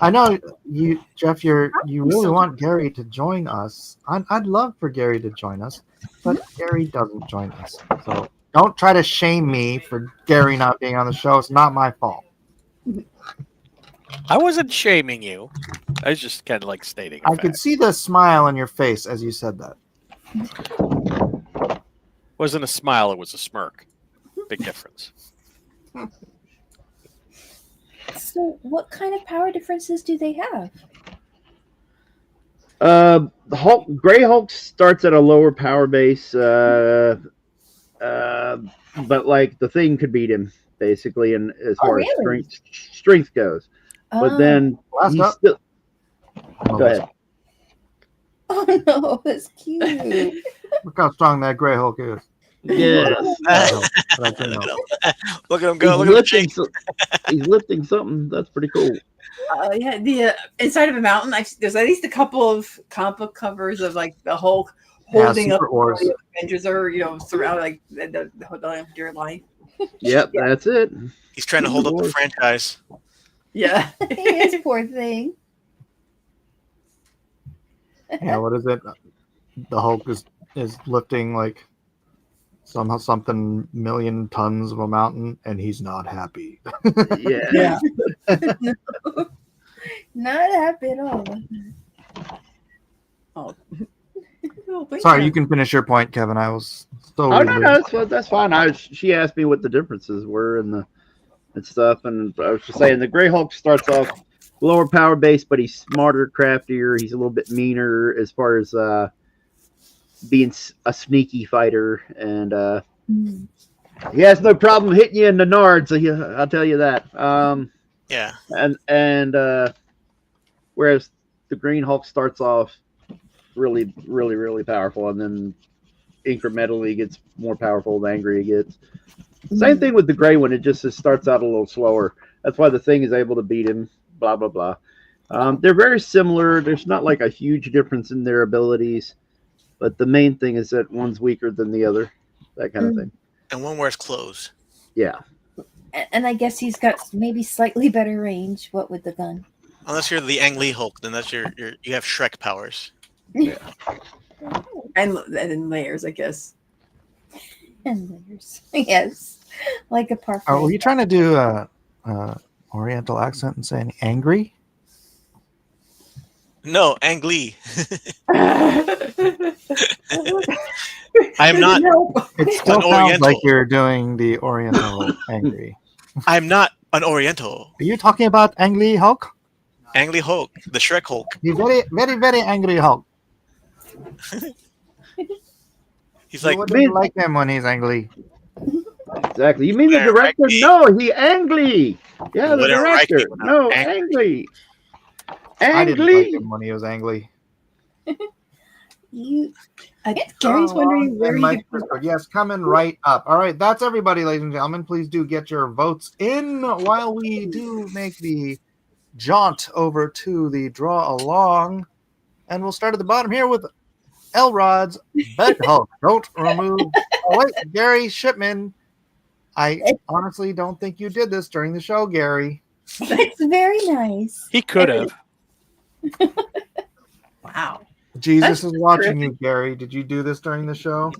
I know you, Jeff. You really want Gary to join us. I'd love for Gary to join us, but Gary doesn't join us. So don't try to shame me for Gary not being on the show. It's not my fault. I wasn't shaming you. I was just kind of like stating. I could see the smile on your face as you said that. Wasn't a smile; it was a smirk. Big difference. So, what kind of power differences do they have? The Gray Hulk starts at a lower power base, but like the Thing could beat him basically, and as far as strength goes. But then he's still. Go ahead. Oh no, that's cute. Look how strong that Gray Hulk is. Yeah. Look at him go. Look at him. He's lifting something. That's pretty cool. Yeah, the inside of a mountain. There's at least a couple of comic book covers of like the Hulk holding up Wars. the Avengers are surrounded like the dear life. Yep, that's it. He's trying to hold up the franchise. Yeah, Yes, poor thing. Yeah, what is it? The Hulk is lifting like something million tons of a mountain, and he's not happy. Yeah. No, not happy at all. Oh. Sorry, you can finish your point, Kevin. I was so. Oh no, that's fine. She asked me what the differences were and stuff, and I was just saying the Gray Hulk starts off lower power base, but he's smarter, craftier. He's a little bit meaner as far as being a sneaky fighter, and he has no problem hitting you in the nards. I'll tell you that. Yeah. And whereas the Green Hulk starts off really, really, really powerful, and then incrementally gets more powerful the angrier he gets. Same thing with the gray one. It just starts out a little slower. That's why the Thing is able to beat him. Blah blah blah. They're very similar. There's not like a huge difference in their abilities, but the main thing is that one's weaker than the other. That kind of thing. And one wears clothes. Yeah. And I guess he's got maybe slightly better range. What with the gun? Unless you're the Ang Lee Hulk, then that's you have Shrek powers. Yeah. And then layers, I guess. And layers. Yes. Like a parfait. Oh, were you trying to do a Oriental accent and saying angry? No, Ang Lee. I'm not It still an sounds like Oriental. you're doing the Oriental angry. I'm not an Oriental. Are you talking about Angry Hulk? Ang Lee Hulk, the Shrek Hulk. He's very, very, very angry Hulk. He's You like, wouldn't like him when he's angry. Exactly. You mean the director? No, he angry. Yeah, the Wouldn't like director. me No, angry. I didn't like Angry. him when he was angry. I guess Gary's wondering where Mike you could. Briscoe. Yes, coming right up. All right, that's everybody, ladies and gentlemen. Please do get your votes in while we do make the jaunt over to the draw along. And we'll start at the bottom here with Elrod's Bed Hulk. Don't remove. Oh, wait, Gary Shipman. I honestly don't think you did this during the show, Gary. It's very nice. He could have. Wow. Jesus That's is watching terrific. you, Gary. Did you do this during the show?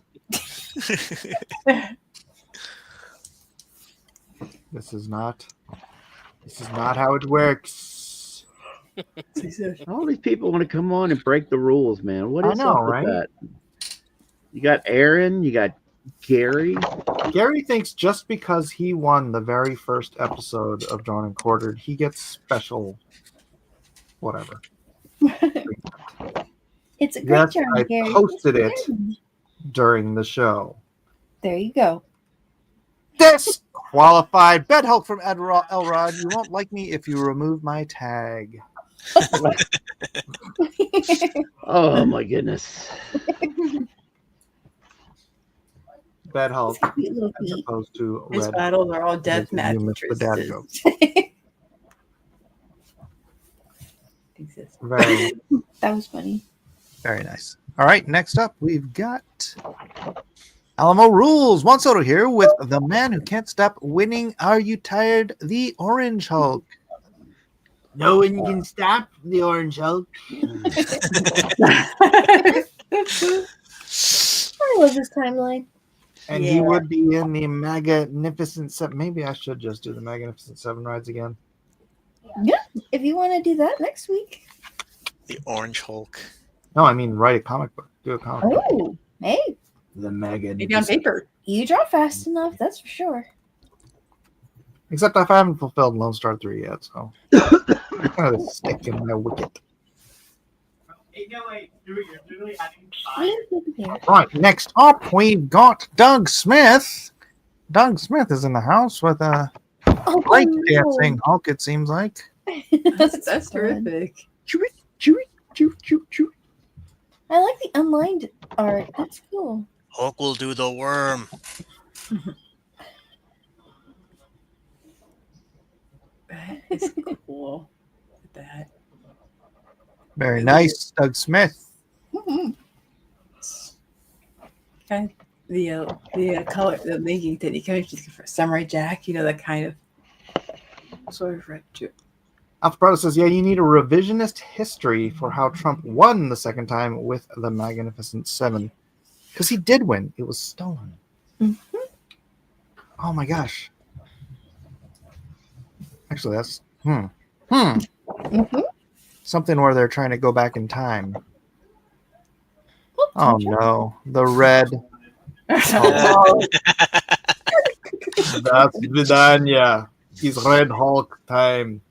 This is not how it works. All these people want to come on and break the rules, man. What I is know, up with right? that? You got Aaron, you got Gary. Gary thinks just because he won the very first episode of Drawn and Quartered, he gets special whatever. It's a great Yes, job, I Gary. posted it during the show. There you go. Disqualified. Bed Hulk from Elrod. You won't like me if you remove my tag. Oh my goodness. Bed Hulk Cute little as feet. opposed to His Red. battles are all death Because you missed the dad mattresses. joke. Very, That was funny. very nice. All right, next up we've got Alamo Rules. Juan Soto here with the man who can't stop winning. Are you tired? The Orange Hulk. No one can stop the Orange Hulk. I love this timeline. And he would be in the Magnificent Seven. Maybe I should just do the Magnificent Seven rides again. Yeah, if you want to do that next week. the Orange Hulk. No, I mean write a comic book. Do a comic book. Oh, hey, The Maybe on Magnificent. paper. you draw fast enough, that's for sure. Except I haven't fulfilled Lone Star 3 yet, so kind of stick in my wicket. Right, next up we've got Doug Smith. Doug Smith is in the house with a break dancing Hulk, it seems like. That's terrific. I like the unlined art. That's cool. Hulk will do the worm. That is cool. Look at that. Very nice, Doug Smith. Kind of the color, the making that he comes for Samurai Jack, you know, that kind of sort of retro. Alphabrotto says, yeah, you need a revisionist history for how Trump won the second time with the Magnificent Seven. Because he did win. It was stolen. Mm-hmm. Oh my gosh. Actually, that's Mm-hmm. something where they're trying to go back in time. Oh no, the red. Oh, That's Vidania. It's Red Hulk time.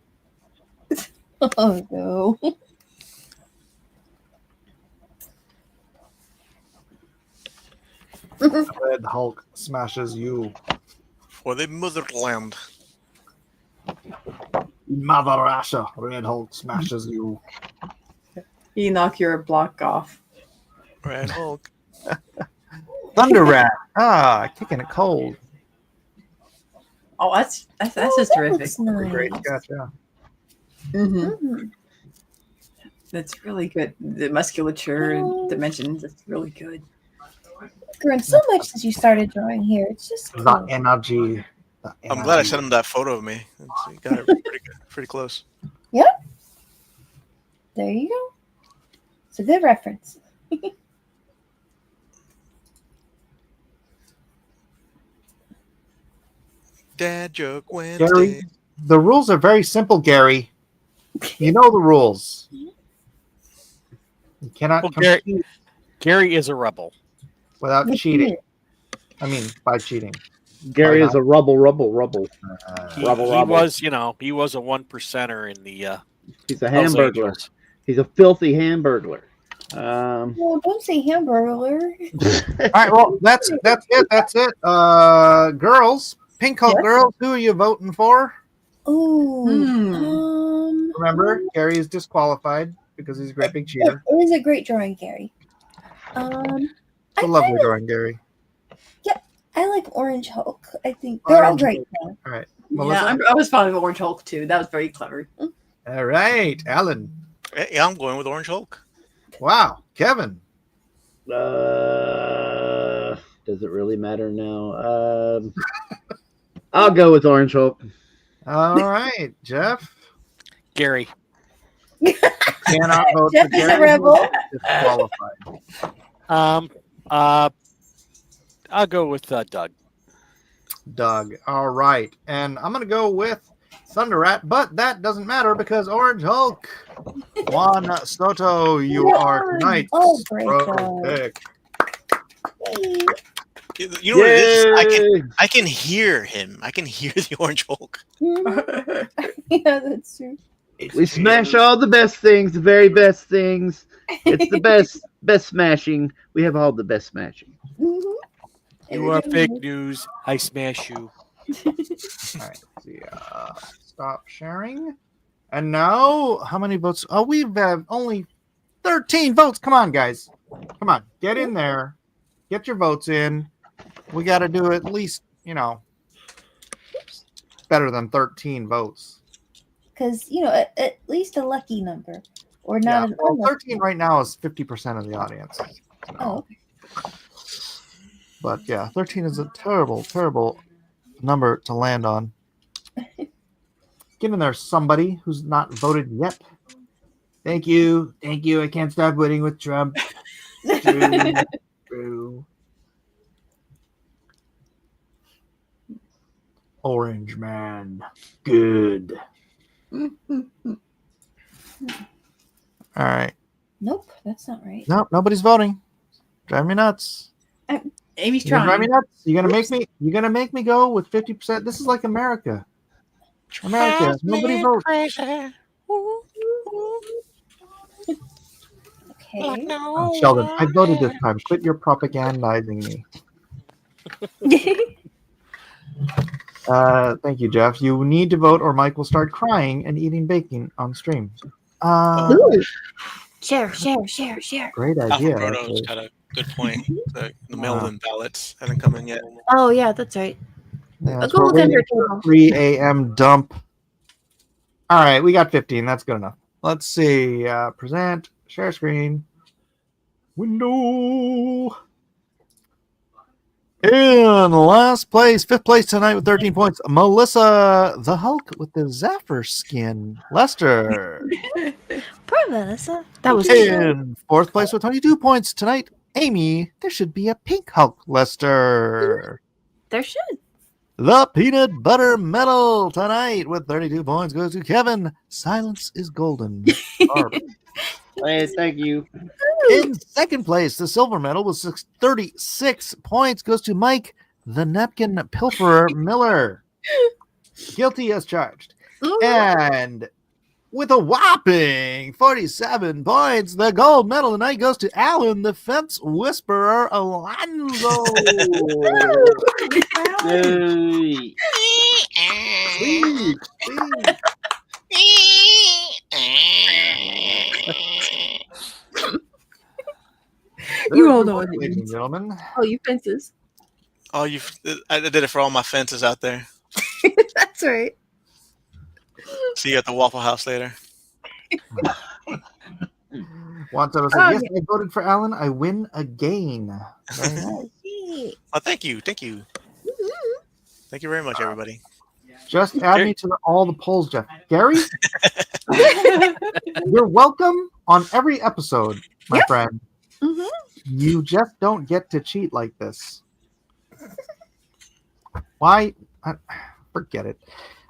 oh no. Red Hulk smashes you. For the motherland. Mother Russia. Red Hulk smashes you. You knock your block off. Red Hulk. Thunder Rat. Kicking it cold. Oh, that's just That terrific. looks nice. Great sketch, yeah. Mm-hmm. Mhm. That's really good. The musculature and dimensions. That's really good. Grown so much since you started drawing here. It's just The cool. energy. I'm glad I sent him that photo of me. He got it pretty close. Yep. There you go. It's a good reference. Dad joke Gary, Wednesday. the rules are very simple, Gary. You know the rules. You cannot Well, compete Gary is a rebel. without cheating. I mean, by cheating. Gary By is a rubble. He Rubble. was, he was a 1%er in the He's a Hells hamburglar. Angels. He's a filthy hamburglar. Well, don't say hamburger. All right, well, that's it. That's it. Girls, Pink Hulk Yes? girls, who are you voting for? Ooh. Remember, Gary is disqualified because he's a great big cheater. It is a great drawing, Gary. It's a lovely drawing, Gary. I like Orange Hulk. I think they're all Orange great. Hulk. All right. Yeah, Melissa? I was fond of Orange Hulk too. That was very clever. All right. Alan. Yeah, I'm going with Orange Hulk. Wow. Kevin. Does it really matter now? I'll go with Orange Hulk. All right. Jeff. Gary. Cannot vote Jeff for is Gary. a rebel. Disqualified. I'll go with Doug. Doug. All right. And I'm going to go with Thunder Rat, but that doesn't matter because Orange Hulk. Juan Soto, you are tonight's great pro job. pick. You know what it is? I can hear him. I can hear the Orange Hulk. Yeah, that's true. We smash all the best things, the very best things. It's the best smashing. We have all the best smashing. You are fake news. I smash you. All right. See, stop sharing. And now, how many votes? Oh, we've only 13 votes. Come on, guys. Come on. Get in there. Get your votes in. We got to do at least, better than 13 votes. Because, at least a lucky number. Or not an well, unlucky 13 right now is 50% of the audience. Oh, okay. But yeah, 13 is a terrible, terrible number to land on. Get in there, somebody who's not voted yet. Thank you. Thank you. I can't stop winning with Trump. True. Orange man. Good. All right. Nope, that's not right. Nope, nobody's voting. Drive me nuts. Amy's You're gonna drive me trying. nuts. You're gonna make me go with 50%. This is like America. America. Nobody votes. Okay. Oh, Sheldon, I voted this time. Quit your propagandizing me. Thank you, Jeff. You need to vote or Mike will start crying and eating bacon on stream. Share. Great idea. Frodo's got a good point. The mail-in ballots haven't come in yet. Oh yeah, that's right. Yeah, I'll so go we're look under waiting your for table. 3 a.m. dump. All right, we got 15. That's good enough. Let's see. Present, share screen, window. In last place, 5th place tonight with 13 points, Melissa the Hulk with the Zephyr skin. Lester. Poor Melissa. That was In 4th place with 22 points tonight, Amy. There should be a pink Hulk. Lester. there should. The peanut butter medal tonight with 32 points goes to Kevin. Silence is golden. Barbara. Hey, thank you. In 2nd place, the silver medal with 36 points goes to Mike, the napkin pilferer Miller. Guilty as charged. And with a whopping 47 points, the gold medal tonight goes to Alan, the fence whisperer Alonzo. Yay. Sweet, sweet. You all know what it Ladies and means. gentlemen. Oh, you fences. Oh, I did it for all my fences out there. That's right. See you at the Waffle House later. Wanted said, yes, I voted for Alan. I win again. Very nice. Oh, thank you. Thank you very much, everybody. Just add me to all the polls, Jeff. Gary, you're welcome on every episode, my friend. Mm-hmm. You just don't get to cheat like this. Why? Forget it.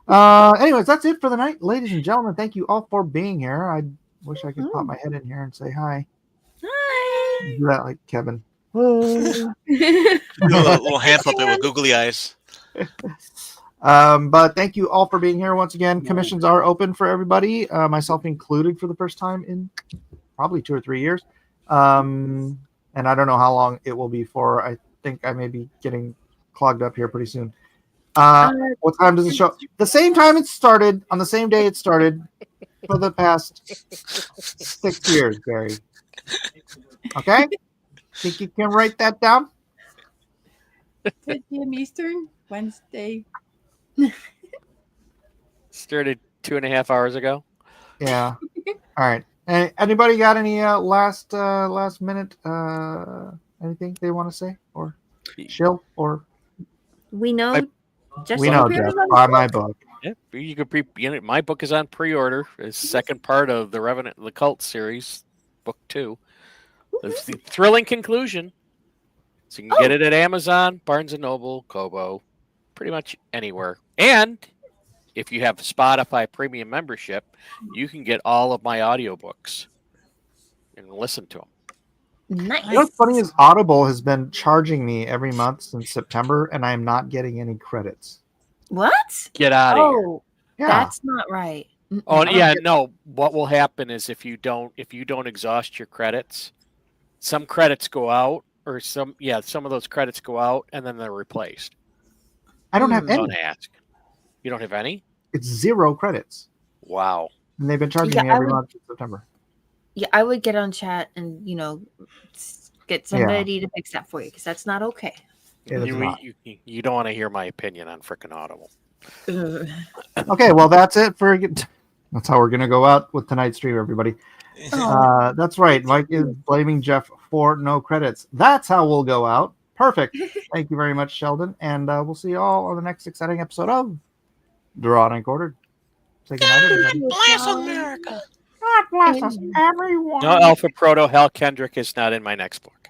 Anyways, that's it for the night, ladies and gentlemen. Thank you all for being here. I wish I could pop my head in here and say hi. Hi. Do that like Kevin. Do a little hand puppet with googly eyes. But thank you all for being here once again. Commissions are open for everybody, myself included, for the first time in probably 2 or 3 years. And I don't know how long it will be for. I think I may be getting clogged up here pretty soon. What time does it show? The same time it started, on the same day it started for the past 6 years, Barry. Okay? Think you can write that down? 10 p.m. Eastern, Wednesday. Started 2.5 hours ago. Yeah. All right. Anybody got any last minute anything they want to say or shill or? We know. We know, Jeff. Buy my book. Yeah, you could my book is on pre-order. It's the second part of the Revenant, the Cult series, book 2. It's the thrilling conclusion. So you can get it at Amazon, Barnes & Noble, Kobo, pretty much anywhere. And if you have Spotify premium membership, you can get all of my audiobooks and listen to them. Nice. You know what's funny is Audible has been charging me every month since September, and I am not getting any credits. What? Get out of here. Oh, Yeah. that's not right. Oh yeah, no. What will happen is if you don't exhaust your credits, some credits go out, or some of those credits go out, and then they're replaced. I don't have any. Don't ask. You don't have any? It's 0 credits. Wow. And they've been charging me every month since September. Yeah, I would get on chat and get somebody to fix that for you because that's not okay. You don't want to hear my opinion on frickin' Audible. Okay, well that's it for. That's how we're gonna go out with tonight's stream, everybody. That's right. Mike is blaming Jeff for no credits. That's how we'll go out. Perfect. Thank you very much, Sheldon, and we'll see you all on the next exciting episode of Drawn and Quartered. Say goodnight, everybody. Bless America. God bless us, everyone. No, Alpha Proto Hal Kendrick is not in my next book.